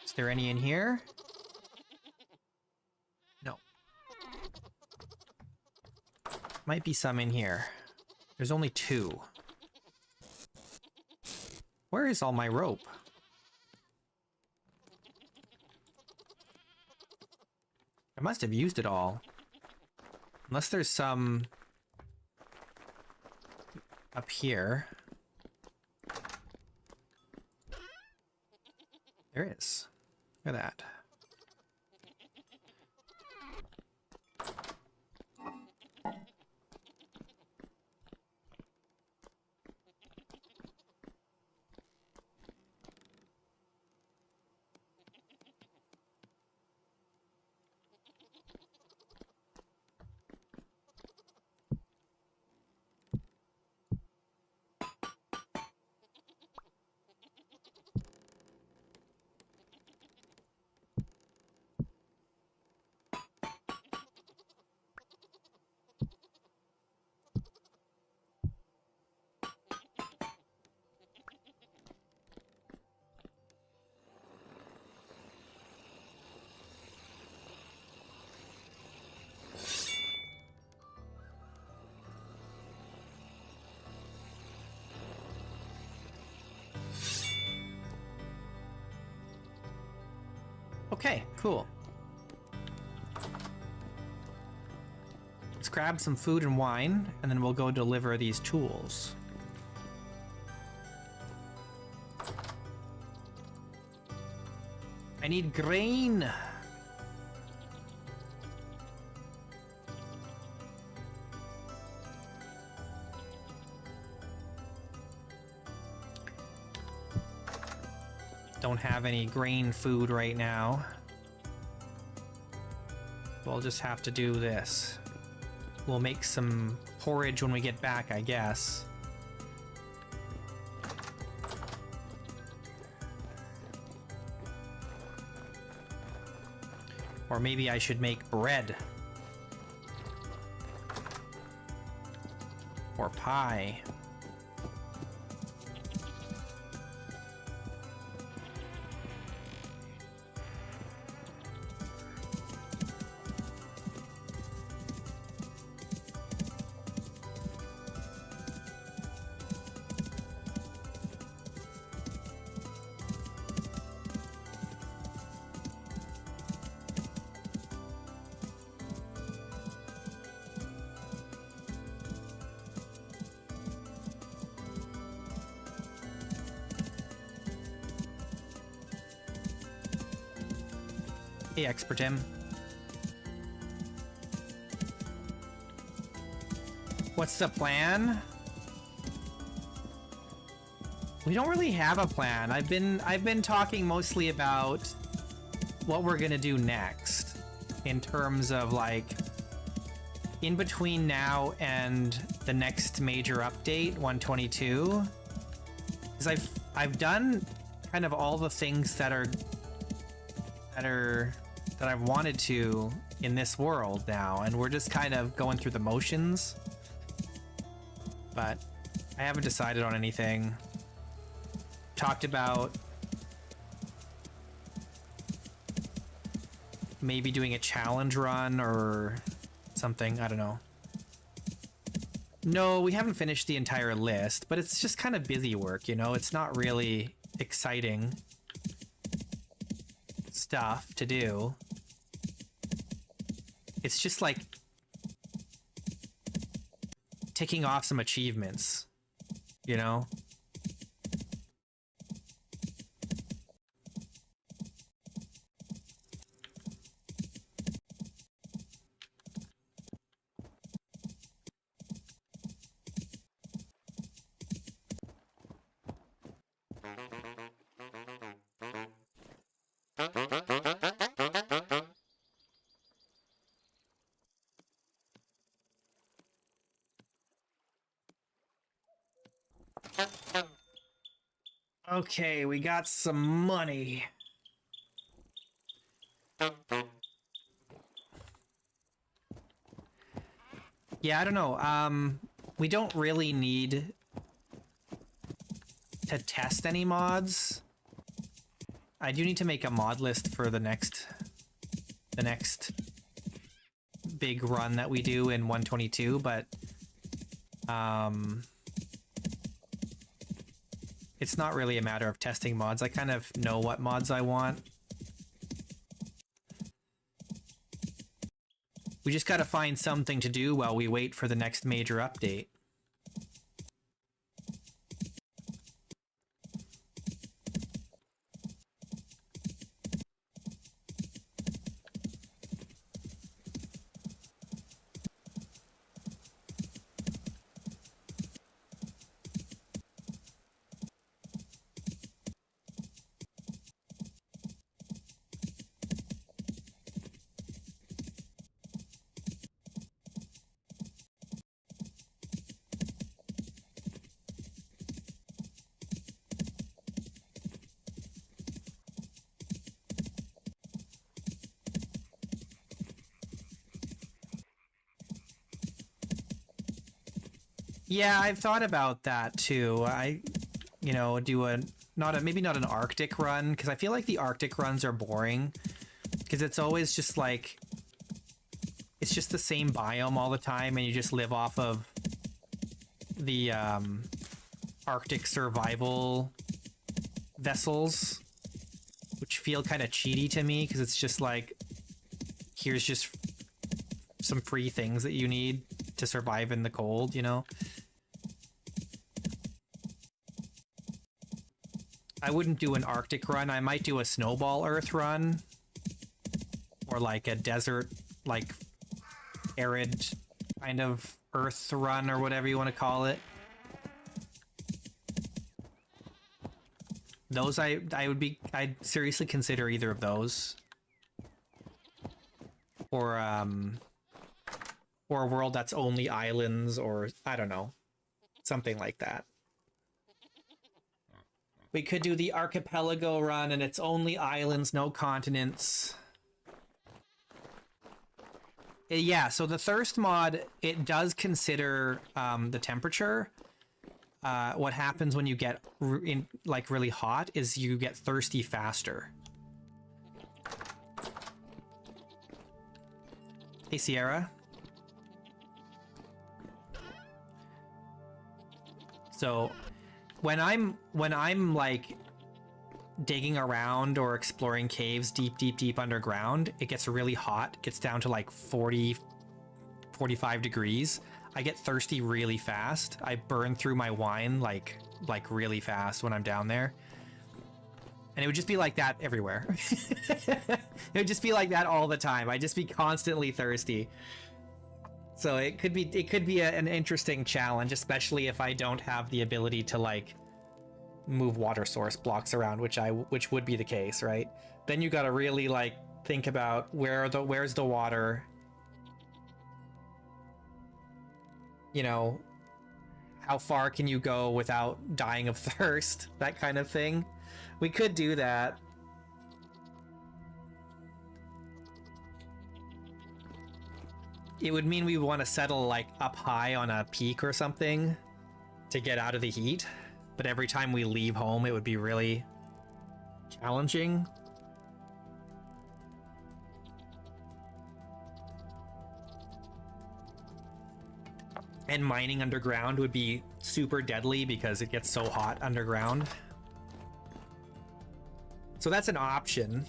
Is there any in here? No. Might be some in here. There's only 2. Where is all my rope? I must have used it all. Unless there's some up here. There is. Look at that. Okay, cool. Let's grab some food and wine, and then we'll go deliver these tools. I need grain. Don't have any grain food right now. We'll just have to do this. We'll make some porridge when we get back, I guess. Or maybe I should make bread. Or pie. Hey, Expertim. What's the plan? We don't really have a plan. I've been talking mostly about what we're gonna do next in terms of like in between now and the next major update, 122. Because I've done kind of all the things that I've wanted to in this world now, and we're just kind of going through the motions. But I haven't decided on anything. Talked about maybe doing a challenge run or something, I don't know. No, we haven't finished the entire list, but it's just kind of busy work, you know? It's not really exciting stuff to do. It's just like ticking off some achievements, you know? Okay, we got some money. Yeah, I don't know. We don't really need to test any mods. I do need to make a mod list for the next big run that we do in 122, but it's not really a matter of testing mods. I kind of know what mods I want. We just gotta find something to do while we wait for the next major update. Yeah, I've thought about that too. You know, do a maybe not an Arctic run, because I feel like the Arctic runs are boring, because it's always just like it's just the same biome all the time, and you just live off of the Arctic survival vessels, which feel kind of cheaty to me, because it's just like, here's just some free things that you need to survive in the cold, you know? I wouldn't do an Arctic run. I might do a snowball Earth run, or like a desert, like arid kind of Earth run, or whatever you want to call it. Those I'd seriously consider either of those, or a world that's only islands, or I don't know, something like that. We could do the archipelago run, and it's only islands, no continents. Yeah, so the thirst mod, it does consider the temperature. What happens when you get like really hot is you get thirsty faster. Hey, Sierra. So when I'm like digging around or exploring caves deep underground, it gets really hot. It gets down to like 45 degrees. I get thirsty really fast. I burn through my wine like really fast when I'm down there. And it would just be like that everywhere. It would just be like that all the time. I'd just be constantly thirsty. So it could be an interesting challenge, especially if I don't have the ability to like move water source blocks around, which would be the case, right? Then you got to really like think about where's the water, you know, how far can you go without dying of thirst, that kind of thing. We could do that. It would mean we want to settle like up high on a peak or something to get out of the heat. But every time we leave home, it would be really challenging. And mining underground would be super deadly because it gets so hot underground. So that's an option.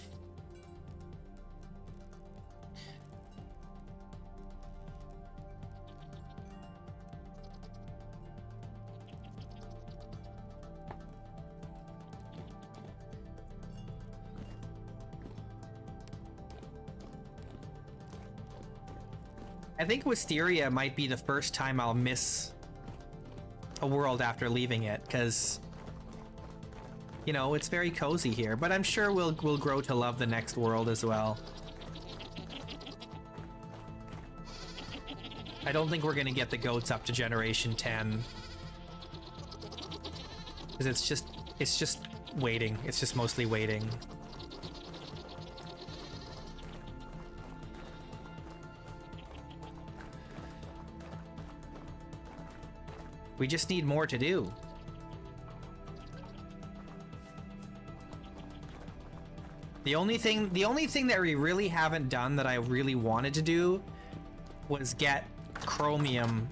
I think Wisteria might be the first time I'll miss a world after leaving it, because, you know, it's very cozy here, but I'm sure we'll grow to love the next world as well. I don't think we're gonna get the goats up to generation 10, because it's just waiting. It's just mostly waiting. We just need more to do. The only thing that we really haven't done that I really wanted to do was get chromium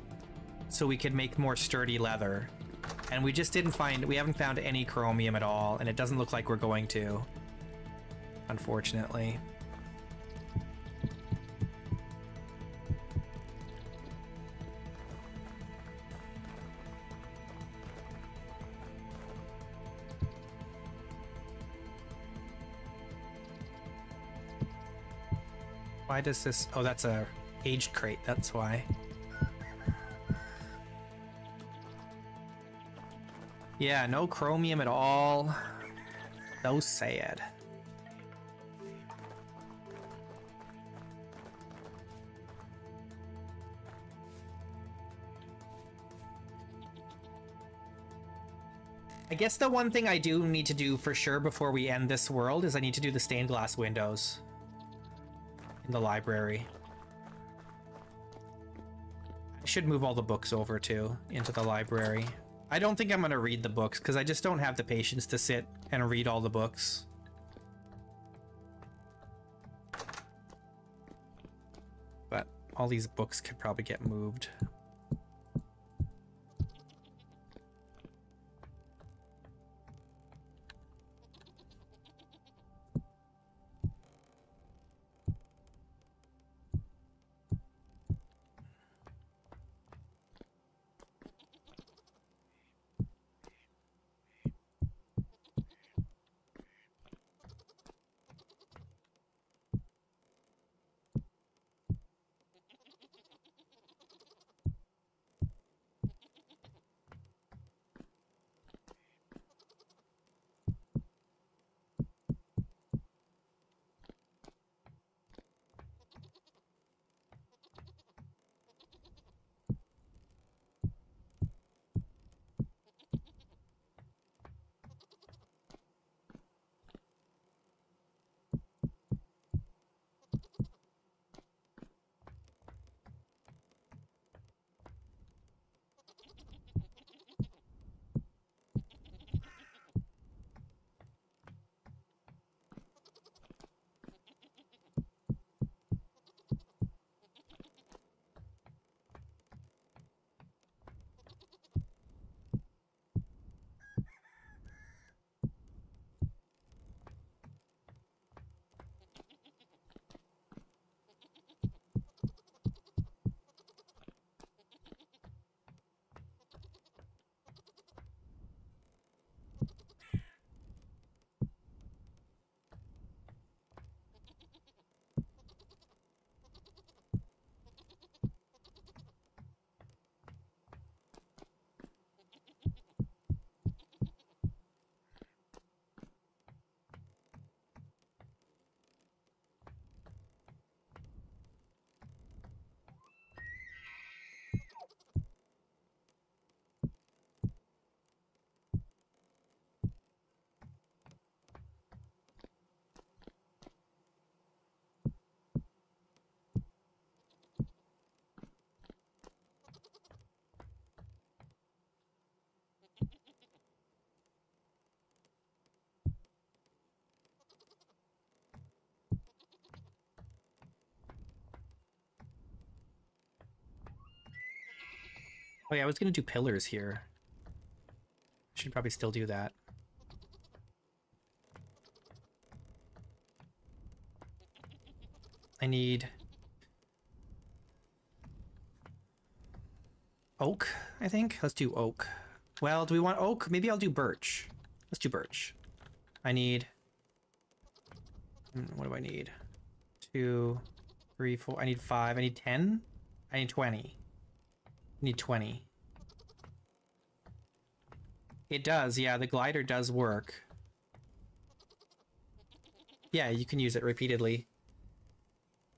so we could make more sturdy leather. And we just we haven't found any chromium at all, and it doesn't look like we're going to, unfortunately. Why does this... Oh, that's a aged crate, that's why. Yeah, no chromium at all. So sad. I guess the one thing I do need to do for sure before we end this world is I need to do the stained glass windows in the library. Should move all the books over too into the library. I don't think I'm gonna read the books because I just don't have the patience to sit and read all the books. But all these books could probably get moved. Oh yeah, I was gonna do pillars here. Should probably still do that. I need oak, I think. Let's do oak. Well, do we want oak? Maybe I'll do birch. Let's do birch. I need... what do I need? 2, 3, 4. I need 5. I need 10. I need 20. I need 20. It does, yeah. The glider does work. Yeah, you can use it repeatedly.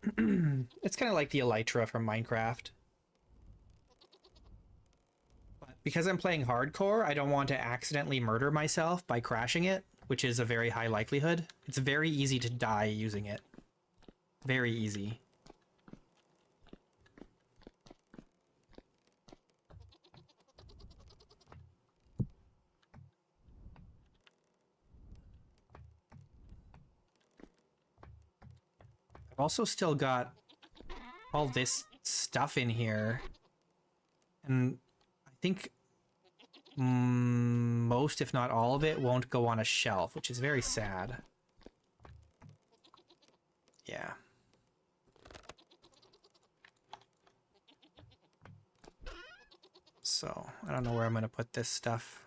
It's kind of like the elytra from Minecraft. But because I'm playing hardcore, I don't want to accidentally murder myself by crashing it, which is a very high likelihood. It's very easy to die using it. Very easy. I've also still got all this stuff in here. And I think most, if not all of it, won't go on a shelf, which is very sad. Yeah. So, I don't know where I'm going to put this stuff.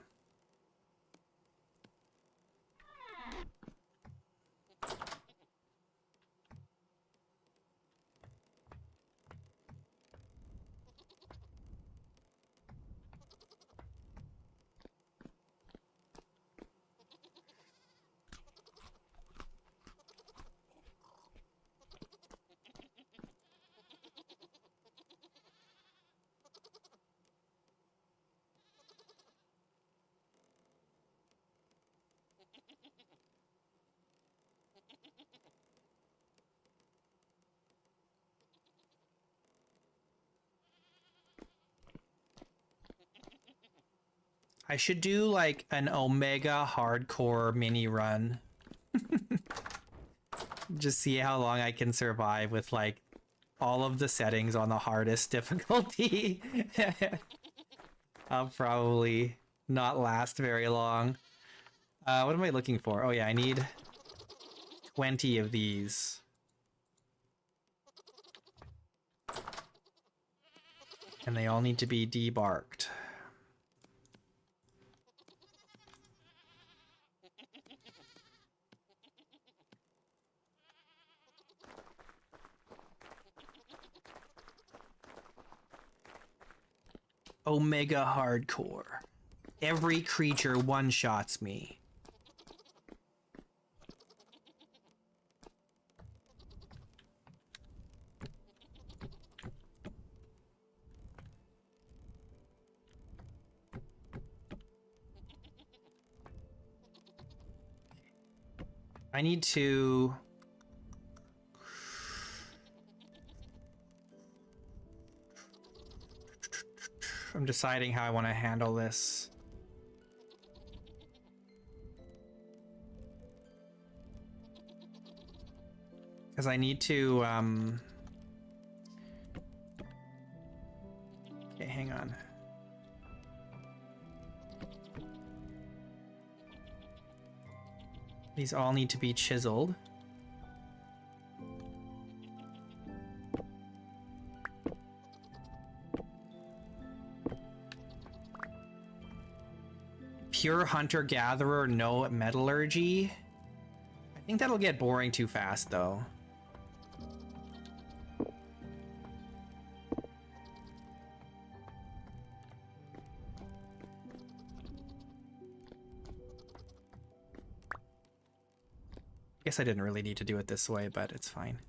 I should do like an Omega hardcore mini run. Just see how long I can survive with like all of the settings on the hardest difficulty. I'll probably not last very long. What am I looking for? Oh yeah, I need 20 of these. And they all need to be debarked. Omega hardcore. Every creature one-shots me. I need to... I'm deciding how I want to handle this. Because I need to, okay, hang on. These all need to be chiseled. Pure hunter-gatherer, no metallurgy. I think that'll get boring too fast, though. I guess I didn't really need to do it this way, but it's fine.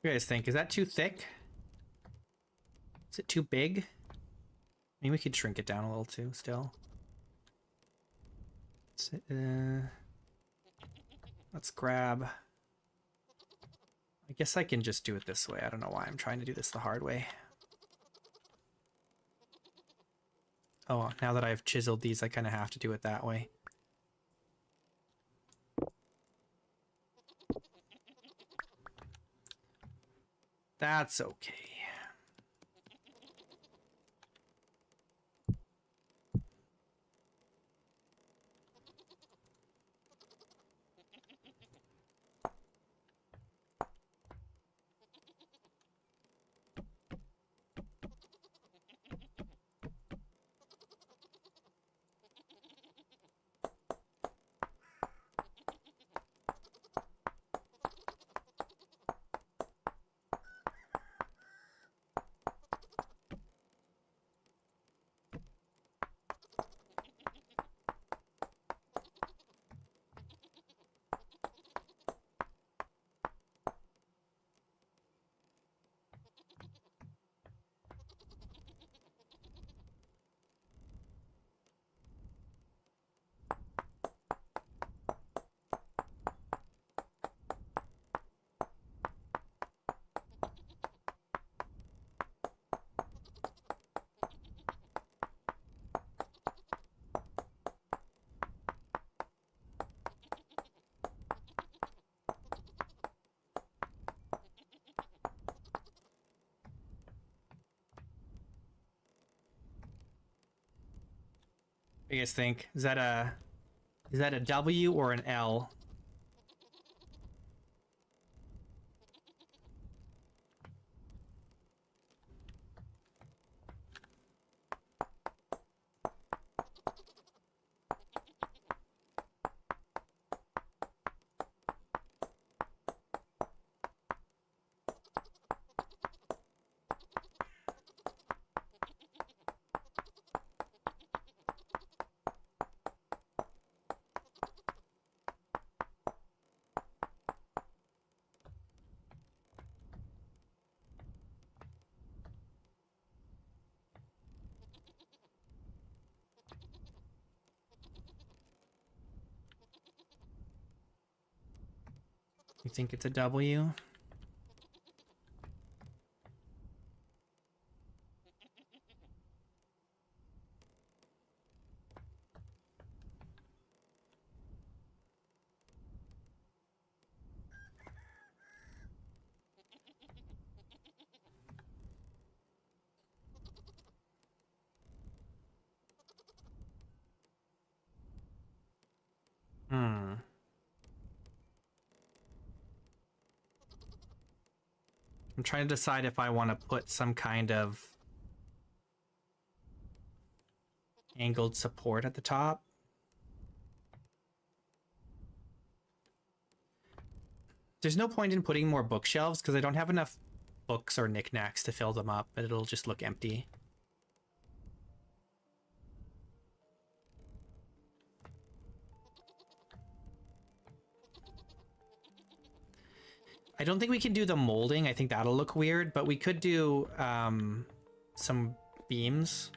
What do you guys think? Is that too thick? Is it too big? Maybe we could shrink it down a little too, still. Let's grab... I guess I can just do it this way. I don't know why I'm trying to do this the hard way. Oh, now that I've chiseled these, I kind of have to do it that way. That's okay. What do you guys think? Is that a W or an L? You think it's a W? Hmm. I'm trying to decide if I want to put some kind of angled support at the top. There's no point in putting more bookshelves because I don't have enough books or knickknacks to fill them up, and it'll just look empty. I don't think we can do the molding. I think that'll look weird, but we could do some beams.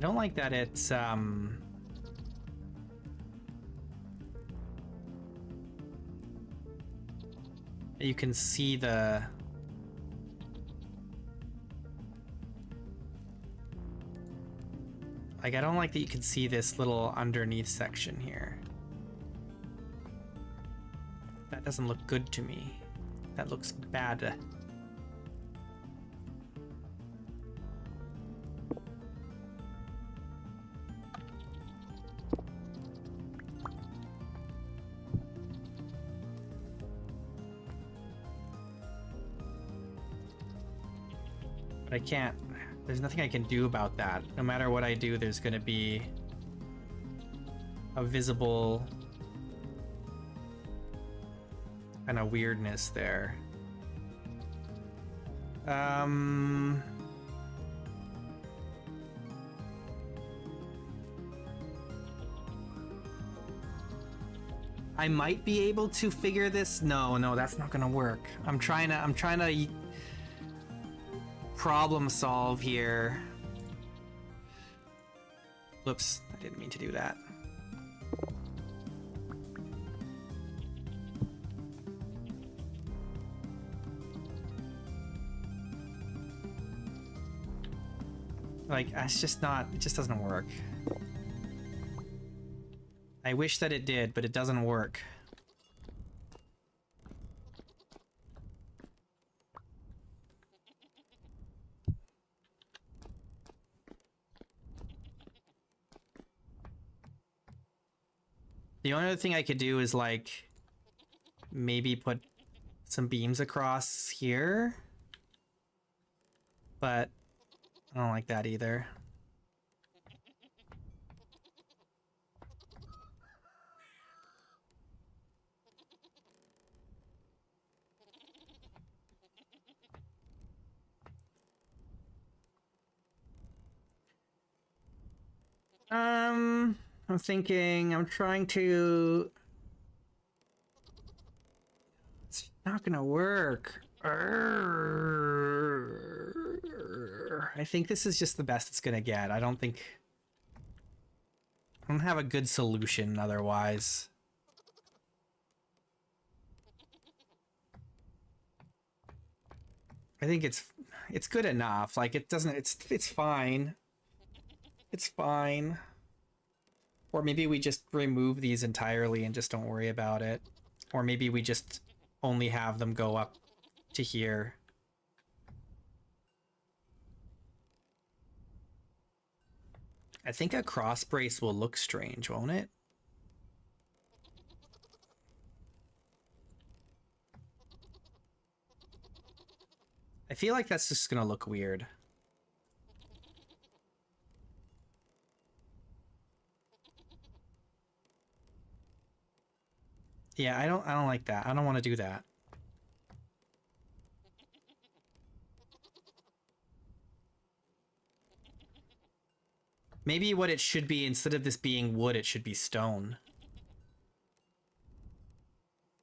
I don't like that it's you can see the I don't like that you can see this little underneath section here. That doesn't look good to me. That looks bad. But I can't, there's nothing I can do about that. No matter what I do, there's going to be a visible kind of weirdness there. I might be able to figure this. No, that's not gonna work. I'm trying to problem solve here. Whoops, I didn't mean to do that. Like, it's just not, it just doesn't work. I wish that it did, but it doesn't work. The only other thing I could do is like maybe put some beams across here, but I don't like that either. I'm thinking, I'm trying to... It's not gonna work. I think this is just the best it's gonna get. I don't have a good solution otherwise. I think it's good enough. Like, it doesn't, it's fine. It's fine. Or maybe we just remove these entirely and just don't worry about it. Or maybe we just only have them go up to here. I think a cross brace will look strange, won't it? I feel like that's just gonna look weird. Yeah, I don't like that. I don't want to do that. Maybe what it should be, instead of this being wood, it should be stone.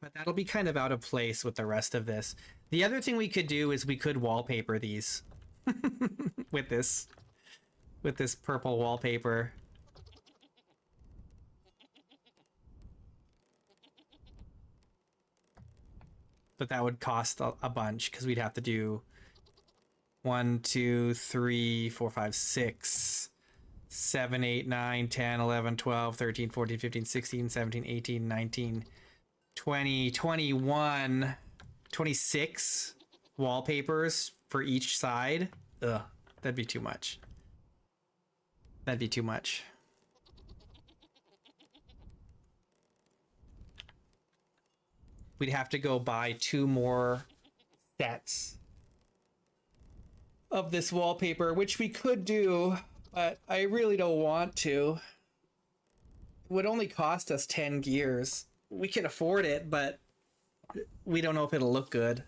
But that'll be kind of out of place with the rest of this. The other thing we could do is we could wallpaper these with this purple wallpaper. But that would cost a bunch because we'd have to do 1, 2, 3, 4, 5, 6, 7, 8, 9, 10, 11, 12, 13, 14, 15, 16, 17, 18, 19, 20, 21, 26 wallpapers for each side. Ugh, that'd be too much. That'd be too much. We'd have to go buy 2 more sets of this wallpaper, which we could do, but I really don't want to. It would only cost us 10 gears. We can afford it, but we don't know if it'll look good.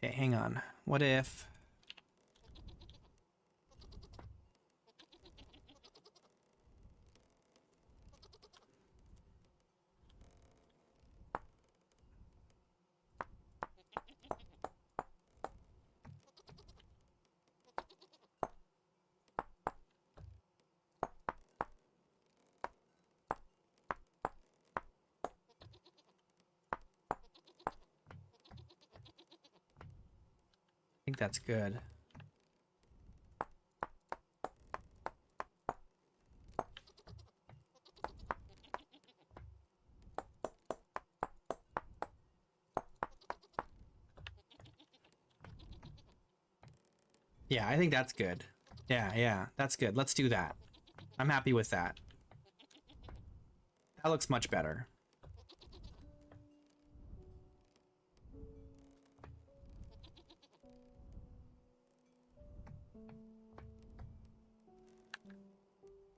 Okay, hang on. What if... I think that's good. Yeah, I think that's good. Yeah, that's good. Let's do that. I'm happy with that. That looks much better.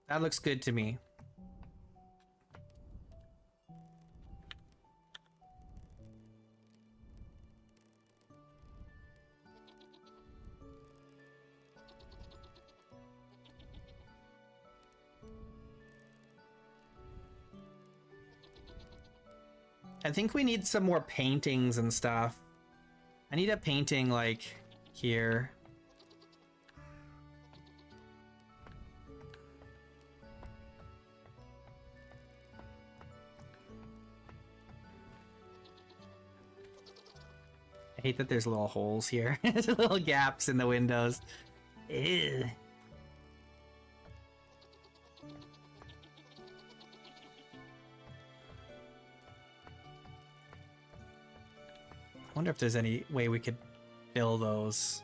That looks good to me. I think we need some more paintings and stuff. I need a painting like here. hate that there's little holes here. There's little gaps in the windows. Ew. I wonder if there's any way we could fill those.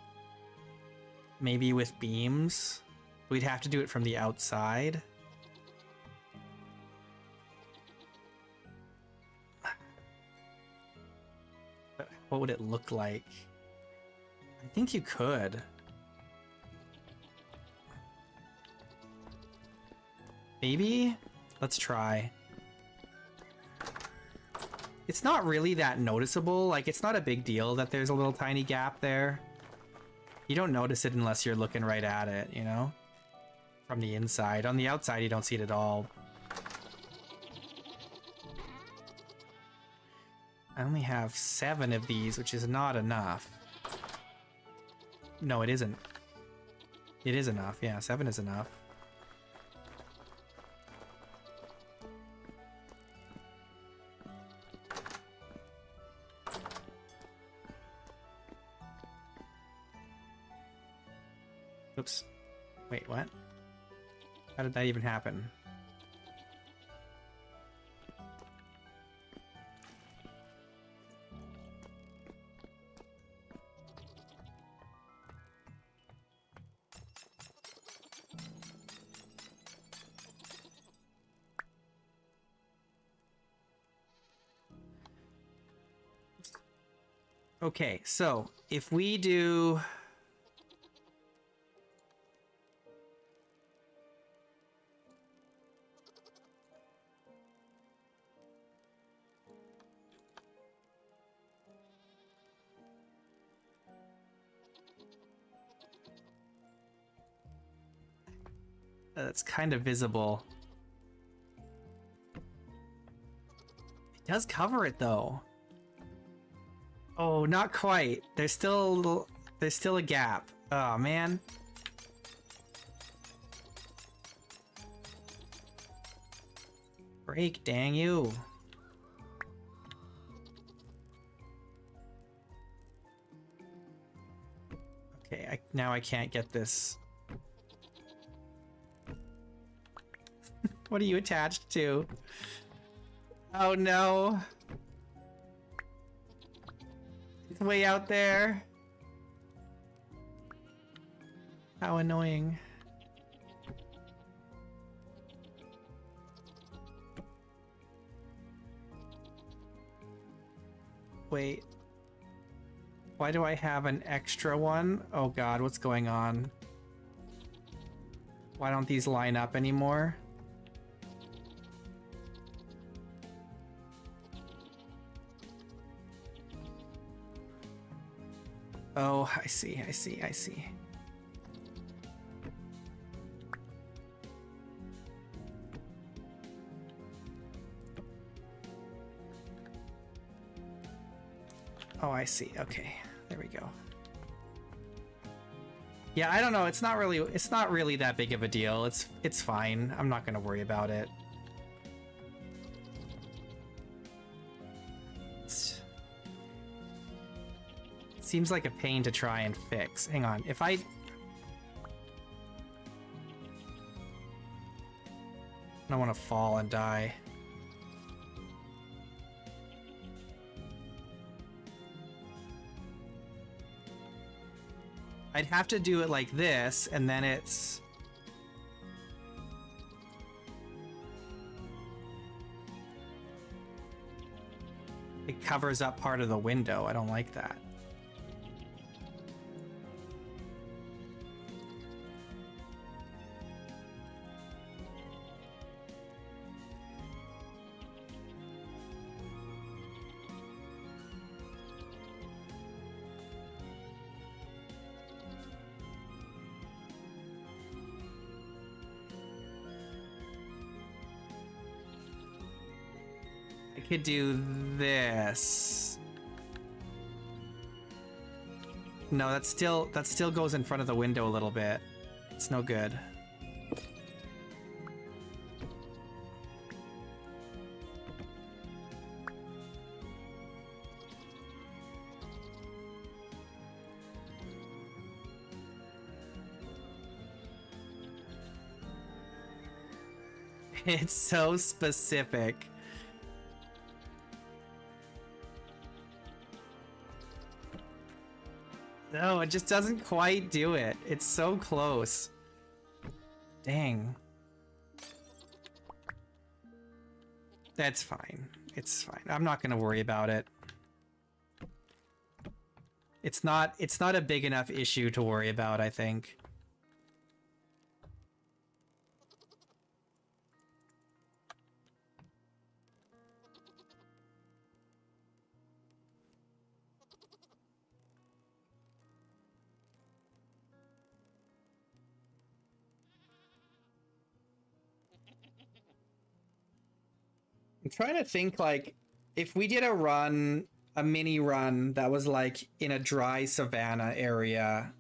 Maybe with beams? We'd have to do it from the outside. What would it look like? I think you could. Maybe? Let's try. It's not really that noticeable. Like, it's not a big deal that there's a little tiny gap there. You don't notice it unless you're looking right at it, you know? From the inside. On the outside, you don't see it at all. I only have 7 of these, which is not enough. No, it isn't. It is enough. Yeah, 7 is enough. Oops. Wait, what? How did that even happen? Okay, so if we do... That's kind of visible. It does cover it though. Oh, not quite. There's still a little, there's still a gap. Oh man. Break, dang you. Okay, now I can't get this. What are you attached to? Oh no. It's way out there. How annoying. Wait. Why do I have an extra one? Oh god, what's going on? Why don't these line up anymore? Oh, I see, I see, I see. Oh, I see. Okay, there we go. Yeah, I don't know. It's not really that big of a deal. It's fine. I'm not gonna worry about it. Seems like a pain to try and fix. Hang on, if I don't want to fall and die. I'd have to do it like this, and then it's... It covers up part of the window. I don't like that. Could do this. No, that still goes in front of the window a little bit. It's no good. It's so specific. No, it just doesn't quite do it. It's so close. Dang. That's fine. It's fine. I'm not gonna worry about it. It's not a big enough issue to worry about, I think. I'm trying to think, like, if we did a mini run that was like in a dry savanna area,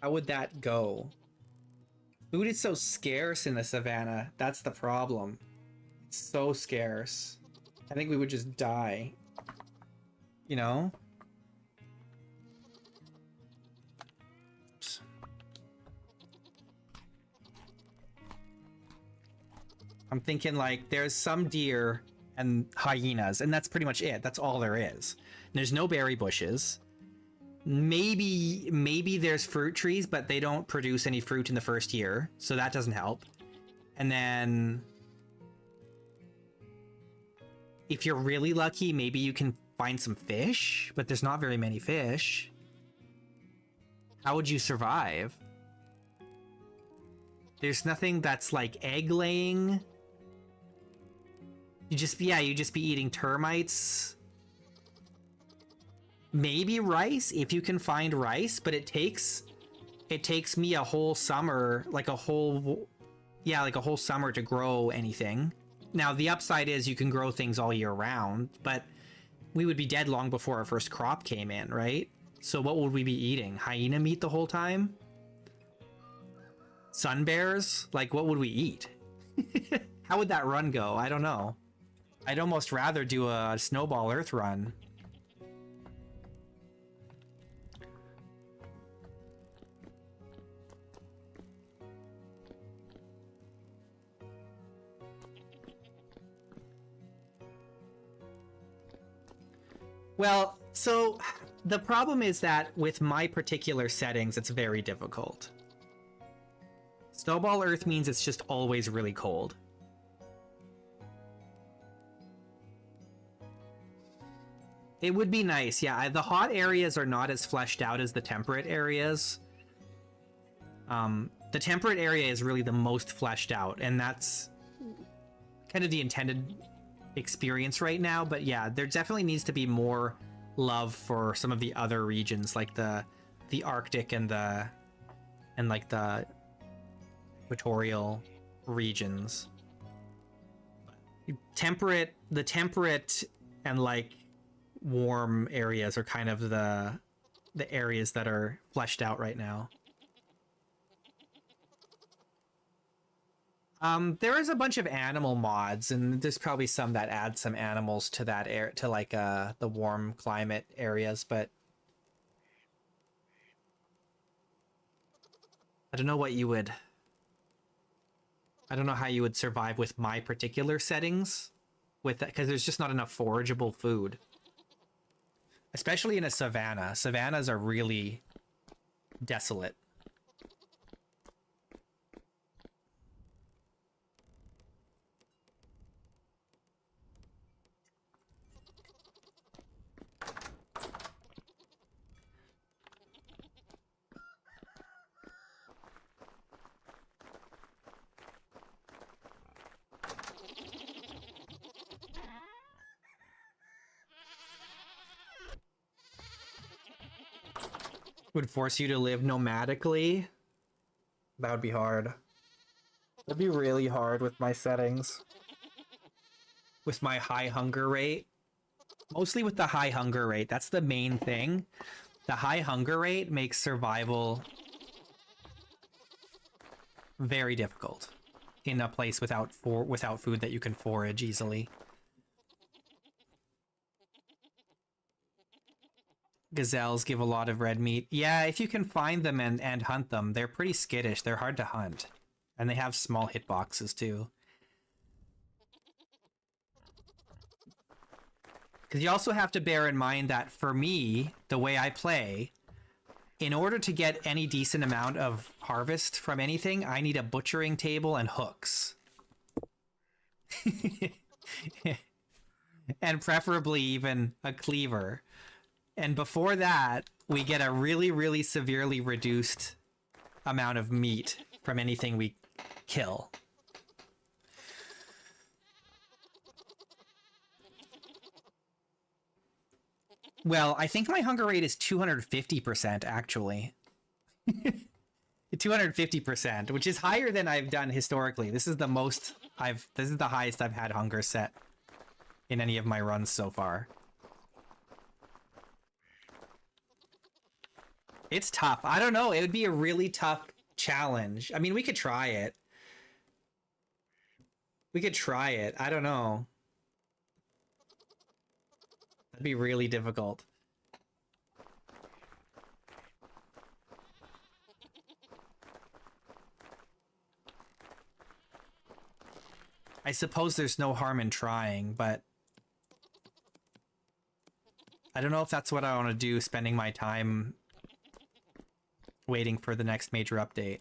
how would that go? Food is so scarce in the savanna. That's the problem. It's so scarce. I think we would just die. You know? Oops. I'm thinking like there's some deer and hyenas, and that's pretty much it. That's all there is. There's no berry bushes. Maybe there's fruit trees, but they don't produce any fruit in the first year, so that doesn't help. And then if you're really lucky, maybe you can find some fish, but there's not very many fish. How would you survive? There's nothing that's like egg laying. You'd just be eating termites. Maybe rice, if you can find rice, but it takes me a whole summer, like a whole summer to grow anything. Now, the upside is you can grow things all year round, but we would be dead long before our first crop came in, right? So what would we be eating? Hyena meat the whole time? Sun bears? Like, what would we eat? How would that run go? I don't know. I'd almost rather do a snowball earth run. Well, so the problem is that with my particular settings, it's very difficult. Snowball Earth means it's just always really cold. It would be nice, yeah. The hot areas are not as fleshed out as the temperate areas. The temperate area is really the most fleshed out, and that's kind of the intended experience right now. But yeah, there definitely needs to be more love for some of the other regions, like the Arctic and like the equatorial regions. The temperate and like warm areas are kind of the areas that are fleshed out right now. There is a bunch of animal mods, and there's probably some that add some animals to that air, to like the warm climate areas, but I don't know what you would. I don't know how you would survive with my particular settings with that, because there's just not enough forageable food. Especially in a savanna. Savannas are really desolate. Would force you to live nomadically? That would be hard. That'd be really hard with my settings. With my high hunger rate. Mostly with the high hunger rate. That's the main thing. The high hunger rate makes survival very difficult in a place without food that you can forage easily. Gazelles give a lot of red meat. Yeah, if you can find them and hunt them, they're pretty skittish. They're hard to hunt. And they have small hitboxes too. Because you also have to bear in mind that for me, the way I play, in order to get any decent amount of harvest from anything, I need a butchering table and hooks. And preferably even a cleaver. And before that, we get a really, really severely reduced amount of meat from anything we kill. Well, I think my hunger rate is 250%, actually. 250%, which is higher than I've done historically. This is the most this is the highest I've had hunger set in any of my runs so far. It's tough. I don't know. It would be a really tough challenge. I mean, we could try it. We could try it. I don't know. That'd be really difficult. I suppose there's no harm in trying, but I don't know if that's what I want to do, spending my time waiting for the next major update.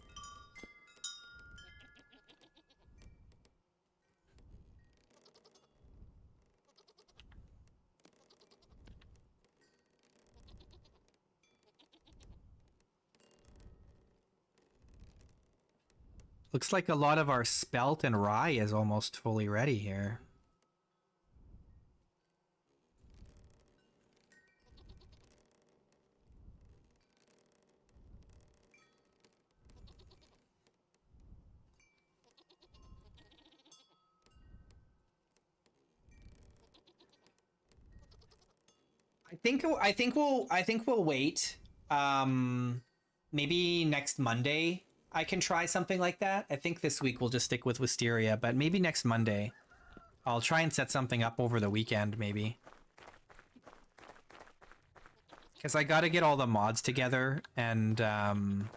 Looks like a lot of our spelt and rye is almost fully ready here. I think we'll wait. Maybe next Monday I can try something like that. I think this week we'll just stick with Wisteria, but maybe next Monday I'll try and set something up over the weekend, maybe. Because I gotta get all the mods together and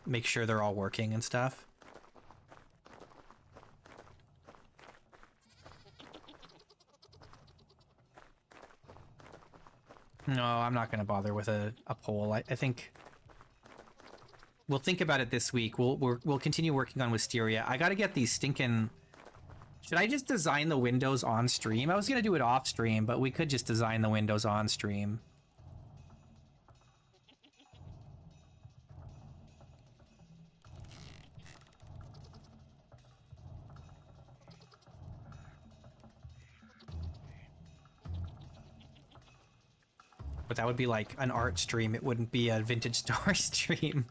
make sure they're all working and stuff. No, I'm not gonna bother with a poll. I think we'll think about it this week. We'll continue working on Wisteria. I gotta get these stinking... Should I just design the windows on stream? I was gonna do it off stream, but we could just design the windows on stream. But that would be like an art stream. It wouldn't be a vintage store stream.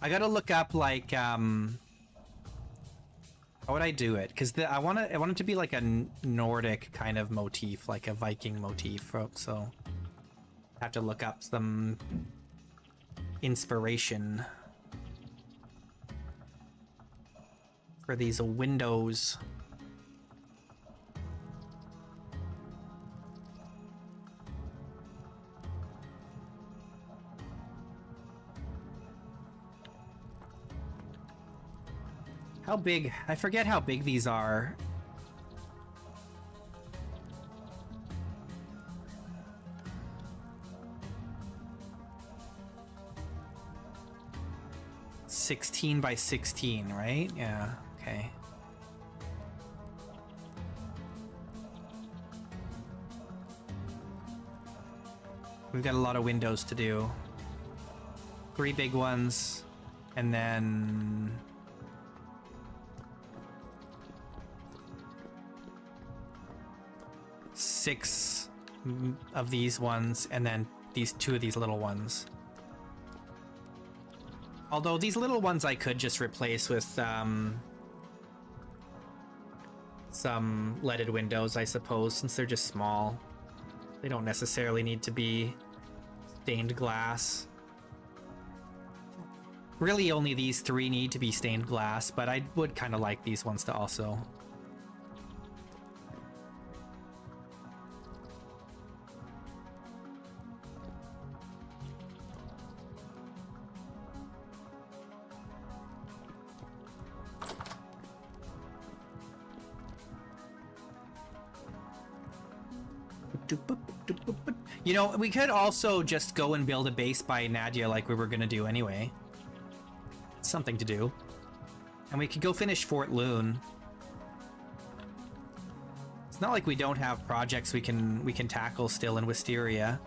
I gotta look up like how would I do it? Because I want it to be like a Nordic kind of motif, like a Viking motif. So I have to look up some inspiration for these windows. How big? I forget how big these are. $16 by 16, right? Yeah, okay. We've got a lot of windows to do. 3 big ones, and then... six of these ones, and then these 2 of these little ones. Although these little ones I could just replace with some leaded windows, I suppose, since they're just small. They don't necessarily need to be stained glass. Really only these 3 need to be stained glass, but I would kind of like these ones to also. You know, we could also just go and build a base by Nadia like we were gonna do anyway. It's something to do. And we could go finish Fort Loon. It's not like we don't have projects we can tackle still in Wisteria.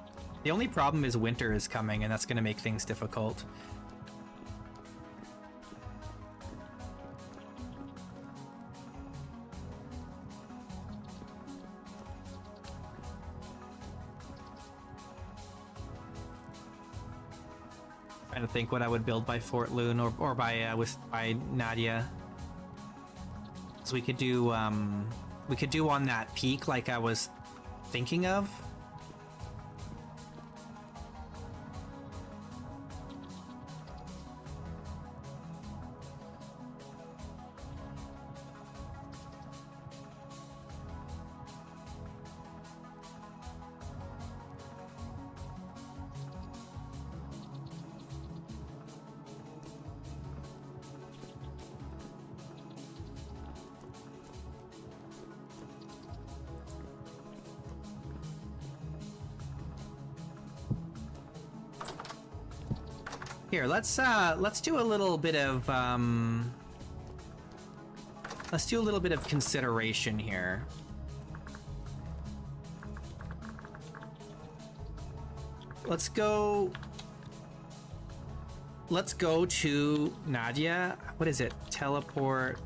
The only problem is winter is coming, and that's gonna make things difficult. Trying to think what I would build by Fort Loon or by Nadia. So we could do on that peak like I was thinking of. Here, let's do a little bit of consideration here. Let's go to Nadia. What is it? Teleport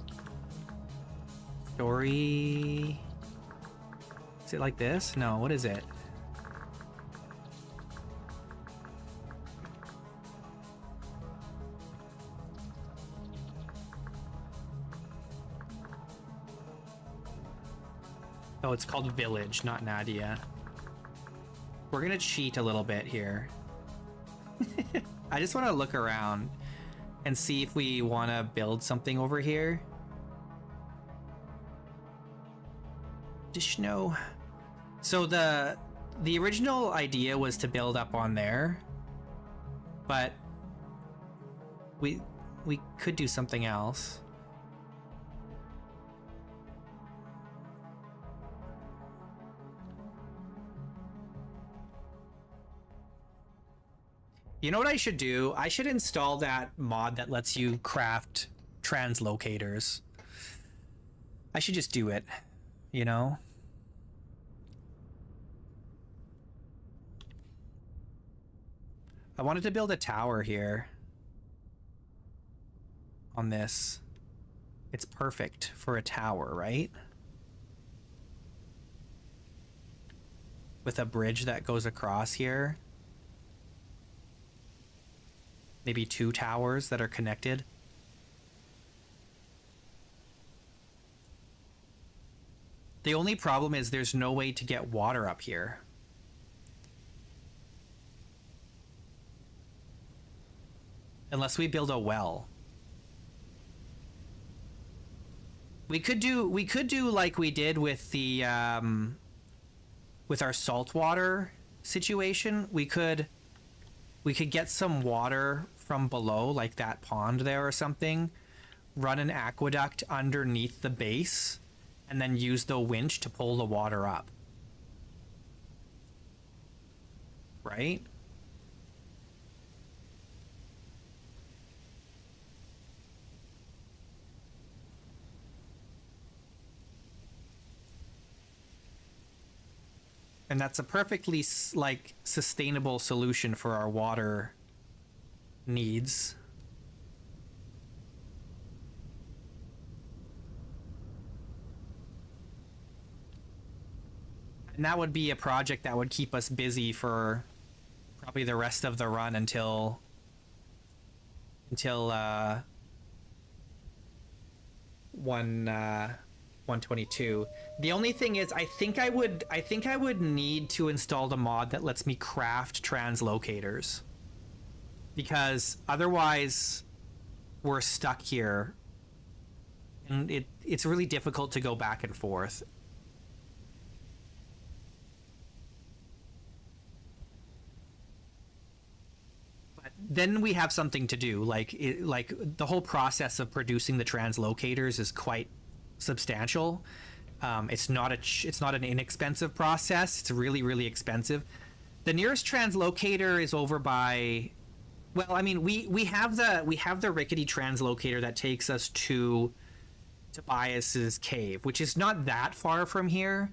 story. Is it like this? No, what is it? Oh, it's called Village, not Nadia. We're gonna cheat a little bit here. I just want to look around and see if we want to build something over here. Dishno. So the original idea was to build up on there, but we could do something else. You know what I should do? I should install that mod that lets you craft translocators. I should just do it, you know? I wanted to build a tower here on this. It's perfect for a tower, right? With a bridge that goes across here. Maybe 2 towers that are connected. The only problem is there's no way to get water up here. Unless we build a well. We could do like we did with the with our saltwater situation. We could get some water from below, like that pond there or something, run an aqueduct underneath the base, and then use the winch to pull the water up. Right? And that's a perfectly sustainable solution for our water needs. And that would be a project that would keep us busy for probably the rest of the run until 122. The only thing is, I think I would need to install the mod that lets me craft translocators, because otherwise we're stuck here and it's really difficult to go back and forth. But then we have something to do, like the whole process of producing the translocators is quite substantial, It's not an inexpensive process. It's really, really expensive. The nearest translocator is over by, well, I mean, we have the rickety translocator that takes us to Tobias's cave, which is not that far from here,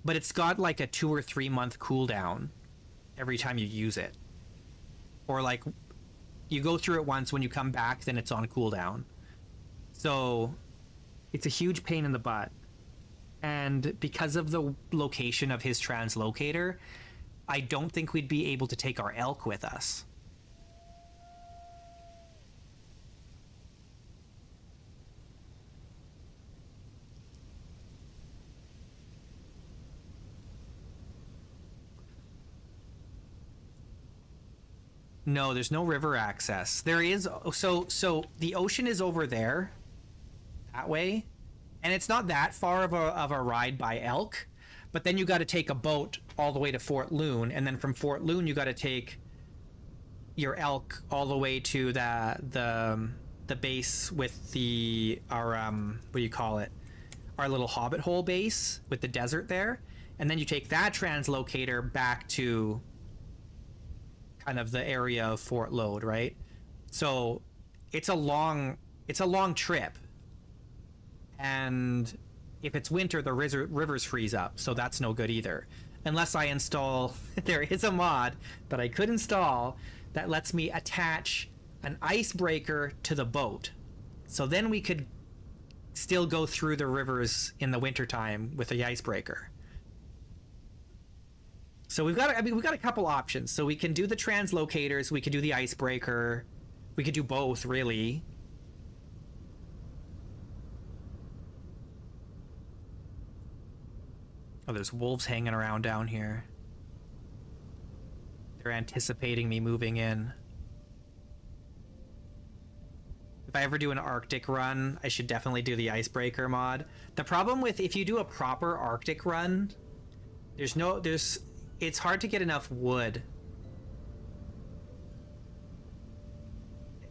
but it's got like a 2 or 3 month cooldown every time you use it. Or like you go through it once, when you come back, then it's on cooldown. So it's a huge pain in the butt. And because of the location of his translocator, I don't think we'd be able to take our elk with us. No, there's no river access. There is, so the ocean is over there, that way, and it's not that far of a ride by elk, but then you got to take a boat all the way to Fort Loon, and then from Fort Loon you got to take your elk all the way to the base with our what do you call it? Our little hobbit hole base with the desert there, and then you take that translocator back to kind of the area of Fort Lode, right? So it's a long trip, and if it's winter, the rivers freeze up, so that's no good either. Unless I install, there is a mod that I could install that lets me attach an icebreaker to the boat, so then we could still go through the rivers in the wintertime with the icebreaker. So we've got a couple options. So we can do the translocators, we could do the icebreaker, we could do both, really. Oh, there's wolves hanging around down here. They're anticipating me moving in. If I ever do an Arctic run, I should definitely do the icebreaker mod. The problem with, if you do a proper Arctic run, it's hard to get enough wood.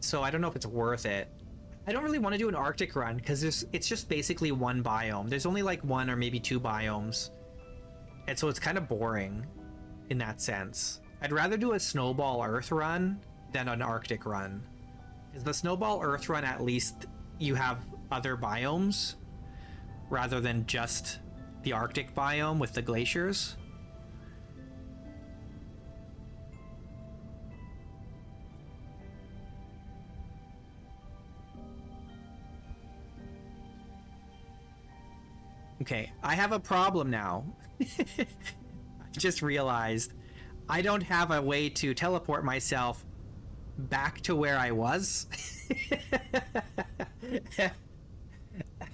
So I don't know if it's worth it. I don't really want to do an Arctic run because it's just basically one biome. There's only like 1 or maybe 2 biomes. And so it's kind of boring in that sense. I'd rather do a Snowball Earth run than an Arctic run. Because the Snowball Earth run, at least you have other biomes rather than just the Arctic biome with the glaciers. Okay, I have a problem now. I just realized I don't have a way to teleport myself back to where I was.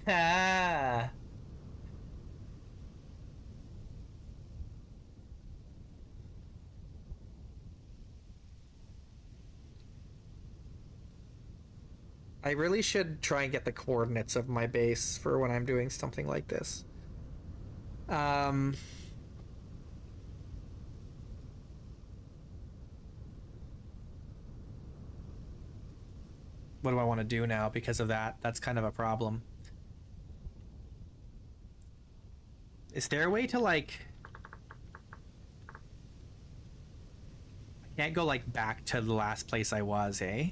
Ah. I really should try and get the coordinates of my base for when I'm doing something like this. What do I want to do now because of that? That's kind of a problem. Is there a way to, like... I can't go, like, back to the last place I was, eh?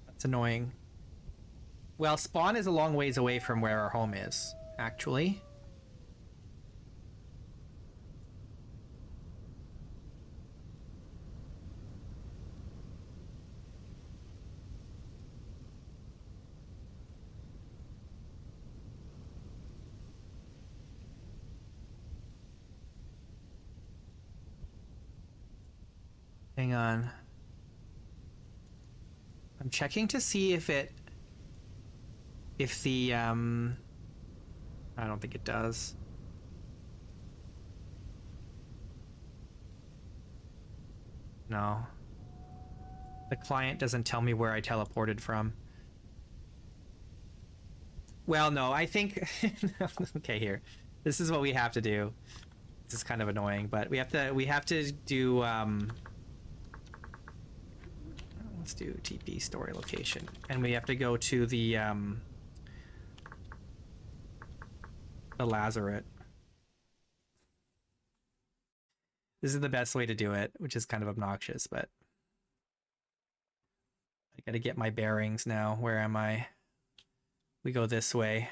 That's annoying. Well, spawn is a long ways away from where our home is, actually. Hang on. I'm checking to see if it if the I don't think it does. No. The client doesn't tell me where I teleported from. Well, no, I think okay, here. This is what we have to do. This is kind of annoying, but we have to do let's do TP story location, and we have to go to the lazaret. This is the best way to do it, which is kind of obnoxious, but I gotta get my bearings now. Where am I? We go this way.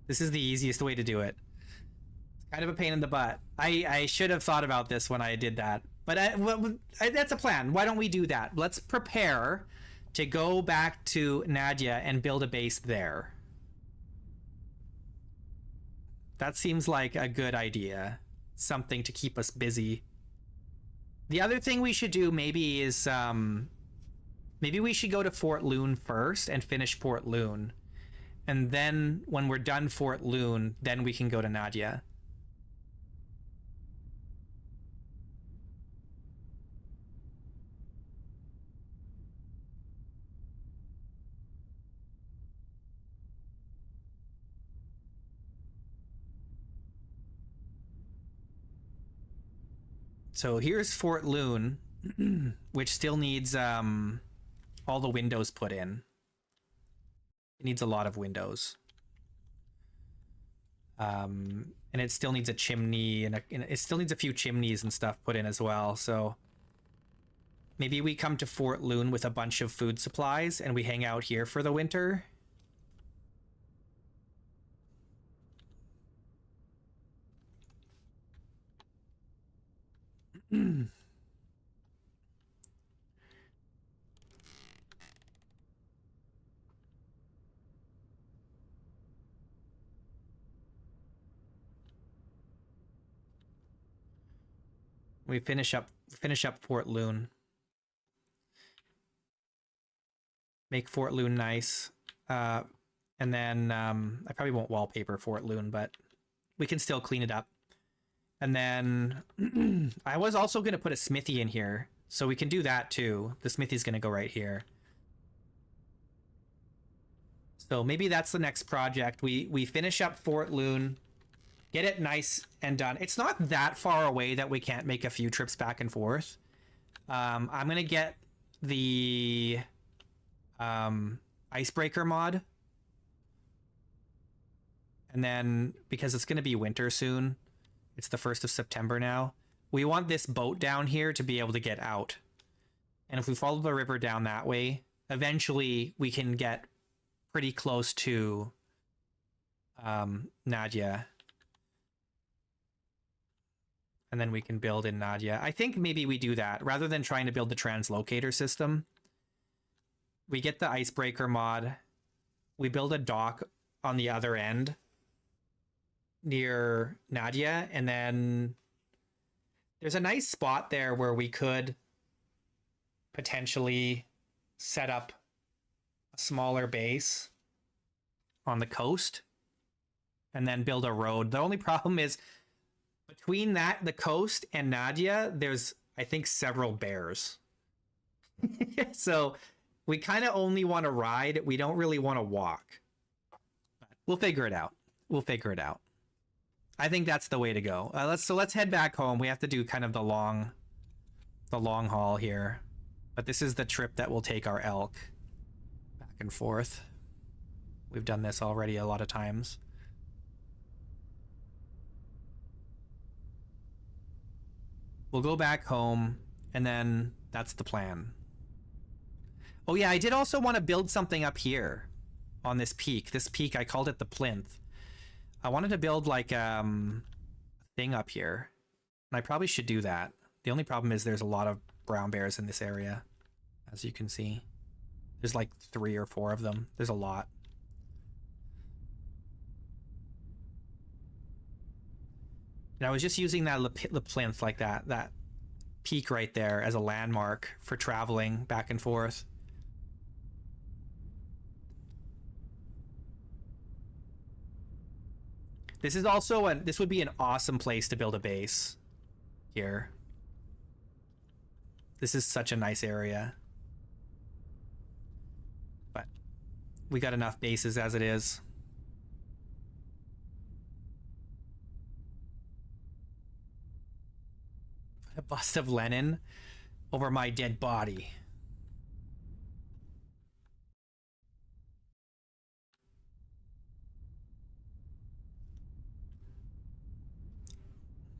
This is the easiest way to do it. It's kind of a pain in the butt. I should have thought about this when I did that. But that's a plan. Why don't we do that? Let's prepare to go back to Nadia and build a base there. That seems like a good idea. Something to keep us busy. The other thing we should do maybe is maybe we should go to Fort Loon first and finish Fort Loon. And then when we're done Fort Loon, then we can go to Nadia. So here's Fort Loon, which still needs all the windows put in. It needs a lot of windows. And it still needs a chimney, and it still needs a few chimneys and stuff put in as well. So maybe we come to Fort Loon with a bunch of food supplies and we hang out here for the winter. We finish up Fort Loon. Make Fort Loon nice. And then I probably won't wallpaper Fort Loon, but we can still clean it up. And then I was also going to put a smithy in here, so we can do that too. The smithy's going to go right here. So maybe that's the next project. We finish up Fort Loon, get it nice and done. It's not that far away that we can't make a few trips back and forth. I'm going to get the icebreaker mod. And then, because it's going to be winter soon, it's the 1st of September now, we want this boat down here to be able to get out. And if we follow the river down that way, eventually we can get pretty close to Nadia. And then we can build in Nadia. I think maybe we do that. Rather than trying to build the translocator system, we get the icebreaker mod. We build a dock on the other end near Nadia, and then there's a nice spot there where we could potentially set up a smaller base on the coast and then build a road. The only problem is between the coast and Nadia, there's, I think, several bears. So we kind of only want to ride. We don't really want to walk. We'll figure it out. We'll figure it out. I think that's the way to go. Let's head back home. We have to do kind of the long haul here. But this is the trip that will take our elk back and forth. We've done this already a lot of times. We'll go back home, and then that's the plan. Oh yeah, I did also want to build something up here on this peak. This peak, I called it the plinth. I wanted to build like a thing up here, and I probably should do that. The only problem is there's a lot of brown bears in this area, as you can see. There's like 3 or 4 of them. There's a lot. And I was just using that the plinth like that peak right there as a landmark for traveling back and forth. This is also this would be an awesome place to build a base here. This is such a nice area. But we got enough bases as it is. A bust of Lenin over my dead body.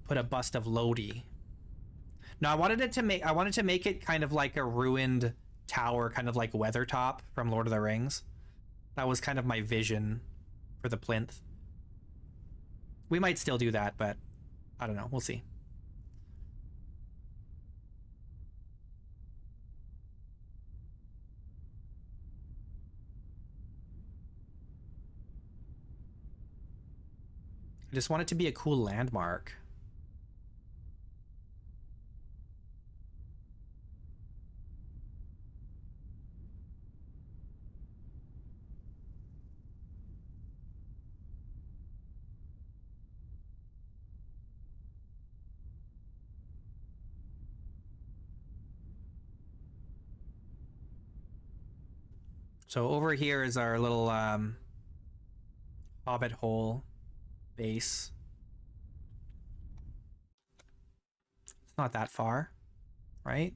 Put a bust of Lodi. No, I wanted to make it kind of like a ruined tower, kind of like Weathertop from Lord of the Rings. That was kind of my vision for the plinth. We might still do that, but I don't know. We'll see. I just want it to be a cool landmark. So over here is our little hobbit hole base. It's not that far, right?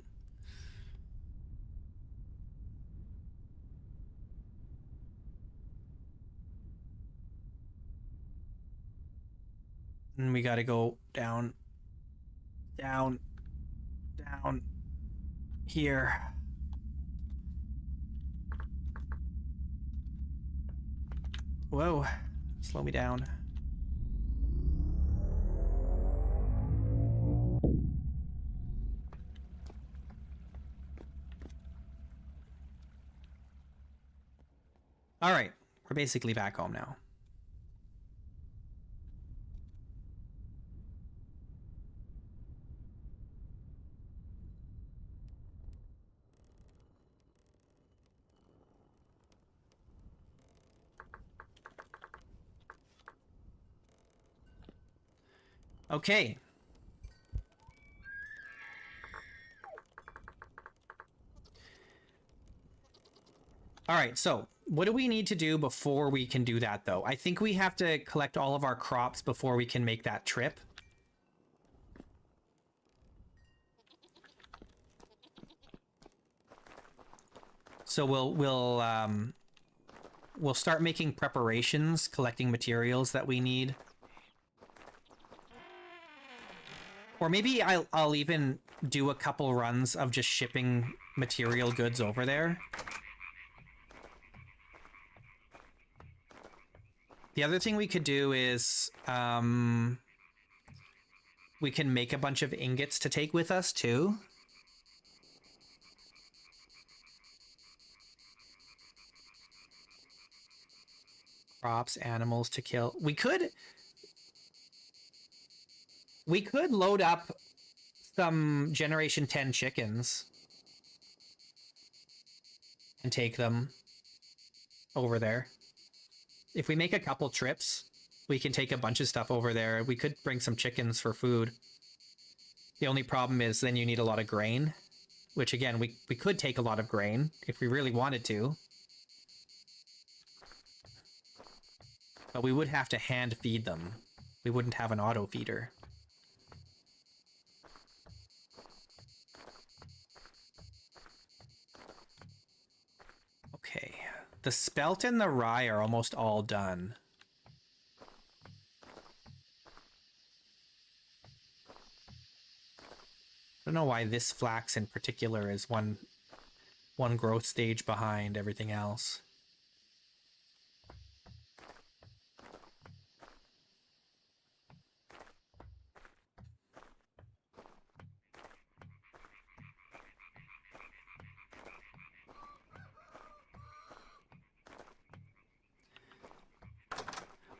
And we got to go down, down, down here. Whoa, slow me down. All right, we're basically back home now. Okay. All right, so what do we need to do before we can do that, though? I think we have to collect all of our crops before we can make that trip. So we'll start making preparations, collecting materials that we need. Or maybe I'll even do a couple runs of just shipping material goods over there. The other thing we could do is we can make a bunch of ingots to take with us too. Crops, animals to kill. We could load up some Generation 10 chickens and take them over there. If we make a couple trips, we can take a bunch of stuff over there. We could bring some chickens for food. The only problem is then you need a lot of grain, which again, we could take a lot of grain if we really wanted to. But we would have to hand feed them. We wouldn't have an auto feeder. Okay. The spelt and the rye are almost all done. I don't know why this flax in particular is one growth stage behind everything else.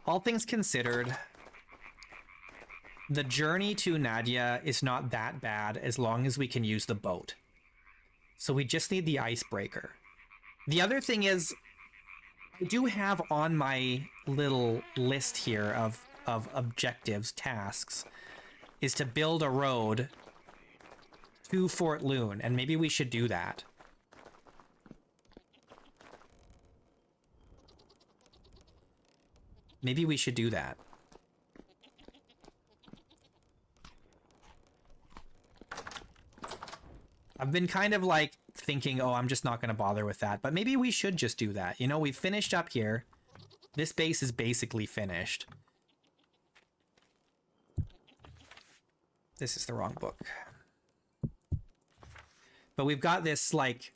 All things considered, the journey to Nadia is not that bad as long as we can use the boat. So we just need the icebreaker. The other thing is, I do have on my little list here of objectives, tasks, is to build a road to Fort Loon, and maybe we should do that. Maybe we should do that. I've been kind of like thinking, oh, I'm just not going to bother with that. But maybe we should just do that. You know, we've finished up here. This base is basically finished. This is the wrong book. But we've got this, like,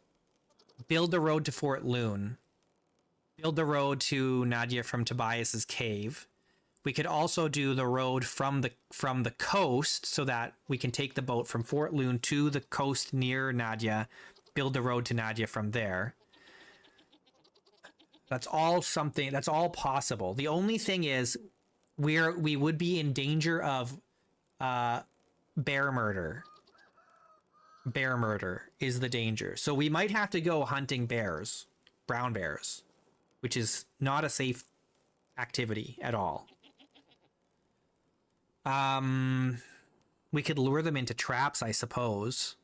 build the road to Fort Loon. Build the road to Nadia from Tobias's cave. We could also do the road from the coast so that we can take the boat from Fort Loon to the coast near Nadia, build the road to Nadia from there. That's all possible. The only thing is we would be in danger of bear murder. Bear murder is the danger. So we might have to go hunting bears, brown bears, which is not a safe activity at all. We could lure them into traps, I suppose.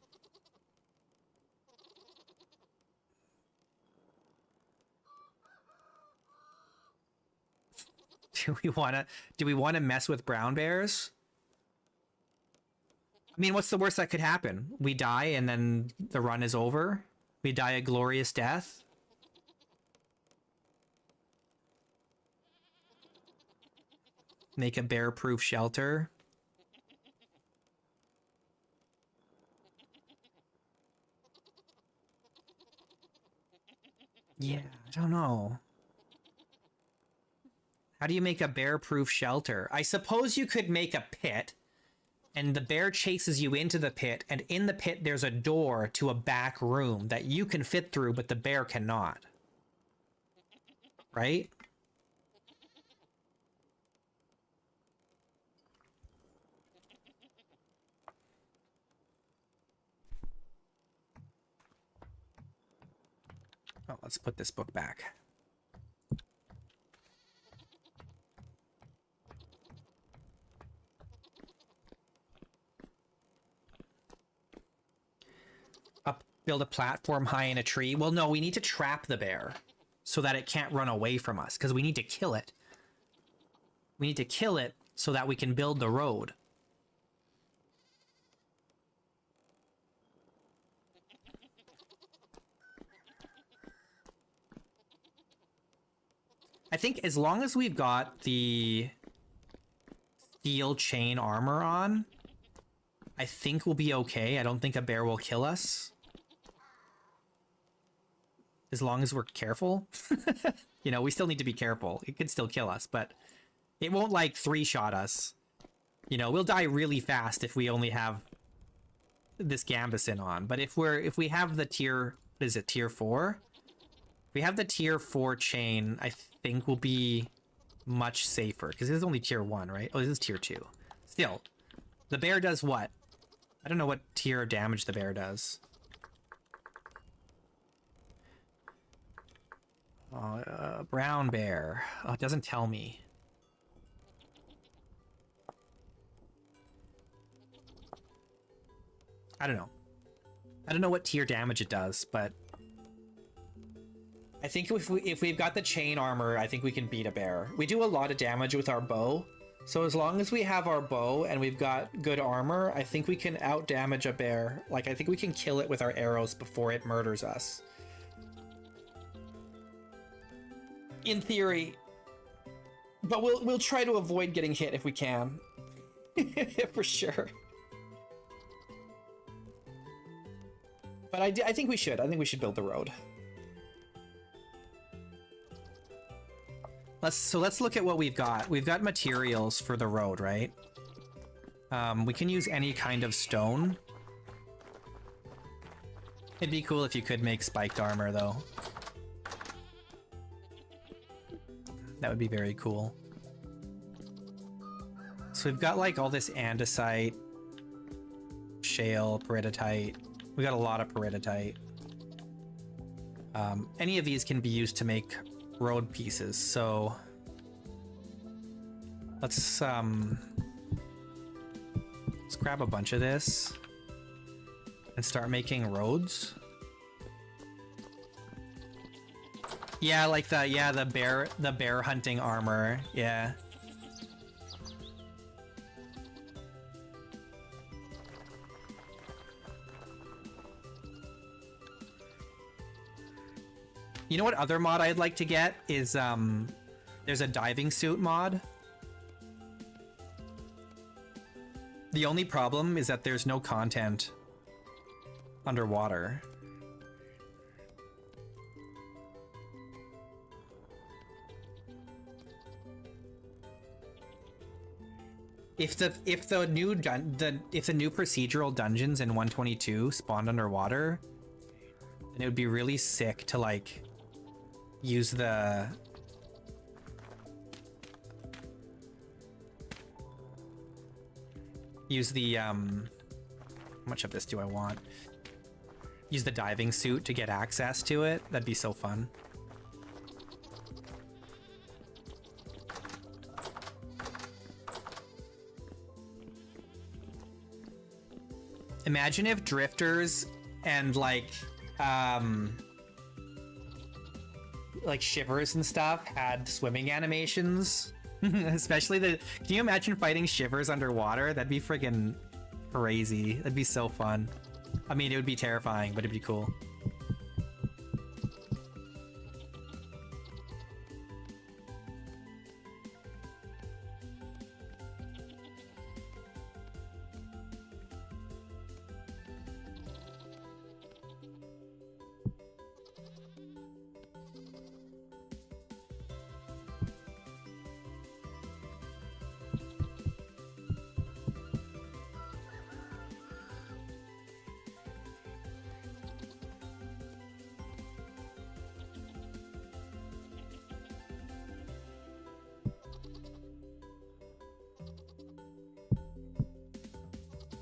Do we want to mess with brown bears? I mean, what's the worst that could happen? We die and then the run is over? We die a glorious death? Make a bear-proof shelter. Yeah, I don't know. How do you make a bear-proof shelter? I suppose you could make a pit, and the bear chases you into the pit, and in the pit there's a door to a back room that you can fit through, but the bear cannot. Right? Oh, let's put this book back. Build a platform high in a tree. Well, no, we need to trap the bear so that it can't run away from us, because we need to kill it. We need to kill it so that we can build the road. I think as long as we've got the steel chain armor on, I think we'll be okay. I don't think a bear will kill us. As long as we're careful. You know, we still need to be careful. It could still kill us, but it won't, like, 3-shot us. You know, we'll die really fast if we only have this gambeson on. But if we have the tier... What is it, tier 4? If we have the tier 4 chain, I think we'll be much safer. Because this is only tier 1, right? Oh, this is tier 2. Still, the bear does what? I don't know what tier of damage the bear does. Brown bear. Oh, it doesn't tell me. I don't know. I don't know what tier damage it does, but I think if we've got the chain armor, I think we can beat a bear. We do a lot of damage with our bow, so as long as we have our bow and we've got good armor, I think we can out damage a bear. Like, I think we can kill it with our arrows before it murders us. In theory, but we'll try to avoid getting hit if we can. For sure. But I think we should. I think we should build the road. Let's look at what we've got. We've got materials for the road, right? We can use any kind of stone. It'd be cool if you could make spiked armor, though. That would be very cool. So we've got like all this andesite, shale, peridotite. We got a lot of peridotite. Any of these can be used to make road pieces, so let's grab a bunch of this and start making roads. Yeah, like the bear hunting armor. Yeah. You know what other mod I'd like to get is there's a diving suit mod. The only problem is that there's no content underwater. If the new procedural dungeons in 122 spawned underwater, then it would be really sick to like use the how much of this do I want? Use the diving suit to get access to it. That'd be so fun. Imagine if drifters and like shivers and stuff had swimming animations. Especially can you imagine fighting shivers underwater? That'd be friggin' crazy. That'd be so fun. I mean, it would be terrifying, but it'd be cool.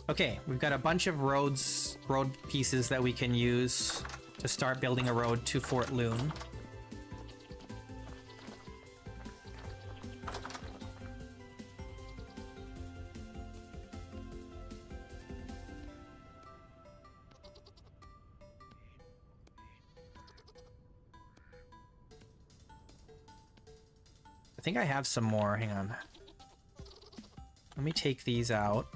Okay, we've got a bunch of road pieces that we can use to start building a road to Fort Loon. I think I have some more. Hang on. Let me take these out.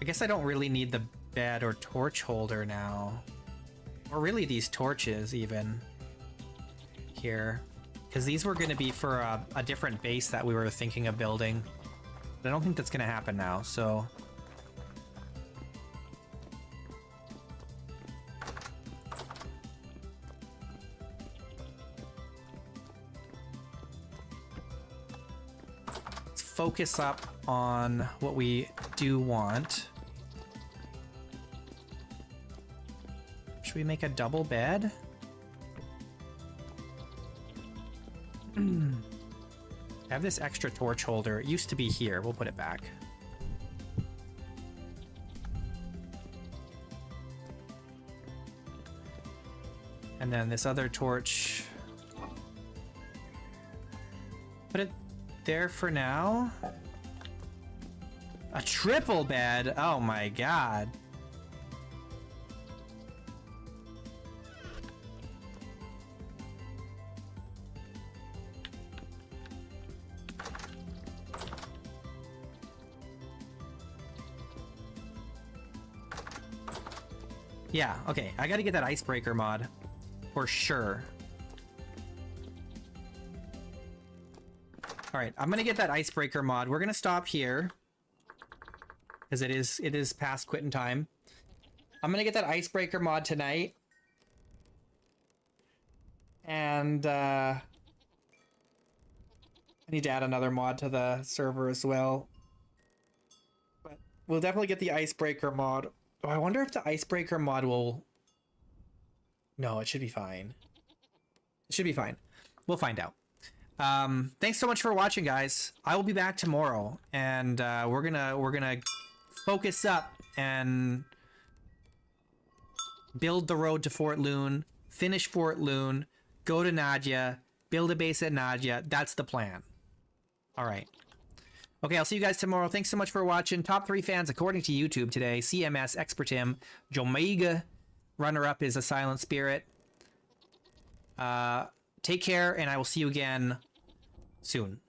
I guess I don't really need the bed or torch holder now. Or really these torches even. Here. Because these were going to be for a different base that we were thinking of building. But I don't think that's going to happen now, so... let's focus up on what we do want. Should we make a double bed? I have this extra torch holder. It used to be here. We'll put it back. And then this other torch. Put it there for now. A triple bed. Oh my god. Yeah, okay. I gotta get that icebreaker mod. For sure. Alright, I'm gonna get that icebreaker mod. We're gonna stop here. Because it is past quitting time. I'm gonna get that icebreaker mod tonight. And I need to add another mod to the server as well. We'll definitely get the icebreaker mod. Oh, I wonder if the icebreaker mod will... No, it should be fine. It should be fine. We'll find out. Thanks so much for watching, guys. I will be back tomorrow, and we're gonna focus up and build the road to Fort Loon, finish Fort Loon, go to Nadia, build a base at Nadia. That's the plan. All right. Okay, I'll see you guys tomorrow. Thanks so much for watching. Top 3 fans according to YouTube today: CMS, Expertim, Jomega. Runner-up is a Silent Spirit. Take care, and I will see you again soon.